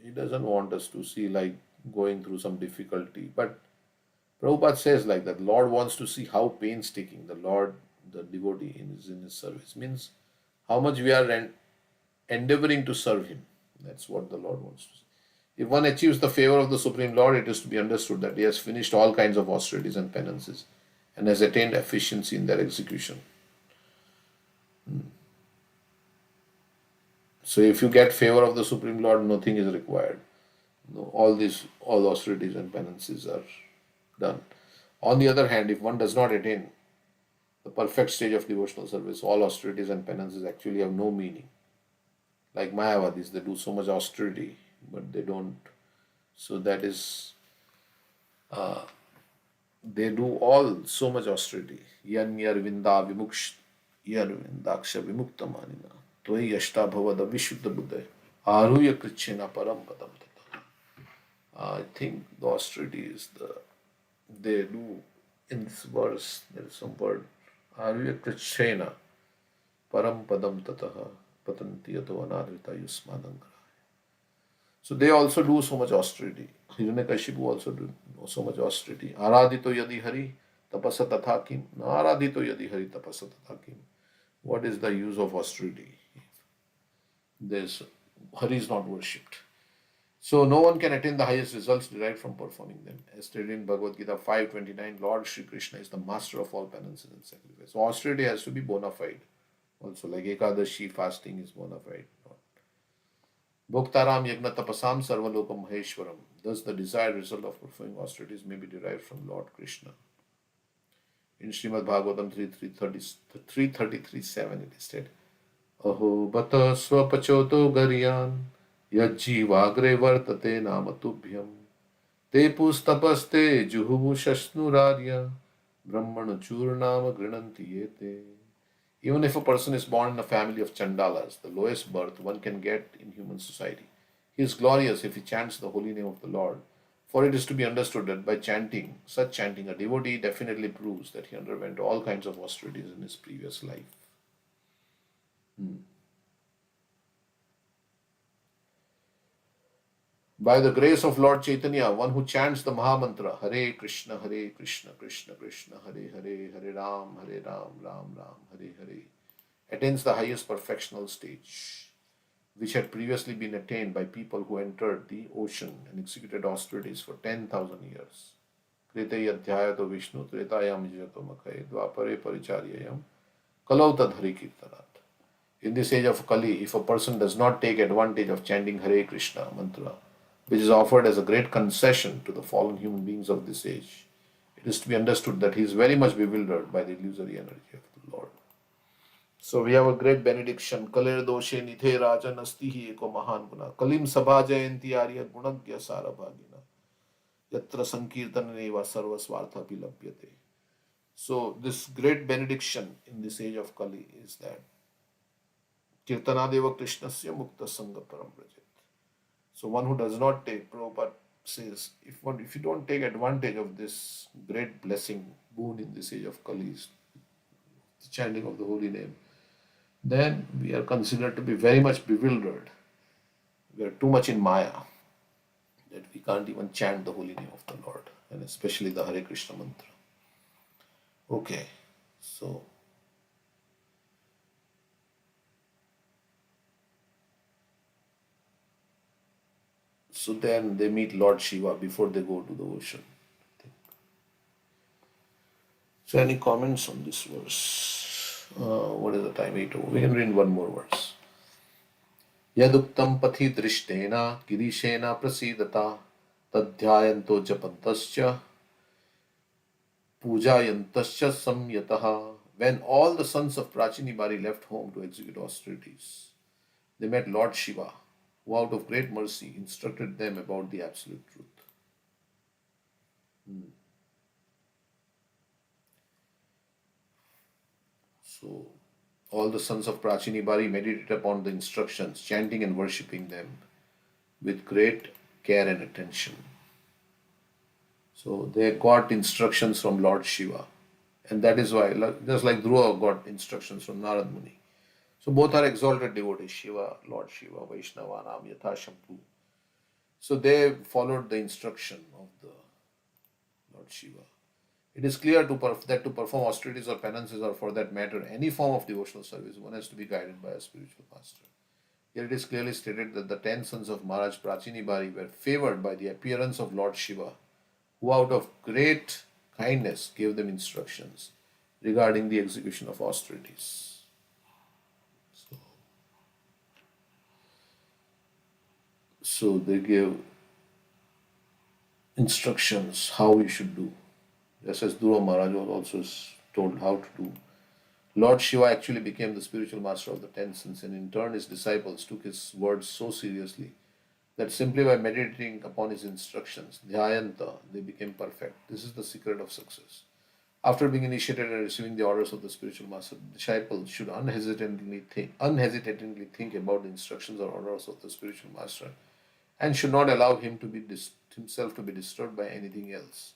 He doesn't want us to see like going through some difficulty. But Prabhupada says like that Lord wants to see how painstaking the Lord, the devotee is in His service. Means how much we are endeavoring to serve Him. That's what the Lord wants to see. If one achieves the favor of the Supreme Lord, it is to be understood that he has finished all kinds of austerities and penances and has attained efficiency in their execution. So if you get favor of the Supreme Lord, nothing is required. No, all austerities and penances are done. On the other hand, if one does not attain the perfect stage of devotional service, all austerities and penances actually have no meaning. Like Mayavadis, they do so much austerity, but they don't. So that is, they do all so much austerity. Yan yarvinda vimuksh yarvindaksha vimuktamanina tohi yashta bhavada vishuddha buddha aruya krichena param padam tata. I think the austerity is they do in this verse, there is some word aruya krichena param padam tata patanti yato anadrita yusmananga. So they also do so much austerity. Hiranyakashipu also do so much austerity. Aradhito yadi hari tapasa tatha kim. Aradhito yadi hari tapasa tatha kim. What is the use of austerity? There's Hari is not worshipped. So no one can attain the highest results derived from performing them. As stated in Bhagavad Gita 5:29, Lord Shri Krishna is the master of all penances and sacrifice. So austerity has to be bona fide. Also, like Ekadashi fasting is bona fide. Bhoktaram yagna tapasam sarvalokam maheshwaram. Thus, the desired result of performing austerities may be derived from Lord Krishna. In Srimad Bhagavatam 333.7 it is said, Aho bata swapachoto garyan yajjivagre vartate namatubhyam te pustapaste juhuvu shasnurarya brahmana churnama grinanti yete. Even if a person is born in a family of chandalas, the lowest birth one can get in human society, he is glorious if he chants the holy name of the Lord. For it is to be understood that by chanting, such chanting, a devotee definitely proves that he underwent all kinds of austerities in his previous life. By the grace of Lord Chaitanya, one who chants the Mahamantra, Hare Krishna, Krishna Krishna, Hare Hare, Hare Ram, Ram Ram, Hare Hare, attains the highest perfectional stage, which had previously been attained by people who entered the ocean and executed austerities for 10,000 years. Krite Adhyayato Vishnu, Tretayam Jato Makhay, Dvapare Paricharyayam, Kalau Tadhari Kirtanat. In this age of Kali, if a person does not take advantage of chanting Hare Krishna mantra, which is offered as a great concession to the fallen human beings of this age, it is to be understood that he is very much bewildered by the illusory energy of the Lord. So we have a great benediction. Kalir doshe nithe rajan astihi eko mahan guna. Kalim sabha jayanti arya gunagya sarabhagina. Yatra sankirtananeva sarva swartha pilapyate. So this great benediction in this age of Kali is that Kirtanadeva Krishnasya Mukta Sangha Param Brajat. So one who does not take, Prabhupada says, if you don't take advantage of this great blessing, boon in this age of Kali, the chanting of the holy name, then we are considered to be very much bewildered. We are too much in Maya that we can't even chant the holy name of the Lord, and especially the Hare Krishna mantra. Okay, so then they meet Lord Shiva before they go to the ocean. So any comments on this verse? What is the time? 8. We can read one more verse. Yaduktam pathi drishtena girishena prasidata tadhyayanto japantascha pujayantascha samyataha. When all the sons of Prachini Bari left home to execute austerities, they met Lord Shiva, who out of great mercy instructed them about the absolute truth. So all the sons of Prachini Bari meditated upon the instructions, chanting and worshipping them with great care and attention. So they got instructions from Lord Shiva, and that is why, just like Dhruva got instructions from Narad Muni. So both are exalted devotees, Shiva, Lord Shiva, Vaishnava, Nam, Yatha, Shambhu. So they followed the instruction of the Lord Shiva. It is clear that to perform austerities or penances, or for that matter any form of devotional service, one has to be guided by a spiritual master. Here it is clearly stated that the 10 sons of Maharaj Prachini Bari were favored by the appearance of Lord Shiva, who out of great kindness gave them instructions regarding the execution of austerities. So they gave instructions how we should do. Just as Dhruva Maharaj was also told how to do. Lord Shiva actually became the spiritual master of the 10 sons, and in turn his disciples took his words so seriously that simply by meditating upon his instructions, Dhyayanta, they became perfect. This is the secret of success. After being initiated and receiving the orders of the spiritual master, the disciple should unhesitatingly think about the instructions or orders of the spiritual master, and should not allow himself to be disturbed by anything else.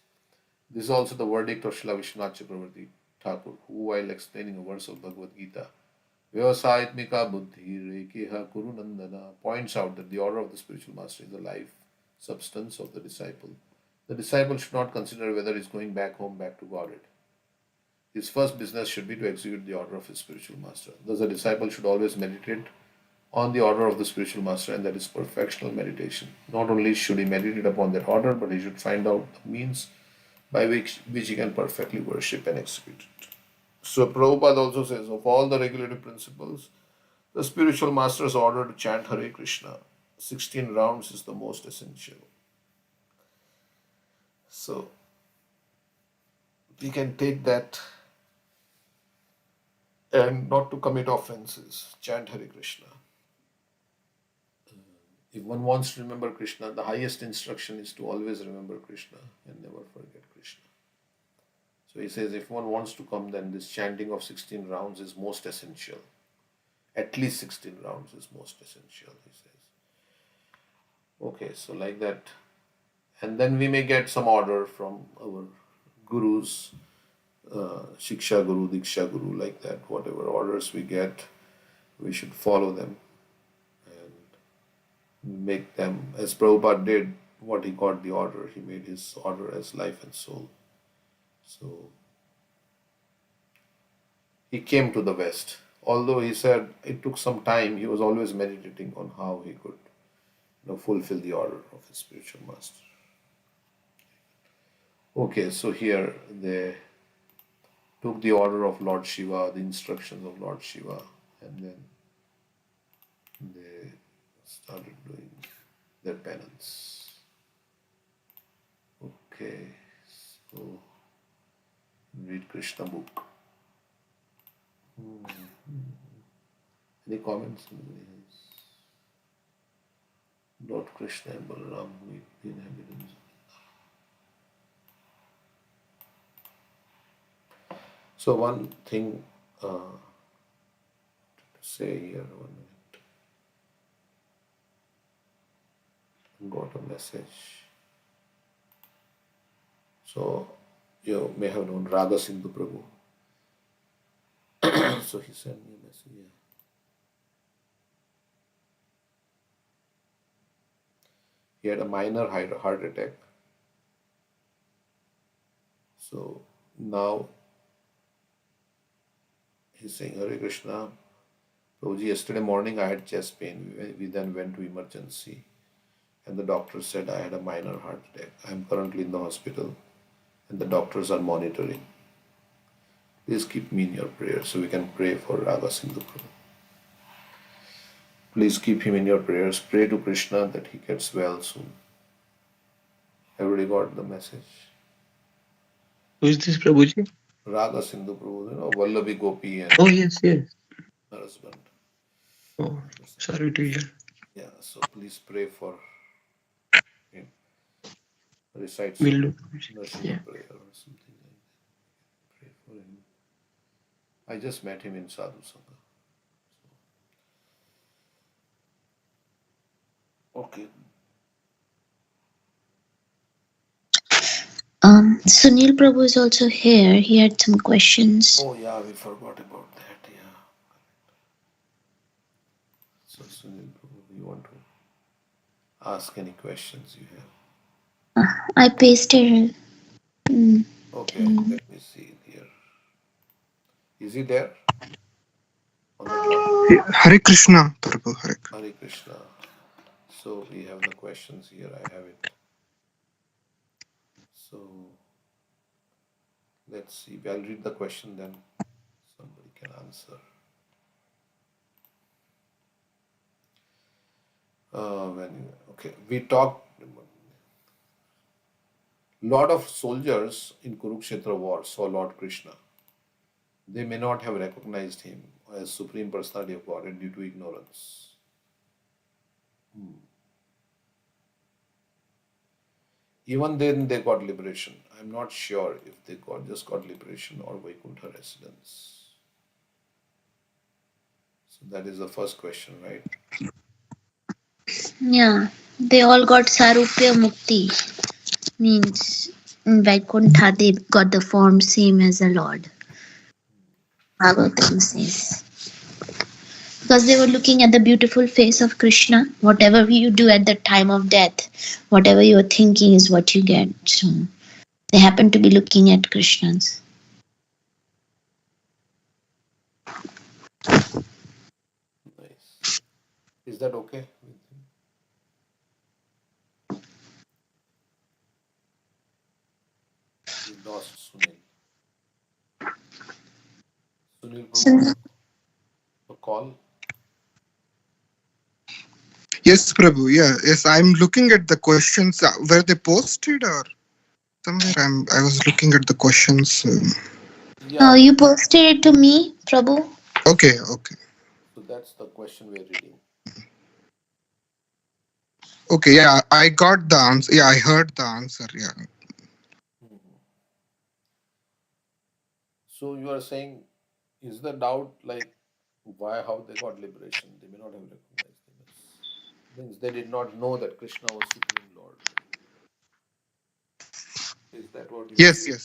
This is also the verdict of Srila Vishwanath Chakravarti Thakur, who, while explaining a verse of Bhagavad Gita, Vyavasayatmika Buddhi Rekeha Kuru Nandana, points out that the order of the spiritual master is the life substance of the disciple. The disciple should not consider whether he is going back home, back to Godhead. His first business should be to execute the order of his spiritual master. Thus, the disciple should always meditate on the order of the spiritual master, and that is perfectional meditation. Not only should he meditate upon that order, but he should find out the means by which he can perfectly worship and execute it. So Prabhupada also says, of all the regulative principles, the spiritual master's order to chant Hare Krishna 16 rounds is the most essential. So we can take that and not to commit offenses. Chant Hare Krishna. If one wants to remember Krishna, the highest instruction is to always remember Krishna and never forget Krishna. So he says if one wants to come, then this chanting of 16 rounds is most essential. At least 16 rounds is most essential, he says. Okay, so like that. And then we may get some order from our gurus, Shiksha Guru, Diksha Guru, like that. Whatever orders we get, we should follow them and make them, as Prabhupada did, what he got the order. He made his order as life and soul. So he came to the West. Although he said it took some time, he was always meditating on how he could fulfill the order of his spiritual master. Okay, so here they took the order of Lord Shiva, the instructions of Lord Shiva, and then they started doing their penance. Okay, so read Krishna book. Any comments? Lord Krishna and Balaram, the inhabitants. So one thing to say here, 1 minute. Got a message. So you may have known Raga Sindhu Prabhu. So he sent me a message. Yeah. He had a minor heart attack. So now he's saying, Hare Krishna, Prabhuji, yesterday morning I had chest pain. We then went to emergency and the doctor said I had a minor heart attack. I am currently in the hospital and the doctors are monitoring. Please keep me in your prayers so we can pray for Raga Sindhu Prabhu. Please keep him in your prayers. Pray to Krishna that he gets well soon. Everybody got the message? Who is this, Prabhuji? Raga Sindhu Prabhu, Vallavi Gopi and Oh, yes. her husband. Oh, sorry to hear. Yeah, so please pray for him. Recite Will some do. Nrsimha prayer or something like that. Pray for him. I just met him in Sadhu Sangha. Okay. Sunil Prabhu is also here. He had some questions. Oh yeah, we forgot about that. Yeah. So Sunil Prabhu, you want to ask any questions you have? I pasted. Okay, let me see here. Is he there? On the top? Hare Krishna, Prabhu. Hare Krishna. So we have the questions here. I have it. So let's see. I'll read the question, then somebody can answer. We talked. Lot of soldiers in Kurukshetra war saw Lord Krishna. They may not have recognized him as Supreme Personality of Godhead due to ignorance. Even then they got liberation. I'm not sure if they just got liberation or Vaikuntha residence. So that is the first question, right? Yeah, they all got Sarupya Mukti. Means in Vaikuntha they got the form same as the Lord. Bhagavatam says. Because they were looking at the beautiful face of Krishna. Whatever you do at the time of death, whatever you are thinking is what you get. So they happen to be looking at Krishna's. Nice. Is that okay with him? We lost Sunil. Sunil Prabhu, a call? Yes, Prabhu. Yeah, yes. I'm looking at the questions. Were they posted or somewhere? I was looking at the questions. Yeah. You posted it to me, Prabhu. Okay. So that's the question we're reading. Okay. Yeah, I got the answer. Yeah, I heard the answer. Yeah. Mhm. So you are saying, is the doubt like why, how they got liberation? They may not have recognized him as, means they did not know that Krishna was Supreme Lord. Is that what you are Yes. saying?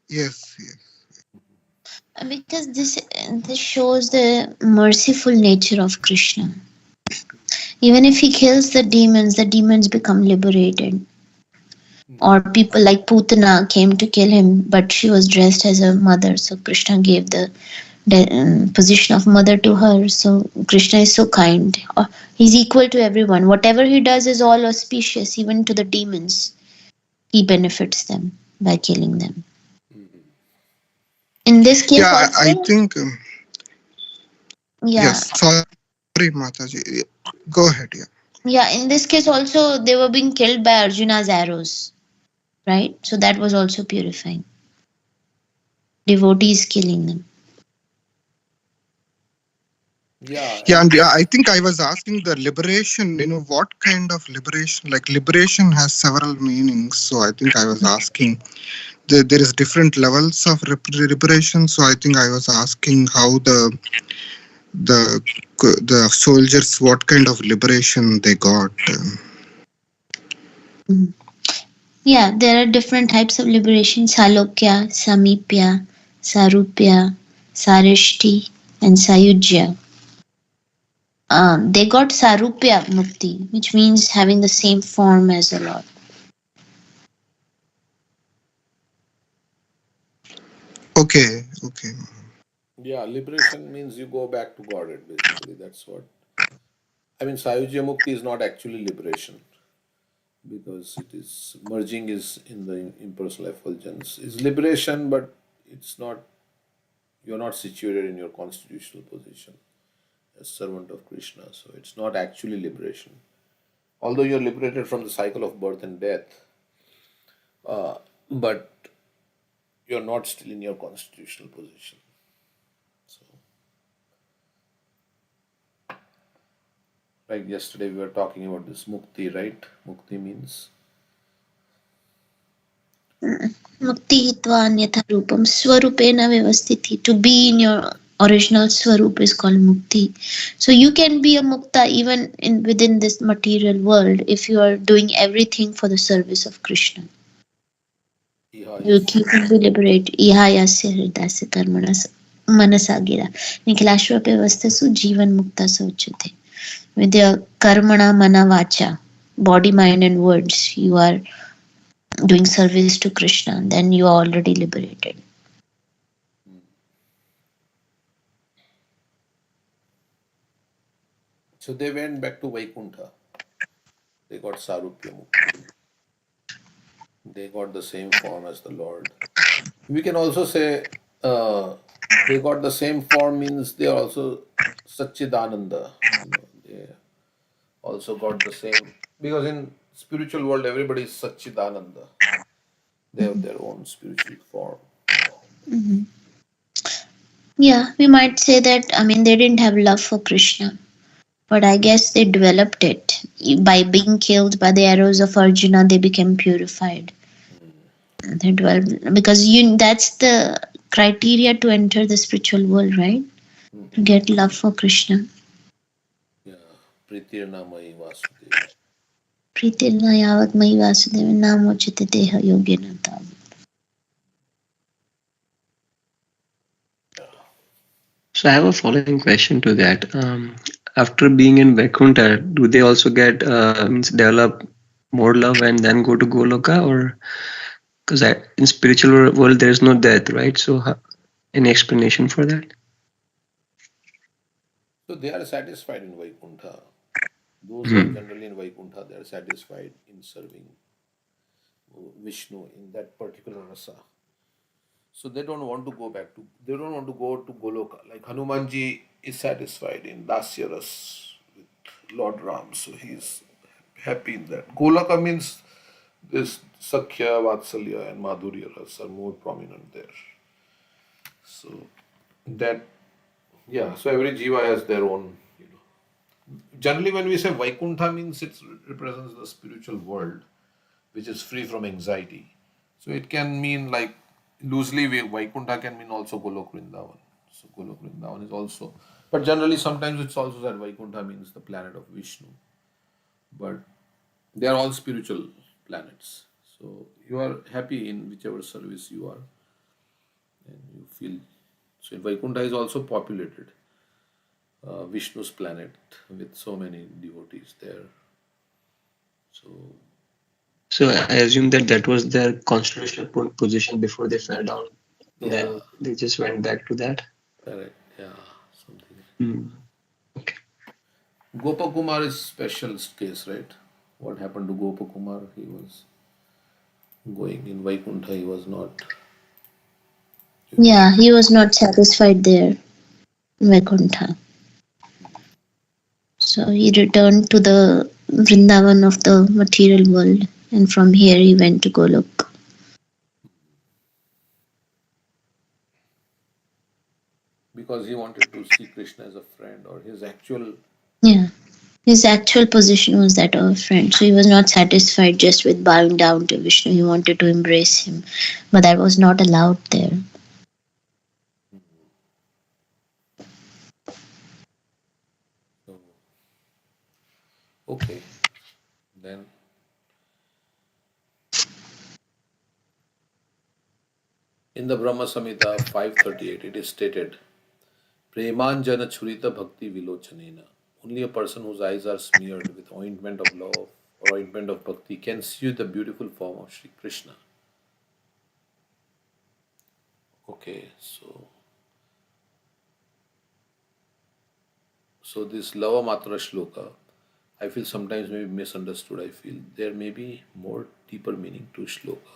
Yes. Because this shows the merciful nature of Krishna. Even if he kills the demons become liberated. Or people like Putana came to kill him, but she was dressed as a mother, so Krishna gave the position of mother to her. So Krishna is so kind. He's equal to everyone. Whatever he does is all auspicious, even to the demons. He benefits them by killing them. Mhm. In this case Yeah, I also, think. yeah, Yes. Sorry, Mataji. Go ahead. Yeah. yeah. In this case also, they were being killed by Arjuna's arrows, right? So that was also purifying. Devotees killing them. Yeah, Yeah, and and yeah, I think I was asking the liberation. What kind of liberation? Like liberation has several meanings. So I think I was asking. There is different levels of liberation. So I think I was asking how the the soldiers, what kind of liberation they got. Mhm. Yeah, there are different types of liberation: Salokya, Samipya, Sarupya, Sarishti, and Sayujya. They got Sarupya Mukti, which means having the same form as the Lord. Okay. yeah, liberation means you go back to Godhead, basically. That's what. I mean, Sayujya Mukti is not actually liberation because it is merging is in the impersonal effulgence. It's liberation, but it's not, you're not situated in your constitutional position as servant of Krishna. So it's not actually liberation. Although you're liberated from the cycle of birth and death, but you're not still in your constitutional position. So, like yesterday, we were talking about this mukti, right? Mukti means, Mukti hitva anyatha rupam swarupena vyavastiti. To be in your original swarup is called mukti. So you can be a mukta even within this material world if you are doing everything for the service of Krishna. iha You yasya. can be liberated. Iha yasya hridasya karmana manasa gira. Nikhilashvape vastasu jivan mukta sauchate. With your karmana mana vacha, body, mind, and words, you are doing service to Krishna, then you are already liberated. So they went back to Vaikuntha. They got Sarupya Mukti. They got the same form as the Lord. We can also say they got the same form means they are also Satchidananda. They also got the same because in spiritual world everybody is Satchidananda. They have their own spiritual form. Mhm. Yeah, we might say that, I mean, they didn't have love for Krishna, but I guess they developed it. By being killed by the arrows of Arjuna, they became purified. They developed, because that's the criteria to enter the spiritual world, right? To Mhm. get love for Krishna. Yeah, Pritirna Mai Vasudeva. Pritirna yavat mai vasudeva namochite deha yogena tam. So I have a following question to that. After being in Vaikuntha, do they also get means develop more love and then go to Goloka, or because in spiritual world there is no death, right? So any explanation for that? So they are satisfied in Vaikuntha. Those who are Hmm. generally in Vaikuntha, they are satisfied in serving Vishnu in that particular rasa. So they don't want to go back to, they don't want to go to Goloka. Like Hanumanji is satisfied in Dasya Ras with Lord Ram, so he's happy in that. Goloka means this Sakhya, Vatsalya, and Madhurya Ras are more prominent there. So that Yeah, so every jiva has their own, you know. Generally, when we say Vaikuntha means it represents the spiritual world, which is free from anxiety. So it can mean like loosely, Vaikuntha can mean also Golok Vrindavan. So Golok Vrindavan is also, but generally sometimes it's also that Vaikuntha means the planet of Vishnu. But they are all spiritual planets. So you are happy in whichever service you are, and you feel. So Vaikuntha is also populated, Vishnu's planet, with so many devotees there. So So I assume that that was their constitutional position before they fell down. yeah, Then they just went back to that. correct. Yeah, something. Hmm. Okay. Gopakumar is special case, right? What happened to Gopakumar? He was going in Vaikuntha. He was not. Yeah, he was not satisfied there in Vaikuntha. So he returned to the Vrindavan of the material world, and from here he went to Golok. Because he wanted to see Krishna as a friend, or his actual. Yeah. His actual position was that of a friend, so he was not satisfied just with bowing down to Vishnu. He wanted to embrace him, but that was not allowed there. So, okay, then in the Brahma Samhita 538, it is stated, Premanjana Churita Bhakti Vilochanena. Only a person whose eyes are smeared with ointment of love or ointment of bhakti can see the beautiful form of Sri Krishna. Okay, so this Lava Matra Shloka, I feel sometimes may be misunderstood. I feel there may be more deeper meaning to Shloka.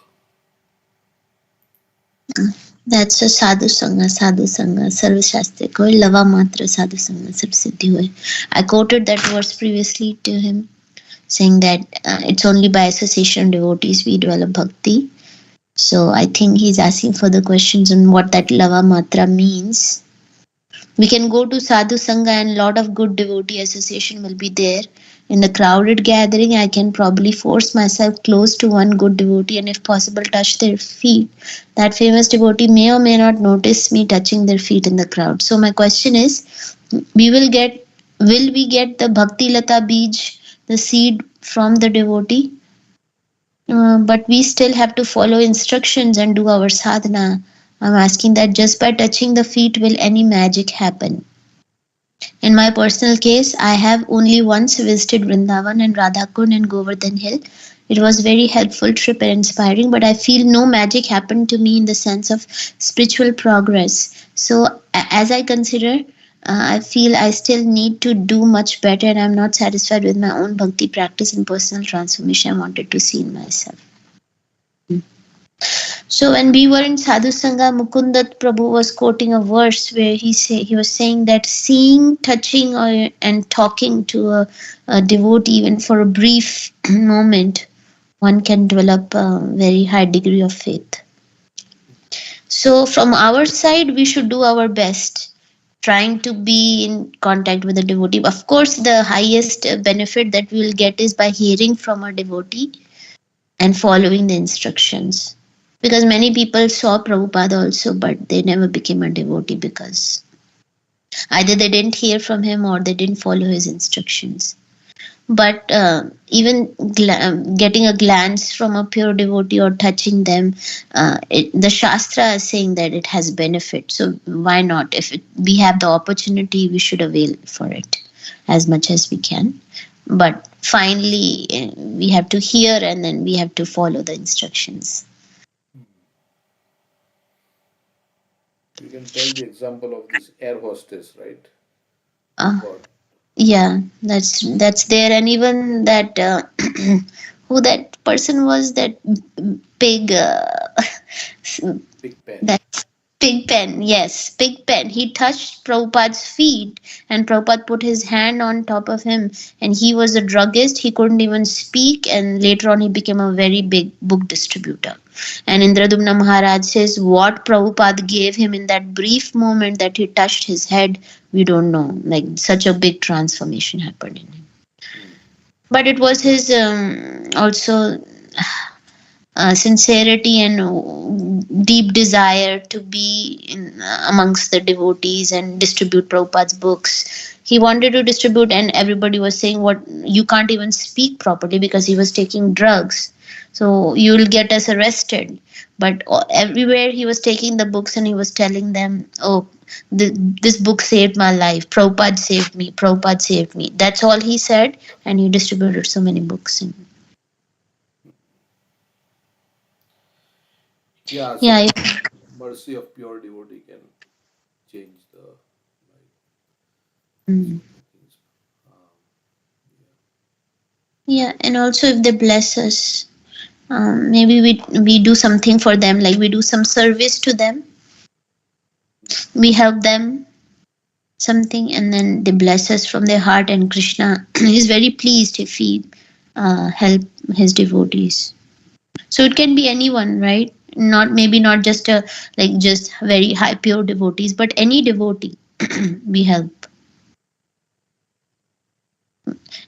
That's a sadhu sangha, sarva shastre koi lava matra sadhu sangha sab siddhi hoye. I quoted that verse previously to him, saying that it's only by association of devotees we develop bhakti. So I think he's asking further questions on what that lava matra means. We can go to sadhu sangha and lot of good devotee association will be there. In the crowded gathering, I can probably force myself close to one good devotee and if possible touch their feet. That famous devotee may or may not notice me touching their feet in the crowd. So my question is, will we get the bhakti lata bij, the seed from the devotee? But we still have to follow instructions and do our sadhana. I'm asking that just by touching the feet, will any magic happen? In my personal case, I have only once visited Vrindavan and Radhakund and Govardhan Hill. It was very helpful trip and inspiring, but I feel no magic happened to me in the sense of spiritual progress. So as I consider, I feel I still need to do much better and I'm not satisfied with my own bhakti practice and personal transformation I wanted to see in myself. So when we were in Sadhu Sangha, Mukundat Prabhu was quoting a verse where he was saying that seeing, touching, and talking to a devotee, even for a brief moment, one can develop a very high degree of faith. So from our side, we should do our best, trying to be in contact with a devotee. Of course, the highest benefit that we will get is by hearing from a devotee and following the instructions. Because many people saw Prabhupada also, but they never became a devotee because either they didn't hear from him or they didn't follow his instructions. But even getting a glance from a pure devotee or touching them, the Shastra is saying that it has benefit. So why not? If we have the opportunity, we should avail for it as much as we can. But finally, we have to hear and then we have to follow the instructions. You can tell the example of this air hostess, right? God. Yeah, that's there, and even that who that person was, that pig, Big pen. that Pig pen, yes, pig pen. He touched Prabhupada's feet, and Prabhupada put his hand on top of him. And he was a druggist. He couldn't even speak, and later on, he became a very big book distributor. And Indradumna Maharaj says what Prabhupada gave him in that brief moment that he touched his head, we don't know. Like, such a big transformation happened in him. But it was his also sincerity and deep desire to be amongst the devotees and distribute Prabhupada's books. He wanted to distribute, and everybody was saying, "What, you can't even speak properly because he was taking drugs. So you will get us arrested." But everywhere he was taking the books and he was telling them, "Oh, this book saved my life. Prabhupada saved me. Prabhupada saved me." That's all he said, and he distributed so many books. Yeah, so Yeah, mercy of pure devotee can change the mm. things. Yeah, and also if they bless us, maybe we do something for them, like we do some service to them, we help them something, and then they bless us from their heart, and Krishna is very pleased if we help his devotees. So it can be anyone, right? Not just a like just very high pure devotees, but any devotee we help.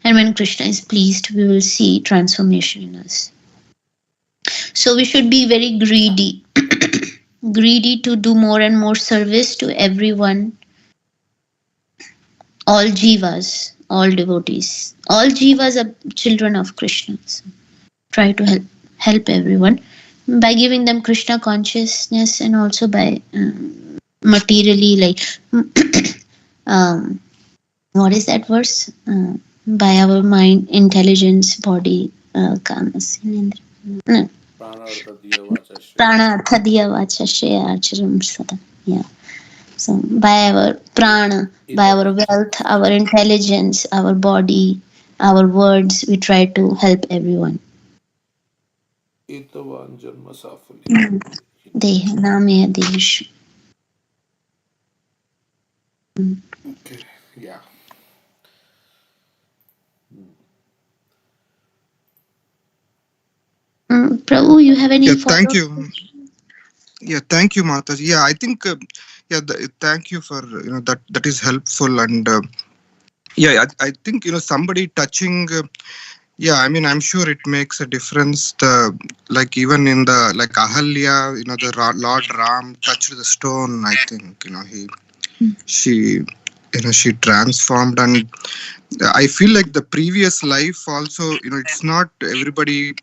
And when Krishna is pleased, we will see transformation in us. So we should be very greedy, greedy to do more and more service to everyone, all jivas, all devotees. All jivas are children of Krishna. So try to help everyone by giving them Krishna consciousness, and also by materially, like what is that verse? By our mind, intelligence, body, kamas, no. Prana artha diya vacha shreya acharam sada. Yeah. So by our prana, by our wealth, our intelligence, our body, our words, we try to help everyone. Etavan Janma Safali. Deha namaya dehishu. Okay, yeah. Prabhu, you have any Yeah, follow-up? thank you. Yeah, thank you, Mataji. Yeah, I think thank you for that is helpful. And I think somebody touching. Yeah, I mean, I'm sure it makes a difference. Like even in the like Ahalya, the Lord Ram touched the stone. I think she transformed. And I feel like the previous life also. It's not everybody.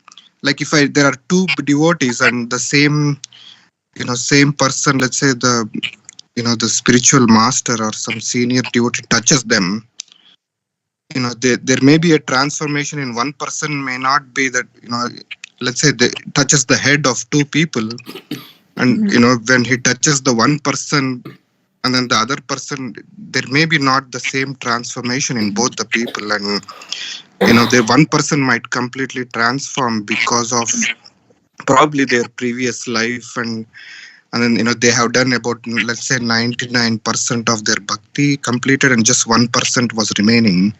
Like if there are two devotees and the same person, let's say the spiritual master or some senior devotee touches them, there may be a transformation in one person, may not be that, let's say touches the head of two people, and when he touches the one person and then the other person, there may be not the same transformation in both the people. And the one person might completely transform because of probably their previous life, and then they have done about, let's say, 99% of their bhakti completed, and just 1% was remaining.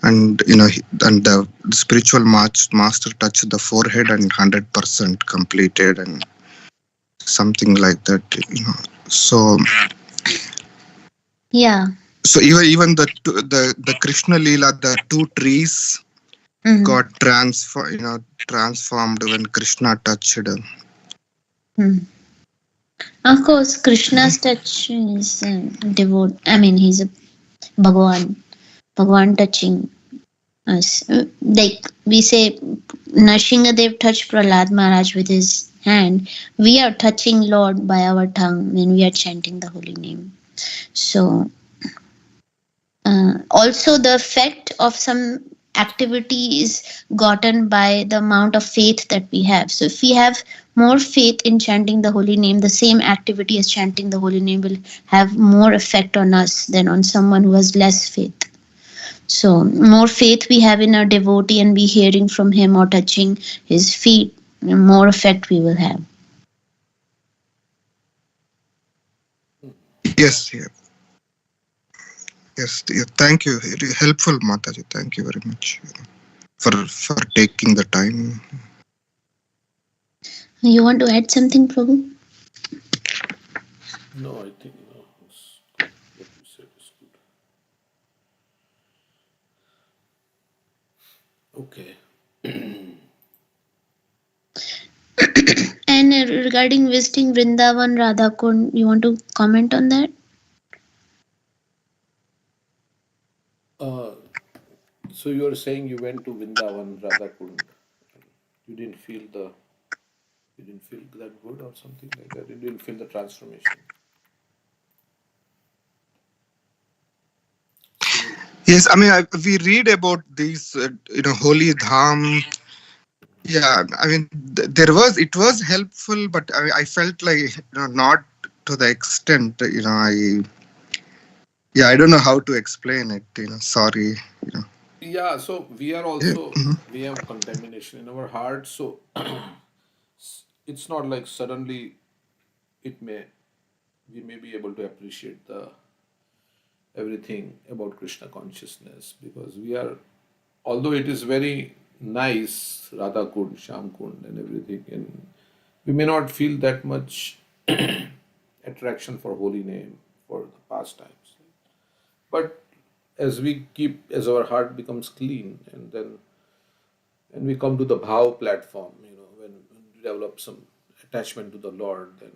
And and the spiritual master touched the forehead and 100% completed, and something like that. So Yeah. So even the Krishna Leela, the two trees got transformed when Krishna touched. Of course, Krishna's touch is devote. I mean, he's a Bhagwan touching us. Like we say, Nrsingadev touched Prahlad Maharaj with his hand. We are touching Lord by our tongue when we are chanting the holy name. So, also the effect of some activity is gotten by the amount of faith that we have. So if we have more faith in chanting the holy name, the same activity as chanting the holy name will have more effect on us than on someone who has less faith. So more faith we have in our devotee and we hearing from him or touching his feet, more effect we will have. Yes, yeah. Yes, yeah, thank you. It is helpful, Mataji. Thank you very much for taking the time. You want to add something, Prabhu? No, I think it's good. What you said is good. Okay. And regarding visiting Vrindavan, Radhakund, you want to comment on that? So you are saying you went to Vrindavan, Radhakund. You didn't feel that good or something like that. You didn't feel the transformation. So Yes, I mean, we read about these, holy dham. Yeah, I mean, it was helpful, but I felt like, not to the extent, I don't know how to explain it, sorry, yeah, so we are Yeah, also we have contamination in our heart. So it's not like suddenly it may we may be able to appreciate the everything about Krishna consciousness because we are, although it is very nice, Radha Kund, Sham Kund, and everything, and we may not feel that much attraction for holy name for the pastimes. But as our heart becomes clean, and we come to the bhav platform, when we develop some attachment to the Lord, then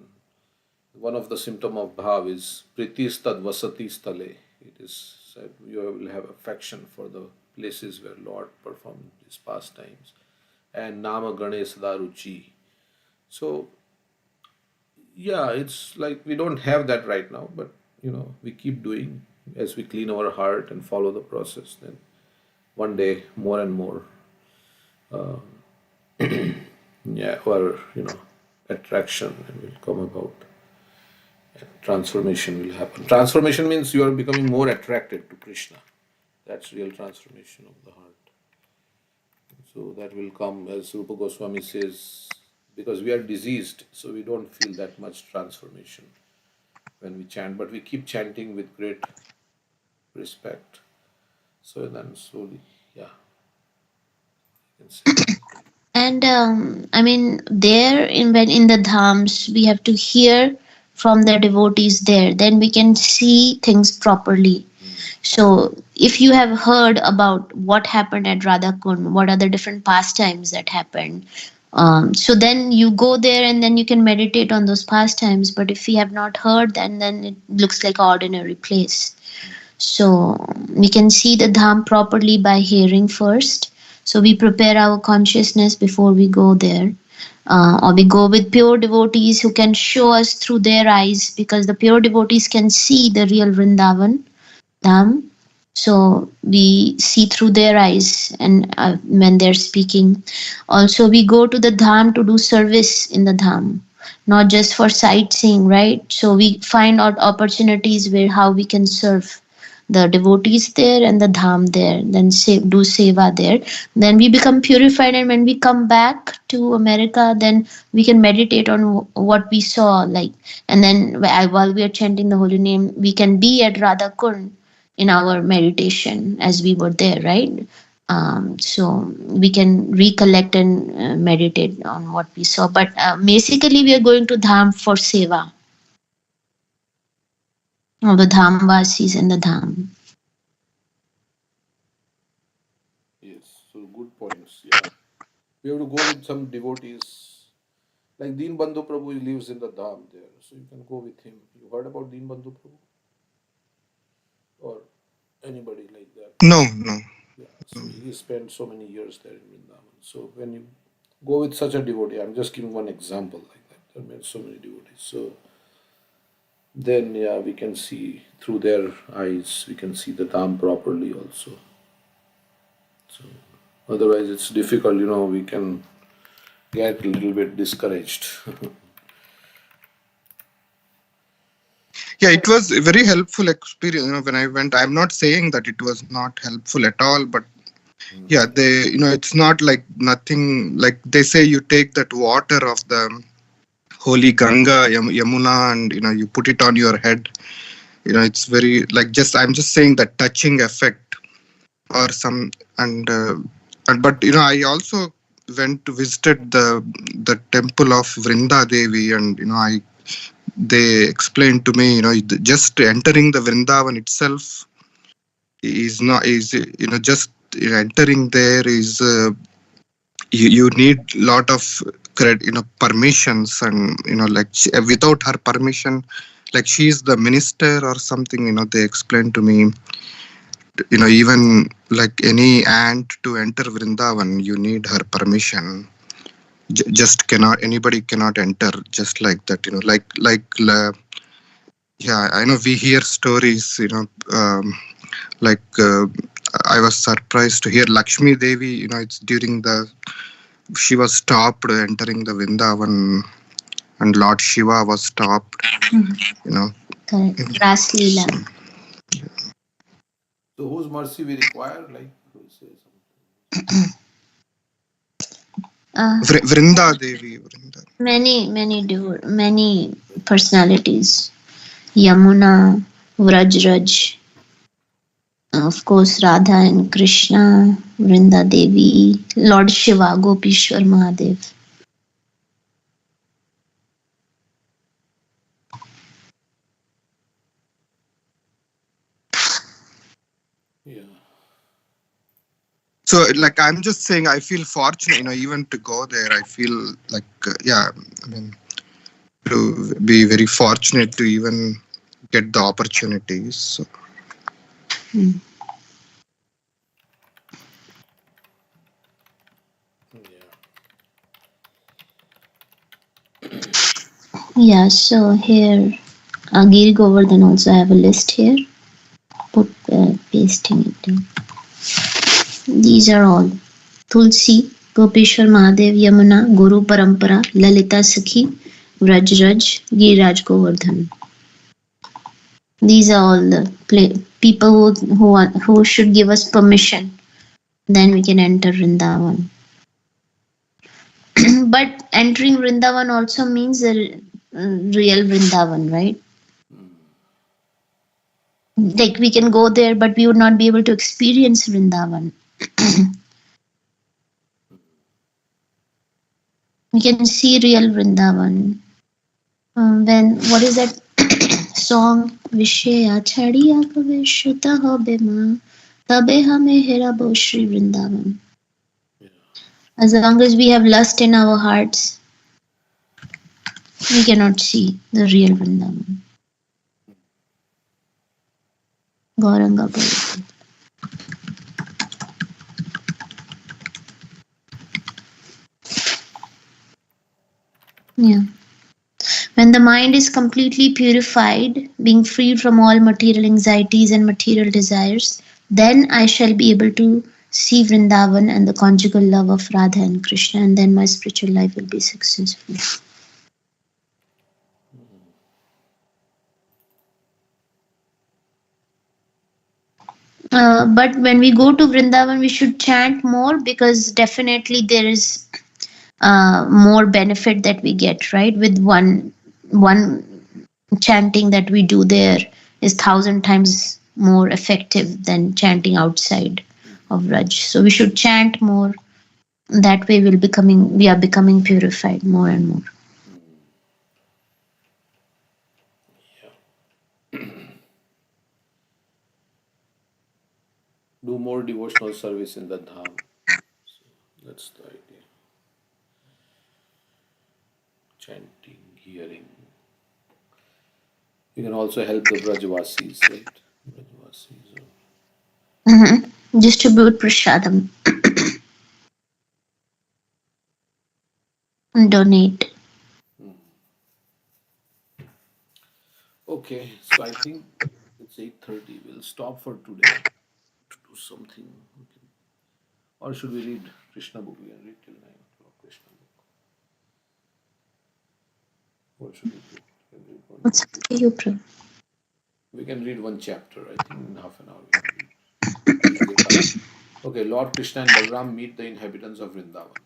one of the symptom of bhav is pritis tad vasati stale. It is said you will have affection for the places where Lord performed his pastimes, and nama ganesh daruchi. So yeah, it's like we don't have that right now, but we keep doing as we clean our heart and follow the process. Then one day, more and more, yeah, our attraction will come about. Transformation will happen. Transformation means you are becoming more attracted to Krishna. That's real transformation of the heart. So that will come, as Rupa Goswami says, because we are diseased, so we don't feel that much transformation when we chant, but we keep chanting with great respect. So then slowly, yeah, you can say. And I mean, there in the dhams, we have to hear from the devotees there. Then we can see things properly. So, if you have heard about what happened at Radhakund, what are the different pastimes that happened, so then you go there and then you can meditate on those pastimes. But if you have not heard, then it looks like an ordinary place. So we can see the dham properly by hearing first. So we prepare our consciousness before we go there. Or we go with pure devotees who can show us through their eyes because the pure devotees can see the real Vrindavan dham. So we see through their eyes and when they're speaking. Also, we go to the dham to do service in the dham, not just for sightseeing, right? So we find out opportunities where how we can serve the devotees there and the dham there, then do seva there. Then we become purified, and when we come back to America, then we can meditate on what we saw, like, and then while we are chanting the holy name, we can be at Radha Kund in our meditation as we were there, right? So we can recollect and meditate on what we saw. But basically, we are going to Dham for seva of the Dhamvasis and the Dham. Yes, so good points. Yeah, we have to go with some devotees. Like Deen Bandhu Prabhu he lives in the Dham there, so you can go with him. You heard about Deen Bandhu Prabhu? Or anybody like that? no. Yeah, so he spent so many years there in Vrindavan. So when you go with such a devotee, I'm just giving one example like that. There are so many devotees. So then, yeah, we can see through their eyes, we can see the Dham properly also. So otherwise, it's difficult, we can get a little bit discouraged. Yeah, it was a very helpful experience. When I went, I'm not saying that it was not helpful at all, but yeah, it's not like nothing. Like they say, you take that water of the holy Ganga, Yamuna, and you put it on your head. it's very like I'm just saying that touching effect or some and but I also went to visited the temple of Vrinda Devi, and they explained to me, just entering the Vrindavan itself is not is just entering there is you need lot of permissions, and like without her permission, like she is the minister or something, they explained to me, even like any ant to enter Vrindavan, you need her permission. Just anybody cannot enter just like that, yeah, I know we hear stories, like I was surprised to hear Lakshmi Devi, it's during she was stopped entering the Vrindavan, and Lord Shiva was stopped, Correct. Ras Leela. So whose mercy we require? Like, who says something? Vrinda Devi. Many personalities. Yamuna, Vrajraj, of course Radha and Krishna, Vrinda Devi, Lord Shiva, Gopishwar Mahadev. Yeah. So like I'm just saying, I feel fortunate, even to go there. I feel like I mean, to be very fortunate to even get the opportunities. So. Yeah, so here Giri Govardhan also have a list here. Pasting it in. These are all Tulsi, Gopishwar Mahadev, Yamuna, Guru Parampara, Lalita Sakhi, Vrajraj, Giriraj Govardhan. These are all the people who should give us permission. Then we can enter Vrindavan. But entering Vrindavan also means the real Vrindavan, right? Like we can go there, but we would not be able to experience Vrindavan. We can see real Vrindavan. What is that song? Vishya chadiya kavishta hobe ma tabe hame herabo Shri Vrindavan. As long as we have lust in our hearts, we cannot see the real Vrindavan. Gauranga Bhagavan. Yeah. When the mind is completely purified, being freed from all material anxieties and material desires, then I shall be able to see Vrindavan and the conjugal love of Radha and Krishna, and then my spiritual life will be successful. But when we go to Vrindavan, we should chant more, because definitely there is more benefit that we get, right? With one chanting that we do there is 1,000 times more effective than chanting outside of Raj. So we should chant more. That way we are becoming purified more and more. Do more devotional service in the dham. So that's the idea. Chanting, hearing. You can also help the Brajvasis, right? Brajvasis. Distribute prasadam. Donate. Okay, so I think it's 8:30. We'll stop for today to do something. Okay. Or should we read Krishna book? We can read till 9 o'clock Krishna book. What should we do? What's up to you, Prabhu? We can read one chapter. I think in half an hour we can read. Okay, Lord Krishna and Balaram meet the inhabitants of Vrindavan.